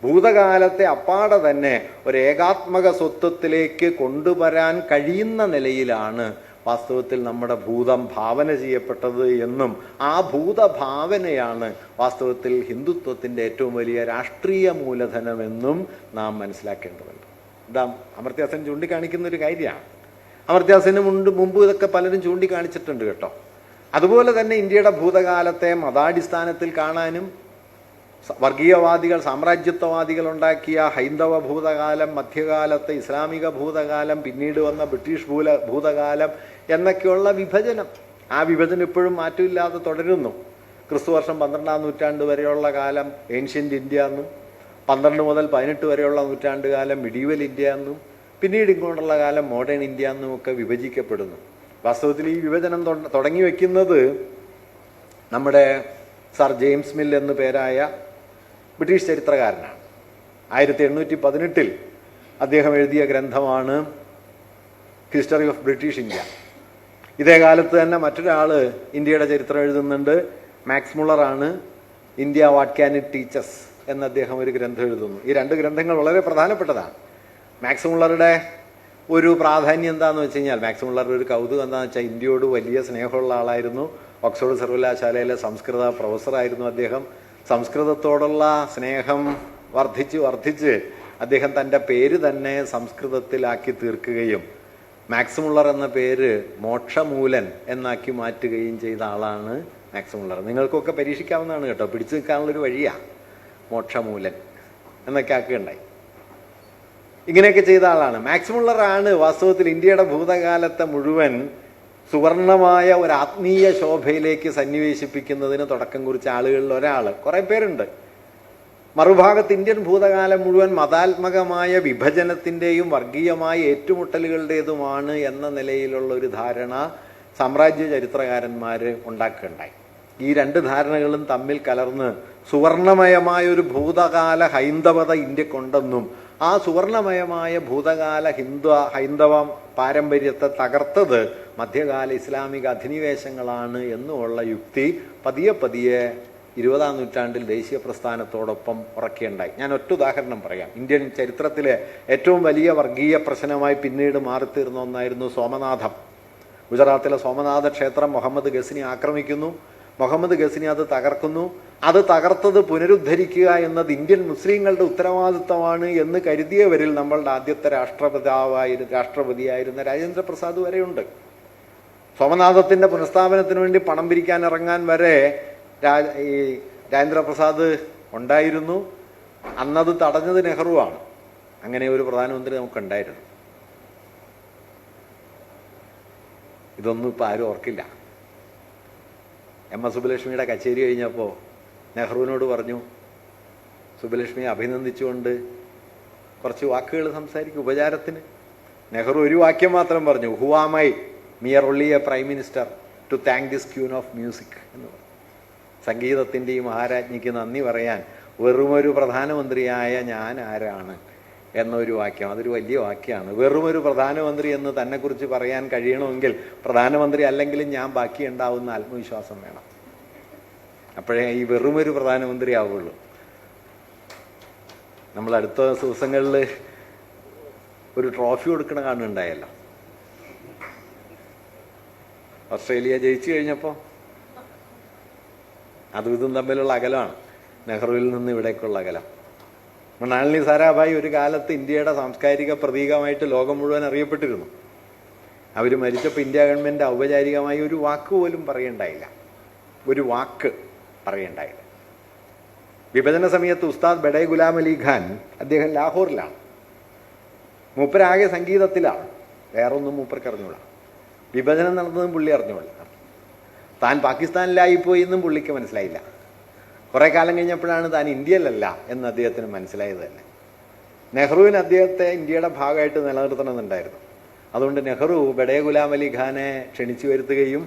Speaker 1: ഭൂതകാലത്തെ അപ്പാടെ തന്നെ ഒരു ഏകാത്മക സ്വത്വത്തിലേക്ക് കൊണ്ടുവരാൻ കഴിയുന്ന നിലയിലാണ് വാസ്തവത്തിൽ നമ്മുടെ ഭൂതം ഭാവന ചെയ്യപ്പെട്ടത് എന്നും ആ ഭൂതഭാവനയാണ് വാസ്തവത്തിൽ ഹിന്ദുത്വത്തിൻ്റെ ഏറ്റവും വലിയ രാഷ്ട്രീയ മൂലധനമെന്നും നാം മനസ്സിലാക്കേണ്ടതുണ്ട്. ഇതാ അമർത്യാസൻ ചൂണ്ടിക്കാണിക്കുന്ന ഒരു കാര്യമാണ്. അമർത്യാസന് മുമ്പ് ഇതൊക്കെ പലരും ചൂണ്ടിക്കാണിച്ചിട്ടുണ്ട് കേട്ടോ. അതുപോലെ തന്നെ ഇന്ത്യയുടെ ഭൂതകാലത്തെ മതാടിസ്ഥാനത്തിൽ കാണാനും വർഗീയവാദികൾ സാമ്രാജ്യത്വവാദികൾ ഉണ്ടാക്കിയ ഹൈന്ദവ ഭൂതകാലം, മധ്യകാലത്തെ ഇസ്ലാമിക ഭൂതകാലം, പിന്നീട് വന്ന ബ്രിട്ടീഷ് ഭൂതകാലം എന്നൊക്കെയുള്ള വിഭജനം, ആ വിഭജനം ഇപ്പോഴും മാറ്റമില്ലാതെ തുടരുന്നു. ക്രിസ്തുവർഷം 12-ാം നൂറ്റാണ്ട് വരെയുള്ള കാലം ഏൻഷ്യൻ്റ് ഇന്ത്യ എന്നും 12 മുതൽ 18 വരെയുള്ള നൂറ്റാണ്ട് കാലം മിഡീവൽ ഇന്ത്യ എന്നും പിന്നീട് ഇങ്ങോട്ടുള്ള കാലം മോഡേൺ ഇന്ത്യ എന്നും ഒക്കെ വിഭജിക്കപ്പെടുന്നു. വാസ്തവത്തിൽ ഈ വിഭജനം തുടങ്ങി വയ്ക്കുന്നത് നമ്മുടെ സർ ജെയിംസ് മിൽ എന്നു പേരായ ബ്രിട്ടീഷ് ചരിത്രകാരനാണ്. 1818 അദ്ദേഹം എഴുതിയ ഗ്രന്ഥമാണ് ഹിസ്റ്ററി ഓഫ് ബ്രിട്ടീഷ് ഇന്ത്യ. ഇതേ കാലത്ത് തന്നെ മറ്റൊരാൾ ഇന്ത്യയുടെ ചരിത്രം എഴുതുന്നുണ്ട്. മാക്സ് മുള്ളറാണ് India what can it teaches എന്ന് അദ്ദേഹം ഒരു ഗ്രന്ഥം എഴുതുന്നു. ഈ 2 ഗ്രന്ഥങ്ങൾ വളരെ പ്രധാനപ്പെട്ടതാണ്. മാക്സ് മുള്ളറുടെ ഒരു പ്രാധാന്യം എന്താണെന്ന് വെച്ച് കഴിഞ്ഞാൽ, മാക്സ് മുള്ളറുടെ ഒരു കൗതുകം എന്താണെന്ന് വെച്ചാൽ ഇന്ത്യയോട് വലിയ സ്നേഹമുള്ള ആളായിരുന്നു. ഓക്സ്ഫോർഡ് സർവകലാശാലയിലെ സംസ്കൃത പ്രൊഫസറായിരുന്നു അദ്ദേഹം. സംസ്കൃതത്തോടുള്ള സ്നേഹം വർദ്ധിച്ച് അദ്ദേഹം തൻ്റെ പേര് തന്നെ സംസ്കൃതത്തിലാക്കി തീർക്കുകയും മാക്സ് മുള്ളർ എന്ന പേര് മോക്ഷമൂലൻ എന്നാക്കി മാറ്റുകയും ചെയ്ത ആളാണ് മാക്സ് മുള്ളർ. നിങ്ങൾക്കൊക്കെ പരീക്ഷിക്കാവുന്നതാണ് കേട്ടോ, പിടിച്ചു നിൽക്കാനുള്ളൊരു വഴിയാണ് മോക്ഷമൂലൻ എന്നൊക്കെ ആക്കുകയുണ്ടായി. ഇങ്ങനെയൊക്കെ ചെയ്ത ആളാണ് മാക്സ് മുള്ളറാണ്. വാസ്തവത്തിൽ ഇന്ത്യയുടെ ഭൂതകാലത്തെ മുഴുവൻ സുവർണമായ ഒരു ആത്മീയ ശോഭയിലേക്ക് സന്നിവേശിപ്പിക്കുന്നതിന് തുടക്കം കുറിച്ച ആളുകളിൽ ഒരാൾ. കുറേ പേരുണ്ട്. മറുഭാഗത്ത് ഇന്ത്യൻ ഭൂതകാലം മുഴുവൻ മതാത്മകമായ വിഭജനത്തിൻ്റെയും വർഗീയമായ ഏറ്റുമുട്ടലുകളുടേതുമാണ് എന്ന നിലയിലുള്ള ഒരു ധാരണ സാമ്രാജ്യ ചരിത്രകാരന്മാർ ഉണ്ടാക്കുകയുണ്ടായി. ഈ 2 ധാരണകളും തമ്മിൽ കലർന്ന് സുവർണമയമായ ഒരു ഭൂതകാല ഹൈന്ദവത ഇന്ത്യക്കുണ്ടെന്നും ആ സുവർണമയമായ ഭൂതകാല ഹൈന്ദവ പാരമ്പര്യത്തെ തകർത്തത് മധ്യകാല ഇസ്ലാമിക അധിനിവേശങ്ങളാണ് എന്നുമുള്ള യുക്തി പതിയെ 20-ാം നൂറ്റാണ്ടിൽ ദേശീയ പ്രസ്ഥാനത്തോടൊപ്പം ഉറക്കുകയുണ്ടായി. ഞാൻ ഒറ്റ ഉദാഹരണം പറയാം. ഇന്ത്യൻ ചരിത്രത്തിലെ ഏറ്റവും വലിയ വർഗീയ പ്രശ്നമായി പിന്നീട് മാറിത്തീർന്ന ഒന്നായിരുന്നു സോമനാഥം. ഗുജറാത്തിലെ സോമനാഥ ക്ഷേത്രം മുഹമ്മദ് ഗസ്നി ആക്രമിക്കുന്നു. മുഹമ്മദ് ഗസ്നി അത് തകർക്കുന്നു. അത് തകർത്തത് പുനരുദ്ധരിക്കുക എന്നത് ഇന്ത്യൻ മുസ്ലിങ്ങളുടെ ഉത്തരവാദിത്തമാണ് എന്ന് കരുതിയവരിൽ നമ്മളുടെ ആദ്യത്തെ രാഷ്ട്രപതിയായിരുന്ന രാജേന്ദ്ര പ്രസാദ് വരെയുണ്ട്. സോമനാഥത്തിൻ്റെ പുനഃസ്ഥാപനത്തിന് വേണ്ടി പണം പിരിക്കാൻ ഇറങ്ങാൻ വരെ ഈ രാജേന്ദ്ര പ്രസാദ് ഉണ്ടായിരുന്നു. അന്നത് തടഞ്ഞത് നെഹ്റുവാണ്. അങ്ങനെ ഒരു പ്രധാനമന്ത്രി നമുക്കുണ്ടായിരുന്നു. ഇതൊന്നും ഇപ്പം ആരും ഓർക്കില്ല. എസ് സുബ്ബലക്ഷ്മിയുടെ കച്ചേരി കഴിഞ്ഞപ്പോൾ നെഹ്റുവിനോട് പറഞ്ഞു, സുബ്ബലക്ഷ്മിയെ അഭിനന്ദിച്ചുകൊണ്ട് കുറച്ച് വാക്കുകൾ സംസാരിക്കും ഉപചാരത്തിന്. നെഹ്റു ഒരു വാക്യം മാത്രം പറഞ്ഞു, who am I mere only a prime minister to thank this queen of music എന്ന് പറഞ്ഞു. സംഗീതത്തിൻ്റെ ഈ മഹാരാജ്ഞിക്ക് നന്ദി പറയാൻ വെറുമൊരു പ്രധാനമന്ത്രിയായ ഞാൻ ആരാണ് എന്നൊരു വാക്യം. അതൊരു വലിയ വാക്യമാണ്. വെറുമൊരു പ്രധാനമന്ത്രി എന്ന് തന്നെക്കുറിച്ച് പറയാൻ കഴിയണമെങ്കിൽ പ്രധാനമന്ത്രി അല്ലെങ്കിലും ഞാൻ ബാക്കി ഉണ്ടാവുന്ന ആത്മവിശ്വാസം വേണം. അപ്പോഴേ ഈ വെറുമൊരു പ്രധാനമന്ത്രി ആവുള്ളൂ. നമ്മൾ അടുത്ത ദിവസങ്ങളിൽ ഒരു ട്രോഫി കൊടുക്കണ കാണുന്നുണ്ടായല്ലോ. ഓസ്ട്രേലിയ ജയിച്ചു കഴിഞ്ഞപ്പോൾ അതും ഇതും തമ്മിലുള്ള അകലമാണ്. നെഹ്റുവിൽ നിന്ന് ഇവിടേക്കുള്ള അകലം. മൃണാളിനി സാരാഭായി ഒരു കാലത്ത് ഇന്ത്യയുടെ സാംസ്കാരിക പ്രതീകമായിട്ട് ലോകം മുഴുവൻ അറിയപ്പെട്ടിരുന്നു. അവർ മരിച്ചപ്പോൾ ഇന്ത്യ ഗവൺമെൻറ് ഔപചാരികമായി ഒരു വാക്ക് പോലും പറയണ്ടായില്ല. ഒരു വാക്ക് പറയണ്ടായില്ല. വിഭജന സമയത്ത് ഉസ്താദ് ബഡേ ഗുലാം അലി ഖാൻ, അദ്ദേഹം ലാഹോറിലാണ്. മൂപ്പരാകെ സംഗീതത്തിലാണ്, വേറൊന്നും മൂപ്പർക്ക് അറിഞ്ഞൂടാ. വിഭജനം നടന്നതും പുള്ളി അറിഞ്ഞോളൂ. താൻ പാകിസ്ഥാനിലായിപ്പോയി എന്നും പുള്ളിക്ക് മനസ്സിലായില്ല. കുറേ കാലം കഴിഞ്ഞപ്പോഴാണ് താൻ ഇന്ത്യയിലല്ല എന്ന് അദ്ദേഹത്തിന് മനസ്സിലായത് തന്നെ. നെഹ്റുവിന് അദ്ദേഹത്തെ ഇന്ത്യയുടെ ഭാഗമായിട്ട് നിലനിർത്തണമെന്നുണ്ടായിരുന്നു. അതുകൊണ്ട് നെഹ്റു ബഡേ ഗുലാം അലി ഖാനെ ക്ഷണിച്ചു വരുത്തുകയും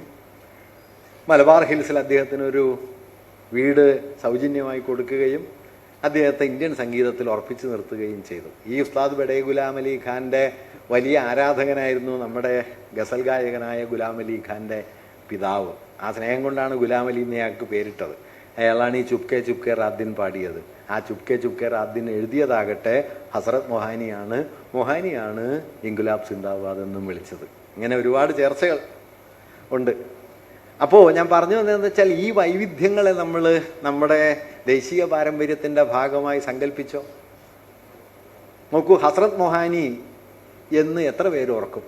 Speaker 1: മലബാർ ഹിൽസിൽ അദ്ദേഹത്തിനൊരു വീട് സൗജന്യമായി കൊടുക്കുകയും അദ്ദേഹത്തെ ഇന്ത്യൻ സംഗീതത്തിൽ ഉറപ്പിച്ചു നിർത്തുകയും ചെയ്തു. ഈ ഉസ്താദ് ബഡേ ഗുലാം അലി ഖാൻ്റെ വലിയ ആരാധകനായിരുന്നു നമ്മുടെ ഗസൽ ഗായകനായ ഗുലാം അലി ഖാൻ്റെ പിതാവ്. ആ സ്നേഹം കൊണ്ടാണ് ഗുലാം അലി എന്ന് അയാൾക്ക് പേരിട്ടത്. അയാളാണ് ഈ ചുപ്കെ ചുപ്കെ റാദ്ദിൻ പാടിയത്. ആ ചുപ്കെ ചുപ്കെ റാദ്ദിൻ എഴുതിയതാകട്ടെ ഹസ്രത് മൊഹാനിയാണ്. മൊഹാനിയാണ് ഇൻകുലാബ് സിന്ദാബാദ് എന്നും വിളിച്ചത്. ഇങ്ങനെ ഒരുപാട് ചേർച്ചകൾ ഉണ്ട്. അപ്പോൾ ഞാൻ പറഞ്ഞു വന്നതെന്ന് വെച്ചാൽ ഈ വൈവിധ്യങ്ങളെ നമ്മൾ നമ്മുടെ ദേശീയ പാരമ്പര്യത്തിൻ്റെ ഭാഗമായി സങ്കല്പിച്ചോ. നോക്കൂ, ഹസ്രത്ത് മൊഹാനി എന്ന് എത്ര പേര് ഓർക്കും?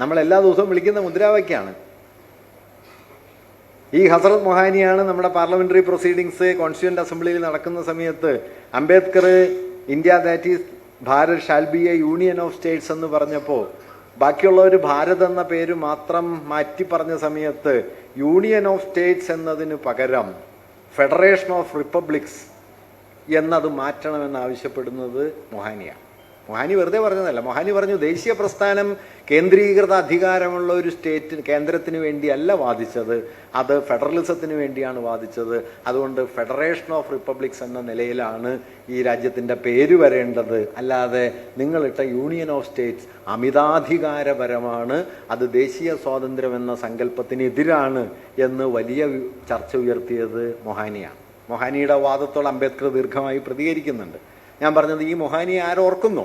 Speaker 1: നമ്മൾ എല്ലാ ദിവസവും വിളിക്കുന്ന മുദ്രാവാക്യമാണ്. ഈ ഹസ്രത്ത് മൊഹാനിയാണ് നമ്മുടെ പാർലമെന്ററി പ്രൊസീഡിങ്സ് കോൺസ്റ്റിറ്റ്യൂന്റ് അസംബ്ലിയിൽ നടക്കുന്ന സമയത്ത് Ambedkar India that is Bharat shall be A union of States എന്ന് പറഞ്ഞപ്പോൾ ബാക്കിയുള്ളവർ ഭാരത് എന്ന പേര് മാത്രം മാറ്റി പറഞ്ഞ സമയത്ത് യൂണിയൻ ഓഫ് സ്റ്റേറ്റ്സ് എന്നതിന് പകരം ഫെഡറേഷൻ ഓഫ് റിപ്പബ്ലിക്സ് എന്നത് മാറ്റണമെന്ന് ആവശ്യപ്പെടുന്നത് മൊഹാനിയാണ്. മൊഹാനി വെറുതെ പറഞ്ഞതല്ല. മൊഹാനി പറഞ്ഞു ദേശീയ പ്രസ്ഥാനം കേന്ദ്രീകൃത അധികാരമുള്ള ഒരു കേന്ദ്രത്തിന് വേണ്ടിയല്ല വാദിച്ചത്, അത് ഫെഡറലിസത്തിന് വേണ്ടിയാണ് വാദിച്ചത്. അതുകൊണ്ട് ഫെഡറേഷൻ ഓഫ് റിപ്പബ്ലിക്സ് എന്ന നിലയിലാണ് ഈ രാജ്യത്തിൻ്റെ പേര് വരേണ്ടത്, അല്ലാതെ നിങ്ങളിട്ട യൂണിയൻ ഓഫ് സ്റ്റേറ്റ്സ് അമിതാധികാരപരമാണ്, അത് ദേശീയ സ്വാതന്ത്ര്യം എന്ന സങ്കല്പത്തിനെതിരാണ് എന്ന് വലിയ ചർച്ച ഉയർത്തിയത് മൊഹാനിയാണ്. മൊഹാനിയുടെ വാദത്തോട് അംബേദ്കർ ദീർഘമായി പ്രതികരിക്കുന്നുണ്ട്. ഞാൻ പറഞ്ഞത് ഈ മൊഹാനിയെ ആരോർക്കുന്നു?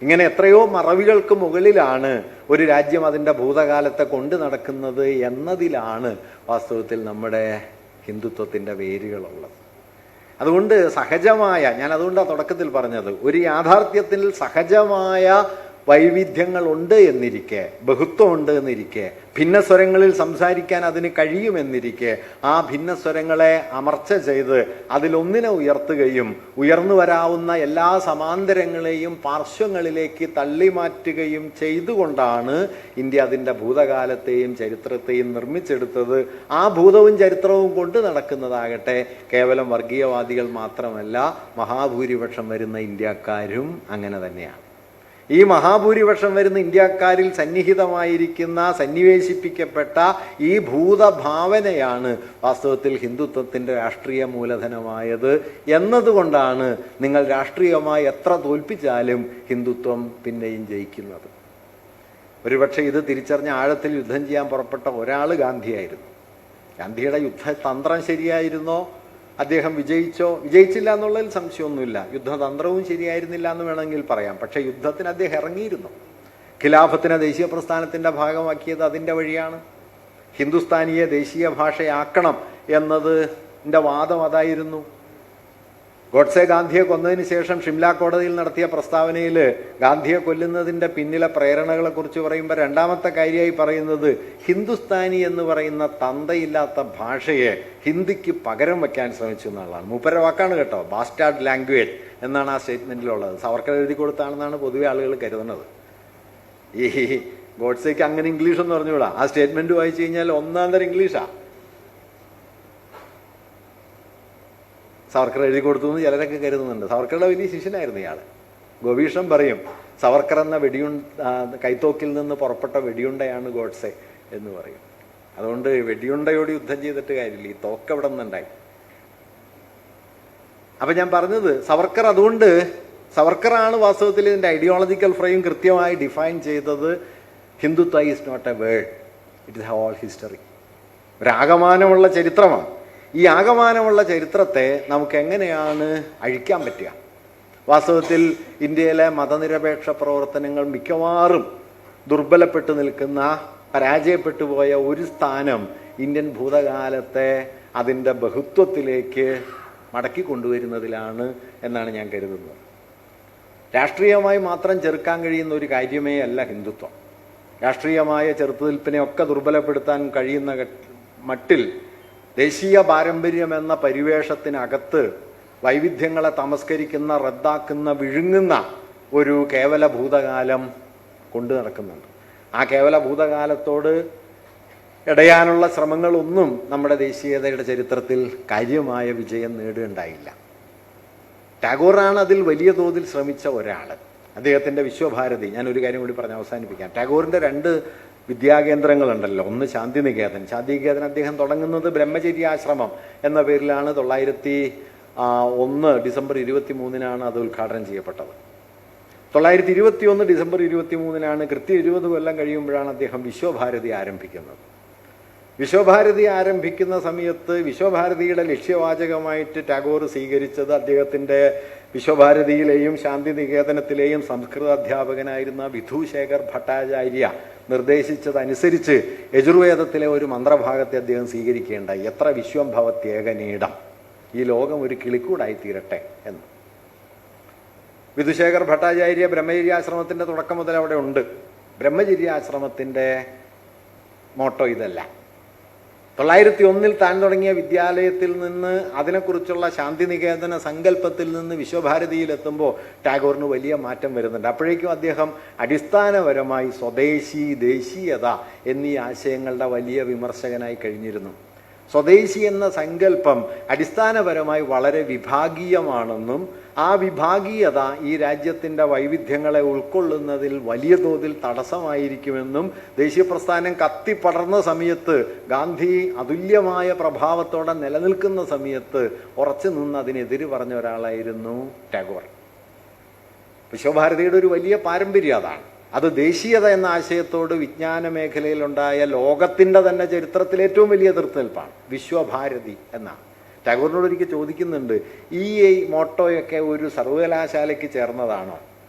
Speaker 1: ഇങ്ങനെ എത്രയോ മറവികൾക്ക് മുകളിലാണ് ഒരു രാജ്യം അതിൻ്റെ ഭൂതകാലത്തെ കൊണ്ടു നടക്കുന്നത് എന്നതിലാണ് വാസ്തവത്തിൽ നമ്മുടെ ഹിന്ദുത്വത്തിൻ്റെ വേരുകളുള്ളത്. അതുകൊണ്ട് സഹജമായ, ഞാൻ അതുകൊണ്ടാണ് തുടക്കത്തിൽ പറഞ്ഞത്, ഒരു യാഥാർത്ഥ്യത്തിൽ സഹജമായ വൈവിധ്യങ്ങൾ ഉണ്ട് എന്നിരിക്കെ, ബഹുത്വമുണ്ട് എന്നിരിക്കെ, ഭിന്നസ്വരങ്ങളിൽ സംസാരിക്കാൻ അതിന് കഴിയുമെന്നിരിക്കെ ആ ഭിന്നസ്വരങ്ങളെ അമർച്ച ചെയ്ത് അതിലൊന്നിനെ ഉയർത്തുകയും ഉയർന്നു വരാവുന്ന എല്ലാ സമാന്തരങ്ങളെയും പാർശ്വങ്ങളിലേക്ക് തള്ളിമാറ്റുകയും ചെയ്തുകൊണ്ടാണ് ഇന്ത്യ അതിൻ്റെ ഭൂതകാലത്തെയും ചരിത്രത്തെയും നിർമ്മിച്ചെടുത്തത്. ആ ഭൂതവും ചരിത്രവും കൊണ്ട് നടക്കുന്നതാകട്ടെ കേവലം വർഗീയവാദികൾ മാത്രമല്ല, മഹാഭൂരിപക്ഷം വരുന്ന ഇന്ത്യക്കാരും അങ്ങനെ തന്നെയാണ്. ഈ മഹാഭൂരിപക്ഷം വരുന്ന ഇന്ത്യക്കാരിൽ സന്നിഹിതമായിരിക്കുന്ന സന്നിവേശിപ്പിക്കപ്പെട്ട ഈ ഭൂതഭാവനയാണ് വാസ്തവത്തിൽ ഹിന്ദുത്വത്തിൻ്റെ രാഷ്ട്രീയ മൂലധനമായത് എന്നതുകൊണ്ടാണ് നിങ്ങൾ രാഷ്ട്രീയമായി എത്ര തോൽപ്പിച്ചാലും ഹിന്ദുത്വം പിന്നെയും ജയിക്കുന്നത്. ഒരുപക്ഷെ ഇത് തിരിച്ചറിഞ്ഞ ആഴത്തിൽ യുദ്ധം ചെയ്യാൻ പുറപ്പെട്ട ഒരാൾ ഗാന്ധിയായിരുന്നു. ഗാന്ധിയുടെ യുദ്ധതന്ത്രം ശരിയായിരുന്നോ? അദ്ദേഹം വിജയിച്ചില്ല എന്നുള്ളതിൽ സംശയമൊന്നുമില്ല. യുദ്ധതന്ത്രവും ശരിയായിരുന്നില്ല എന്ന് വേണമെങ്കിൽ പറയാം. പക്ഷെ യുദ്ധത്തിന് അദ്ദേഹം ഇറങ്ങിയിരുന്നു. ഖിലാഫത്തിനെ ദേശീയ പ്രസ്ഥാനത്തിൻ്റെ ഭാഗമാക്കിയത് അതിൻ്റെ വഴിയാണ്. ഹിന്ദുസ്ഥാനിയെ ദേശീയ ഭാഷയാക്കണം എന്നതിൻ്റെ വാദം അതായിരുന്നു. ഗോഡ്സെ ഗാന്ധിയെ കൊന്നതിന് ശേഷം ഷിംല കോടതിയിൽ നടത്തിയ പ്രസ്താവനയിൽ ഗാന്ധിയെ കൊല്ലുന്നതിൻ്റെ പിന്നിലെ പ്രേരണകളെ കുറിച്ച് പറയുമ്പോൾ രണ്ടാമത്തെ കാര്യമായി പറയുന്നത് ഹിന്ദുസ്ഥാനി എന്ന് പറയുന്ന തന്തയില്ലാത്ത ഭാഷയെ ഹിന്ദിക്ക് പകരം വയ്ക്കാൻ ശ്രമിച്ചു എന്നുള്ളതാണ്. മൂപ്പര വാക്കാണ് കേട്ടോ, ബാസ്റ്റാർഡ് ലാംഗ്വേജ് എന്നാണ് ആ സ്റ്റേറ്റ്മെൻറ്റിലുള്ളത്. സവർക്കർ എഴുതി കൊടുത്താണെന്നാണ് പൊതുവെ ആളുകൾ കരുതുന്നത്. ഈ ഗോഡ്സെക്ക് അങ്ങനെ ഇംഗ്ലീഷ് എന്ന് പറഞ്ഞുകൂടാ. ആ സ്റ്റേറ്റ്മെൻറ്റ് വായിച്ചു കഴിഞ്ഞാൽ ഒന്നാം തരം ഇംഗ്ലീഷാണ്. സവർക്കർ എഴുതി കൊടുത്തു എന്ന് ചിലരൊക്കെ കരുതുന്നുണ്ട്. സവർക്കറുടെ വലിയ ശിഷ്യനായിരുന്നു ഇയാൾ. ഗോപീഷ്ണം പറയും സവർക്കർ എന്ന കൈത്തോക്കിൽ നിന്ന് പുറപ്പെട്ട വെടിയുണ്ടയാണ് ഗോഡ്സെ എന്ന് പറയും. അതുകൊണ്ട് വെടിയുണ്ടയോട് യുദ്ധം ചെയ്തിട്ട് കാര്യമില്ല, ഈ തോക്ക് എവിടെ നിന്നുണ്ടായി. അപ്പം ഞാൻ പറഞ്ഞത് അതുകൊണ്ട് സവർക്കറാണ് വാസ്തവത്തിൽ ഇതിൻ്റെ ഐഡിയോളജിക്കൽ ഫ്രെയിം കൃത്യമായി ഡിഫൈൻ ചെയ്തത്. Hindutva is not a word, it is whole history. ഒരാകമാനമുള്ള ചരിത്രമാണ്. ഈ ആകമാനമുള്ള ചരിത്രത്തെ നമുക്ക് എങ്ങനെയാണ് അഴിക്കാൻ പറ്റുക? വാസ്തവത്തിൽ ഇന്ത്യയിലെ മതനിരപേക്ഷ പ്രവർത്തനങ്ങൾ മിക്കവാറും ദുർബലപ്പെട്ടു നിൽക്കുന്ന, പരാജയപ്പെട്ടു പോയ ഒരു സ്ഥാനം ഇന്ത്യൻ ഭൂതകാലത്തെ അതിൻ്റെ ബഹുത്വത്തിലേക്ക് മടക്കി കൊണ്ടുവരുന്നതിലാണ് എന്നാണ് ഞാൻ കരുതുന്നത്. രാഷ്ട്രീയമായി മാത്രം ചെറുക്കാൻ കഴിയുന്ന ഒരു കാര്യമേ അല്ല ഹിന്ദുത്വം. രാഷ്ട്രീയമായ ചെറുത്തുനിൽപ്പിനെയൊക്കെ ദുർബലപ്പെടുത്താൻ കഴിയുന്ന മട്ടിൽ ദേശീയ പാരമ്പര്യം എന്ന പരിവേഷത്തിനകത്ത് വൈവിധ്യങ്ങളെ തമസ്കരിക്കുന്ന, റദ്ദാക്കുന്ന, വിഴുങ്ങുന്ന ഒരു കേവല ഭൂതകാലം കൊണ്ടു നടക്കുന്നുണ്ട്. ആ കേവല ഭൂതകാലത്തോട് ഇടയാനുള്ള ശ്രമങ്ങളൊന്നും നമ്മുടെ ദേശീയതയുടെ ചരിത്രത്തിൽ കാര്യമായ വിജയം നേടുകയുണ്ടായില്ല. ടാഗോറാണ് അതിൽ വലിയ തോതിൽ ശ്രമിച്ച ഒരാൾ. അദ്ദേഹത്തിൻ്റെ വിശ്വഭാരതി, ഞാനൊരു കാര്യം കൂടി പറഞ്ഞ് അവസാനിപ്പിക്കാം. ടാഗോറിൻ്റെ 2 വിദ്യാകേന്ദ്രങ്ങളുണ്ടല്ലോ. ഒന്ന് ശാന്തിനികേതൻ. ശാന്തിനികേതൻ അദ്ദേഹം തുടങ്ങുന്നത് ബ്രഹ്മചര്യാശ്രമം എന്ന പേരിലാണ്. 1901 ഡിസംബർ 23 അത് ഉദ്ഘാടനം ചെയ്യപ്പെട്ടത്. 1921 ഡിസംബർ 23 കൃത്യം 20 കൊല്ലം കഴിയുമ്പോഴാണ് അദ്ദേഹം വിശ്വഭാരതി ആരംഭിക്കുന്നത്. വിശ്വഭാരതി ആരംഭിക്കുന്ന സമയത്ത് വിശ്വഭാരതിയുടെ ലക്ഷ്യവാചകമായിട്ട് ടാഗോർ സ്വീകരിച്ചത് അദ്ദേഹത്തിൻ്റെ വിശ്വഭാരതിയിലെയും ശാന്തിനികേതനത്തിലെയും സംസ്കൃത അധ്യാപകനായിരുന്ന വിധുശേഖർ ഭട്ടാചാര്യ നിർദ്ദേശിച്ചതനുസരിച്ച് യജുർവേദത്തിലെ ഒരു മന്ത്രഭാഗത്തെ അദ്ദേഹം സ്വീകരിക്കേണ്ടായി. എത്ര വിശ്വം ഭവത്യേകനീടം, ഈ ലോകം ഒരു കിളിക്കൂടായിത്തീരട്ടെ എന്ന്. വിധുശേഖർ ഭട്ടാചാര്യ ബ്രഹ്മചര്യാശ്രമത്തിൻ്റെ തുടക്കം മുതൽ അവിടെ ഉണ്ട്. ബ്രഹ്മചര്യാശ്രമത്തിൻ്റെ മോട്ടോ ഇതല്ല. 901 താൻ തുടങ്ങിയ വിദ്യാലയത്തിൽ നിന്ന് അതിനെക്കുറിച്ചുള്ള ശാന്തിനികേതന സങ്കല്പത്തിൽ നിന്ന് വിശ്വഭാരതിയിലെത്തുമ്പോൾ ടാഗോറിന് വലിയ മാറ്റം വരുന്നുണ്ട്. അപ്പോഴേക്കും അദ്ദേഹം അടിസ്ഥാനപരമായി സ്വദേശി, ദേശീയത എന്നീ ആശയങ്ങളുടെ വലിയ വിമർശകനായി കഴിഞ്ഞിരുന്നു. സ്വദേശി എന്ന സങ്കല്പം അടിസ്ഥാനപരമായി വളരെ വിഭാഗീയമാണെന്നും ആ വിഭാഗീയത ഈ രാജ്യത്തിൻ്റെ വൈവിധ്യങ്ങളെ ഉൾക്കൊള്ളുന്നതിൽ വലിയ തോതിൽ തടസ്സമായിരിക്കുമെന്നും ദേശീയ പ്രസ്ഥാനം കത്തിപ്പടർന്ന സമയത്ത് ഗാന്ധി അതുല്യമായ പ്രഭാവത്തോടെ നിലനിൽക്കുന്ന സമയത്ത് ഉറച്ചു നിന്ന് അതിനെതിര് പറഞ്ഞ ഒരാളായിരുന്നു ടാഗോർ. വിശ്വഭാരതിയുടെ ഒരു വലിയ പാരമ്പര്യം അതാണ്. അത് ദേശീയത എന്ന ആശയത്തോട് വിജ്ഞാന മേഖലയിലുണ്ടായ ലോകത്തിൻ്റെ തന്നെ ചരിത്രത്തിൽ ഏറ്റവും വലിയ എതിർത്തുനിൽപ്പാണ് വിശ്വഭാരതി എന്നാണ്. ടാഗോറിനോട് ഒരിക്കൽ ചോദിക്കുന്നുണ്ട്, ഈ മോട്ടോയൊക്കെ ഒരു സർവകലാശാലയ്ക്ക് ചേർന്നതാണോ?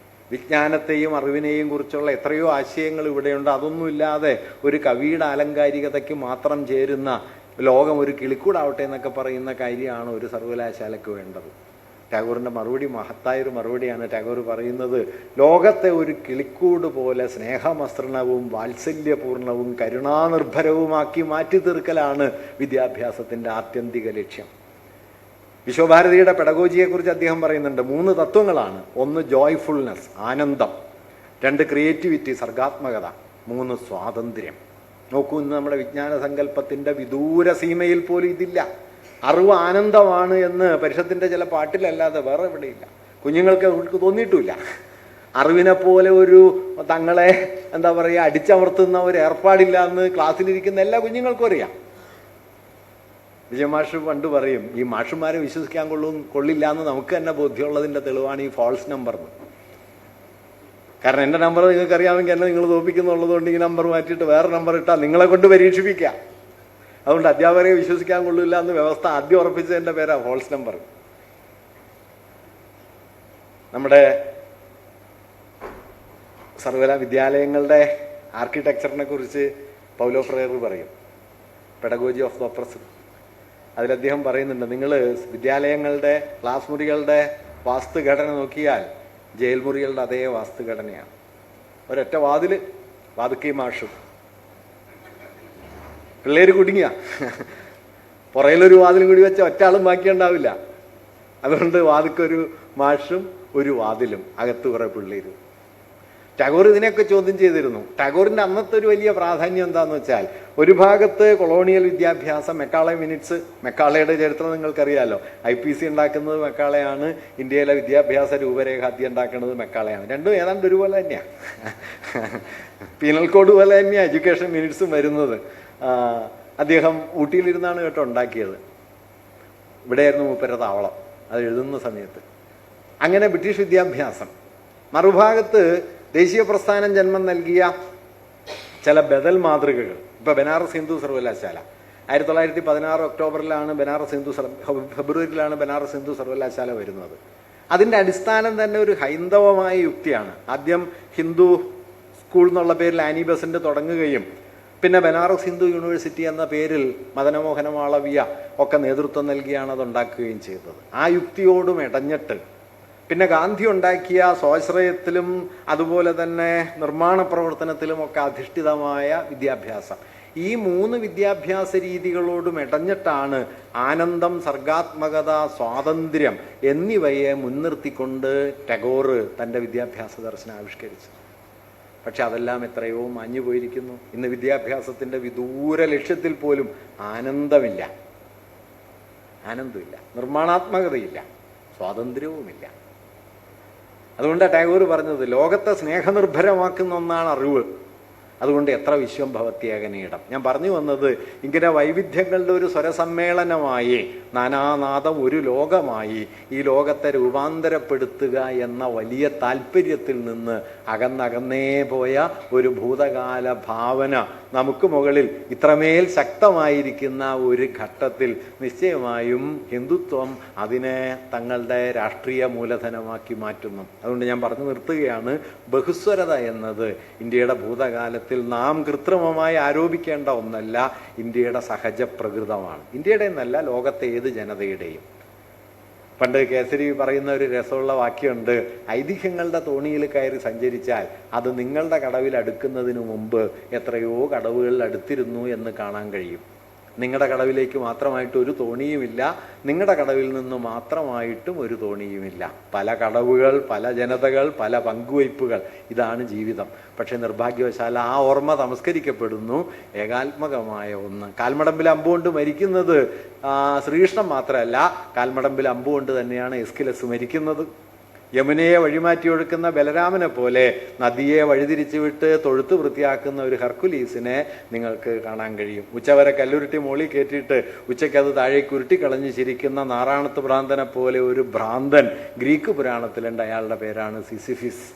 Speaker 1: വിജ്ഞാനത്തെയും അറിവിനെയും കുറിച്ചുള്ള എത്രയോ ആശയങ്ങൾ ഇവിടെയുണ്ട്. അതൊന്നുമില്ലാതെ ഒരു കവിയുടെ ആലങ്കാരികതയ്ക്ക് മാത്രം ചേരുന്ന ലോകം ഒരു കിളിക്കൂടാവട്ടെ എന്നൊക്കെ പറയുന്ന കാര്യമാണ് ഒരു സർവകലാശാലയ്ക്ക് വേണ്ടത്. ടാഗോറിൻ്റെ മറുപടി മഹത്തായൊരു മറുപടിയാണ്. ടാഗോർ പറയുന്നത്, ലോകത്തെ ഒരു കിളിക്കൂട് പോലെ സ്നേഹമസൃണവും വാത്സല്യപൂർണവും കരുണാനിർഭരവുമാക്കി മാറ്റി തീർക്കലാണ് വിദ്യാഭ്യാസത്തിൻ്റെ ആത്യന്തിക ലക്ഷ്യം. വിശ്വഭാരതിയുടെ പെഡഗോജിയെക്കുറിച്ച് അദ്ദേഹം പറയുന്നുണ്ട്, 3 തത്വങ്ങളാണ്. 1 ജോയ്ഫുൾനെസ്, ആനന്ദം. 2 ക്രിയേറ്റിവിറ്റി, സർഗാത്മകത. 3 സ്വാതന്ത്ര്യം. നോക്കൂ, ഇന്ന് നമ്മുടെ വിജ്ഞാന സങ്കല്പത്തിൻ്റെ വിദൂര സീമയിൽ പോലും ഇതില്ല. അറിവ് ആനന്ദമാണ് എന്ന് പരിഷത്തിൻ്റെ ചില പാട്ടിലല്ലാതെ വേറെ എവിടെയില്ല. കുഞ്ഞുങ്ങൾക്ക് അവർക്ക് തോന്നിയിട്ടുമില്ല. അറിവിനെ പോലെ ഒരു തങ്ങളെ എന്താ പറയുക അടിച്ചമർത്തുന്ന ഒരു ഏർപ്പാടില്ല എന്ന് ക്ലാസ്സിലിരിക്കുന്ന എല്ലാ കുഞ്ഞുങ്ങൾക്കും അറിയാം. വിജയമാഷ് പണ്ട് പറയും, ഈ മാഷുമാരെ വിശ്വസിക്കാൻ കൊള്ളില്ല എന്ന് നമുക്ക് തന്നെ ബോധ്യമുള്ളതിൻ്റെ തെളിവാണ് ഈ ഫോൾസ് നമ്പർ എന്ന്. കാരണം എൻ്റെ നമ്പർ നിങ്ങൾക്ക് അറിയാമെങ്കിൽ എന്നെ നിങ്ങൾ തോപ്പിക്കുന്നുള്ളതുകൊണ്ട് ഈ നമ്പർ മാറ്റിയിട്ട് വേറെ നമ്പർ ഇട്ടാൽ നിങ്ങളെ കൊണ്ട് പരീക്ഷിപ്പിക്കാം. അതുകൊണ്ട് അധ്യാപകരെ വിശ്വസിക്കാൻ കൊള്ളില്ല എന്ന് വ്യവസ്ഥ ആദ്യം ഉറപ്പിച്ചതിൻ്റെ പേരാണ് ഫോൾസ് നമ്പർ. നമ്മുടെ വിദ്യാലയങ്ങളുടെ ആർക്കിടെക്ചറിനെ കുറിച്ച് പൗലോ ഫ്രയർ പറയും, പെഡഗോജി ഓഫ് ദ ഒപ്രസ്ഡ്. അതിൽ അദ്ദേഹം പറയുന്നുണ്ട്, നിങ്ങൾ വിദ്യാലയങ്ങളുടെ ക്ലാസ് മുറികളുടെ വാസ്തുഘടന നോക്കിയാൽ ജയിൽ മുറികളുടെ അതേ വാസ്തുഘടനയാണ്. ഒരൊറ്റ വാതുക്കൈ മാഷും. പിള്ളേർ കുടുങ്ങിയ പുറയിലൊരു വാതിലും കൂടി വെച്ച ഒറ്റ ആളും ബാക്കിയുണ്ടാവില്ല. അതുകൊണ്ട് വാതുക്കൊരു മാഷും ഒരു വാതിലും, അകത്ത് കുറേ പിള്ളേരും. ടാഗോർ ഇതിനെയൊക്കെ ചോദ്യം ചെയ്തിരുന്നു. ടാഗോറിൻ്റെ അന്നത്തെ ഒരു വലിയ പ്രാധാന്യം എന്താണെന്ന് വെച്ചാൽ, ഒരു ഭാഗത്ത് കൊളോണിയൽ വിദ്യാഭ്യാസം, മെക്കാളെ മിനിറ്റ്സ്, മെക്കാളയുടെ ചരിത്രം നിങ്ങൾക്കറിയാമല്ലോ. IPC ഉണ്ടാക്കുന്നത് മെക്കാളയാണ്, ഇന്ത്യയിലെ വിദ്യാഭ്യാസ രൂപരേഖ ആദ്യം ഉണ്ടാക്കുന്നത് മെക്കാളയാണ്. രണ്ടും ഏതാണ്ട് ഒരുപോലെ തന്നെയാണ്. പീനൽ കോഡ് പോലെ തന്നെയാണ് എഡ്യൂക്കേഷൻ മിനിറ്റ്സും വരുന്നത്. അദ്ദേഹം ഊട്ടിയിലിരുന്നാണ് കേട്ടോ ഉണ്ടാക്കിയത്. ഇവിടെയായിരുന്നു മൂപ്പരുടെ താവളം അത് എഴുതുന്ന സമയത്ത്. അങ്ങനെ ബ്രിട്ടീഷ് വിദ്യാഭ്യാസം. മറുഭാഗത്ത് ദേശീയ പ്രസ്ഥാനം ജന്മം നൽകിയ ചില ബദൽ മാതൃകകൾ. ഇപ്പം ബനാറസ് ഹിന്ദു സർവകലാശാല 1916 ഒക്ടോബറിലാണ് ഫെബ്രുവരിയിലാണ് ബനാറസ് ഹിന്ദു സർവകലാശാല വരുന്നത്. അതിൻ്റെ അടിസ്ഥാനം തന്നെ ഒരു ഹൈന്ദവമായ യുക്തിയാണ്. ആദ്യം ഹിന്ദു സ്കൂൾ എന്നുള്ള പേരിൽ ആനി ബസന്റ് തുടങ്ങുകയും പിന്നെ ബനാറസ് ഹിന്ദു യൂണിവേഴ്സിറ്റി എന്ന പേരിൽ മദനമോഹന മാളവ്യ ഒക്കെ നേതൃത്വം നൽകിയാണ് അത് ഉണ്ടാക്കുകയും ചെയ്തത്. ആ യുക്തിയോടും ഇടഞ്ഞിട്ട് പിന്നെ ഗാന്ധി ഉണ്ടാക്കിയ സ്വാശ്രയത്തിലും അതുപോലെ തന്നെ നിർമ്മാണ പ്രവർത്തനത്തിലും ഒക്കെ അധിഷ്ഠിതമായ വിദ്യാഭ്യാസം, ഈ 3 വിദ്യാഭ്യാസ രീതികളോടും ഇടഞ്ഞിട്ടാണ് ആനന്ദം, സർഗാത്മകത, സ്വാതന്ത്ര്യം എന്നിവയെ മുൻനിർത്തിക്കൊണ്ട് ടാഗോർ തൻ്റെ വിദ്യാഭ്യാസ ദർശനം ആവിഷ്കരിച്ചത്. പക്ഷെ അതെല്ലാം എത്രയോ മാഞ്ഞു പോയിരിക്കുന്നു. ഇന്ന് വിദ്യാഭ്യാസത്തിൻ്റെ വിദൂര ലക്ഷ്യത്തിൽ പോലും ആനന്ദമില്ല, നിർമ്മാണാത്മകതയില്ല, സ്വാതന്ത്ര്യവുമില്ല. അതുകൊണ്ടാണ് ടാഗോർ പറഞ്ഞത്, ലോകത്തെ സ്നേഹനിർഭരമാക്കുന്ന ഒന്നാണ് അറിവ്. അതുകൊണ്ട് എത്ര വിശ്വം ഭവത്യേകനീടം. ഞാൻ പറഞ്ഞു വന്നത്, ഇങ്ങനെ വൈവിധ്യങ്ങളുടെ ഒരു സ്വരസമ്മേളനമായി, നാനാനാദം ഒരു ലോകമായി ഈ ലോകത്തെ രൂപാന്തരപ്പെടുത്തുക എന്ന വലിയ താല്പര്യത്തിൽ നിന്ന് അകന്നകന്നേ പോയ ഒരു ഭൂതകാല ഭാവന നമുക്ക് മുകളിൽ ഇത്രമേൽ ശക്തമായിരിക്കുന്ന ഒരു ഘട്ടത്തിൽ നിശ്ചയമായും ഹിന്ദുത്വം അതിനെ തങ്ങളുടെ രാഷ്ട്രീയ മൂലധനമാക്കി മാറ്റുന്നു. അതുകൊണ്ട് ഞാൻ പറഞ്ഞു നിർത്തുകയാണ്, ബഹുസ്വരത എന്നത് ഇന്ത്യയുടെ ഭൂതകാലത്തിൽ നാം കൃത്രിമമായി ആരോപിക്കേണ്ട ഒന്നല്ല, ഇന്ത്യയുടെ സഹജ പ്രകൃതമാണ്. ഇന്ത്യയുടെ എന്നല്ല, ലോകത്തെ ഏത് ജനതയുടെയും. പണ്ട് കേസരി പറയുന്ന ഒരു രസമുള്ള വാക്യമുണ്ട്, ഐതിഹ്യങ്ങളുടെ തോണിയിൽ കയറി സഞ്ചരിച്ചാൽ അത് നിങ്ങളുടെ കടവിൽ അടുക്കുന്നതിന് മുമ്പ് എത്രയോ കടവുകളിൽ അടുത്തിരുന്നു എന്ന് കാണാൻ കഴിയും. നിങ്ങളുടെ കടവിലേക്ക് മാത്രമായിട്ട് ഒരു തോണിയുമില്ല, നിങ്ങളുടെ കടവിൽ നിന്ന് മാത്രമായിട്ടും ഒരു തോണിയുമില്ല. പല കടവുകൾ, പല ജനതകൾ, പല പങ്കുവയ്പ്പുകൾ, ഇതാണ് ജീവിതം. പക്ഷെ നിർഭാഗ്യവശാൽ ആ ഓർമ്മ തമസ്കരിക്കപ്പെടുന്നു. ഏകാത്മകമായ ഒന്ന്. കാൽമടമ്പിൽ അമ്പുകൊണ്ട് മരിക്കുന്നത് ശ്രീകൃഷ്ണൻ മാത്രമല്ല, കാൽമടമ്പിൽ അമ്പുകൊണ്ട് തന്നെയാണ് എസ്കിലസ് മരിക്കുന്നത്. യമുനയെ വഴിമാറ്റി ഒഴുക്കുന്ന ബലരാമനെ പോലെ നദിയെ വഴിതിരിച്ചു വിട്ട് തൊഴുത്ത് വൃത്തിയാക്കുന്ന ഒരു ഹെർക്കുലീസിനെ നിങ്ങൾക്ക് കാണാൻ കഴിയും. ഉച്ചവരെ കല്ലുരുട്ടി മോളി കയറ്റിയിട്ട് ഉച്ചയ്ക്ക് അത് താഴേക്ക് ഉരുട്ടിക്കളഞ്ഞ് ചിരിക്കുന്ന നാറാണത്ത് ഭ്രാന്തനെ പോലെ ഒരു ഭ്രാന്തൻ ഗ്രീക്ക് പുരാണത്തിലുണ്ട്. അയാളുടെ പേരാണ് സിസിഫിസ്.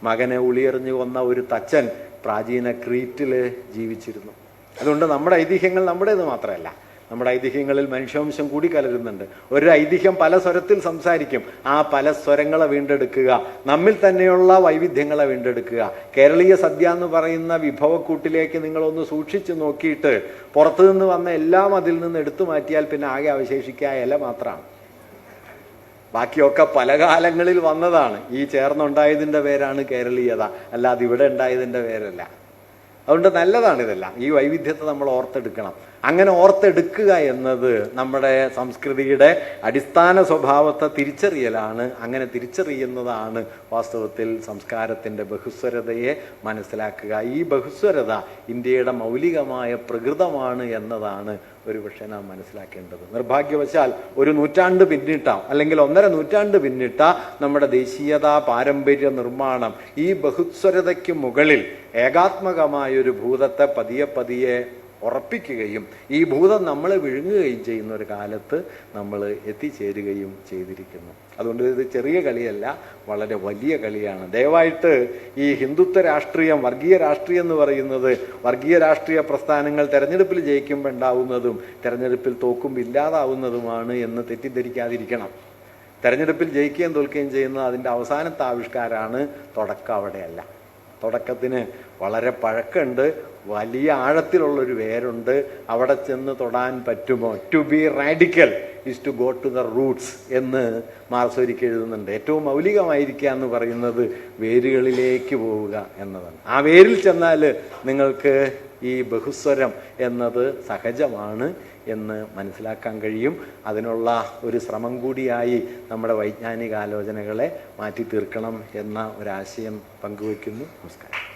Speaker 1: മകനെ ഉളിയെറിഞ്ഞു കൊന്ന ഒരു തച്ചൻ പ്രാചീന ക്രീറ്റിൽ ജീവിച്ചിരുന്നു. അതുകൊണ്ട് നമ്മുടെ ഐതിഹ്യങ്ങൾ നമ്മുടേത് മാത്രമല്ല, നമ്മുടെ ഐതിഹ്യങ്ങളിൽ മനുഷ്യവംശം കൂടി കലരുന്നുണ്ട്. ഒരു ഐതിഹ്യം പല സ്വരത്തിൽ സംസാരിക്കും. ആ പല സ്വരങ്ങളെ വീണ്ടെടുക്കുക, നമ്മിൽ തന്നെയുള്ള വൈവിധ്യങ്ങളെ വീണ്ടെടുക്കുക. കേരളീയ സദ്യ എന്ന് പറയുന്ന വിഭവക്കൂട്ടിലേക്ക് നിങ്ങളൊന്ന് സൂക്ഷിച്ചു നോക്കിയിട്ട് പുറത്തു നിന്ന് വന്ന എല്ലാം അതിൽ നിന്ന് എടുത്തു മാറ്റിയാൽ പിന്നെ ആകെ അവശേഷിക്കുക ഇല മാത്രമാണ്. ബാക്കിയൊക്കെ പല കാലങ്ങളിൽ വന്നതാണ്. ഈ ചേർന്നുണ്ടായതിൻ്റെ പേരാണ് കേരളീയത, അല്ലാതെ ഇവിടെ ഉണ്ടായതിൻ്റെ പേരല്ല. അതുകൊണ്ട് നല്ലതാണിതെല്ലാം. ഈ വൈവിധ്യത്തെ നമ്മൾ ഓർത്തെടുക്കണം. അങ്ങനെ ഓർത്തെടുക്കുക എന്നത് നമ്മുടെ സംസ്കൃതിയുടെ അടിസ്ഥാന സ്വഭാവത്തെ തിരിച്ചറിയലാണ്. അങ്ങനെ തിരിച്ചറിയുന്നതാണ് വാസ്തവത്തിൽ സംസ്കാരത്തിൻ്റെ ബഹുസ്വരതയെ മനസ്സിലാക്കുക. ഈ ബഹുസ്വരത ഇന്ത്യയുടെ മൗലികമായ പ്രകൃതമാണ് എന്നതാണ് ഒരുപക്ഷെ നാം മനസ്സിലാക്കേണ്ടത്. നിർഭാഗ്യവശാൽ ഒരു നൂറ്റാണ്ട് പിന്നിട്ട, അല്ലെങ്കിൽ 1.5 നൂറ്റാണ്ട് പിന്നിട്ട നമ്മുടെ ദേശീയത പാരമ്പര്യ നിർമ്മാണം ഈ ബഹുസ്വരതയ്ക്ക് മുകളിൽ ഏകാത്മകമായൊരു ഭൂതത്തെ പതിയെ പതിയെ ഉറപ്പിക്കുകയും ഈ ഭൂതം നമ്മളെ വിഴുങ്ങുകയും ചെയ്യുന്ന ഒരു കാലത്ത് നമ്മൾ എത്തിച്ചേരുകയും ചെയ്തിരിക്കുന്നു. അതുകൊണ്ട് ഇത് ചെറിയ കളിയല്ല, വളരെ വലിയ കളിയാണ്. ദയവായിട്ട് ഈ ഹിന്ദുത്വ രാഷ്ട്രീയം, വർഗീയ രാഷ്ട്രീയം എന്ന് പറയുന്നത് വർഗീയ രാഷ്ട്രീയ പ്രസ്ഥാനങ്ങൾ തെരഞ്ഞെടുപ്പിൽ ജയിക്കുമ്പോൾ ഉണ്ടാവുന്നതും തെരഞ്ഞെടുപ്പിൽ തോക്കുമ്പോൾ ഇല്ലാതാവുന്നതുമാണ് എന്ന് തെറ്റിദ്ധരിക്കാതിരിക്കണം. തെരഞ്ഞെടുപ്പിൽ ജയിക്കുകയും തോൽക്കുകയും ചെയ്യുന്നത് അതിൻ്റെ അവസാനത്തെ ആവിഷ്കാരമാണ്, തുടക്കം അവിടെയല്ല. തുടക്കത്തിന് വളരെ പഴക്കമുണ്ട്, വലിയ ആഴത്തിലുള്ളൊരു വേരുണ്ട്. അവിടെ ചെന്ന് തൊടാൻ പറ്റുമോ? To be radical is to go to the roots എന്ന് മാർസോരിക്ക് എഴുതുന്നുണ്ട്. ഏറ്റവും മൗലികമായിരിക്കുക എന്ന് പറയുന്നത് വേരുകളിലേക്ക് പോവുക എന്നതാണ്. ആ വേരിൽ ചെന്നാൽ നിങ്ങൾക്ക് ഈ ബഹുസ്വരം എന്നത് സഹജമാണ് എന്ന് മനസ്സിലാക്കാൻ കഴിയും. അതിനുള്ള ഒരു ശ്രമം കൂടിയായി നമ്മുടെ വൈജ്ഞാനിക ആലോചനകളെ മാറ്റി തീർക്കണം എന്ന ഒരാശയം പങ്കുവയ്ക്കുന്നു. നമസ്കാരം.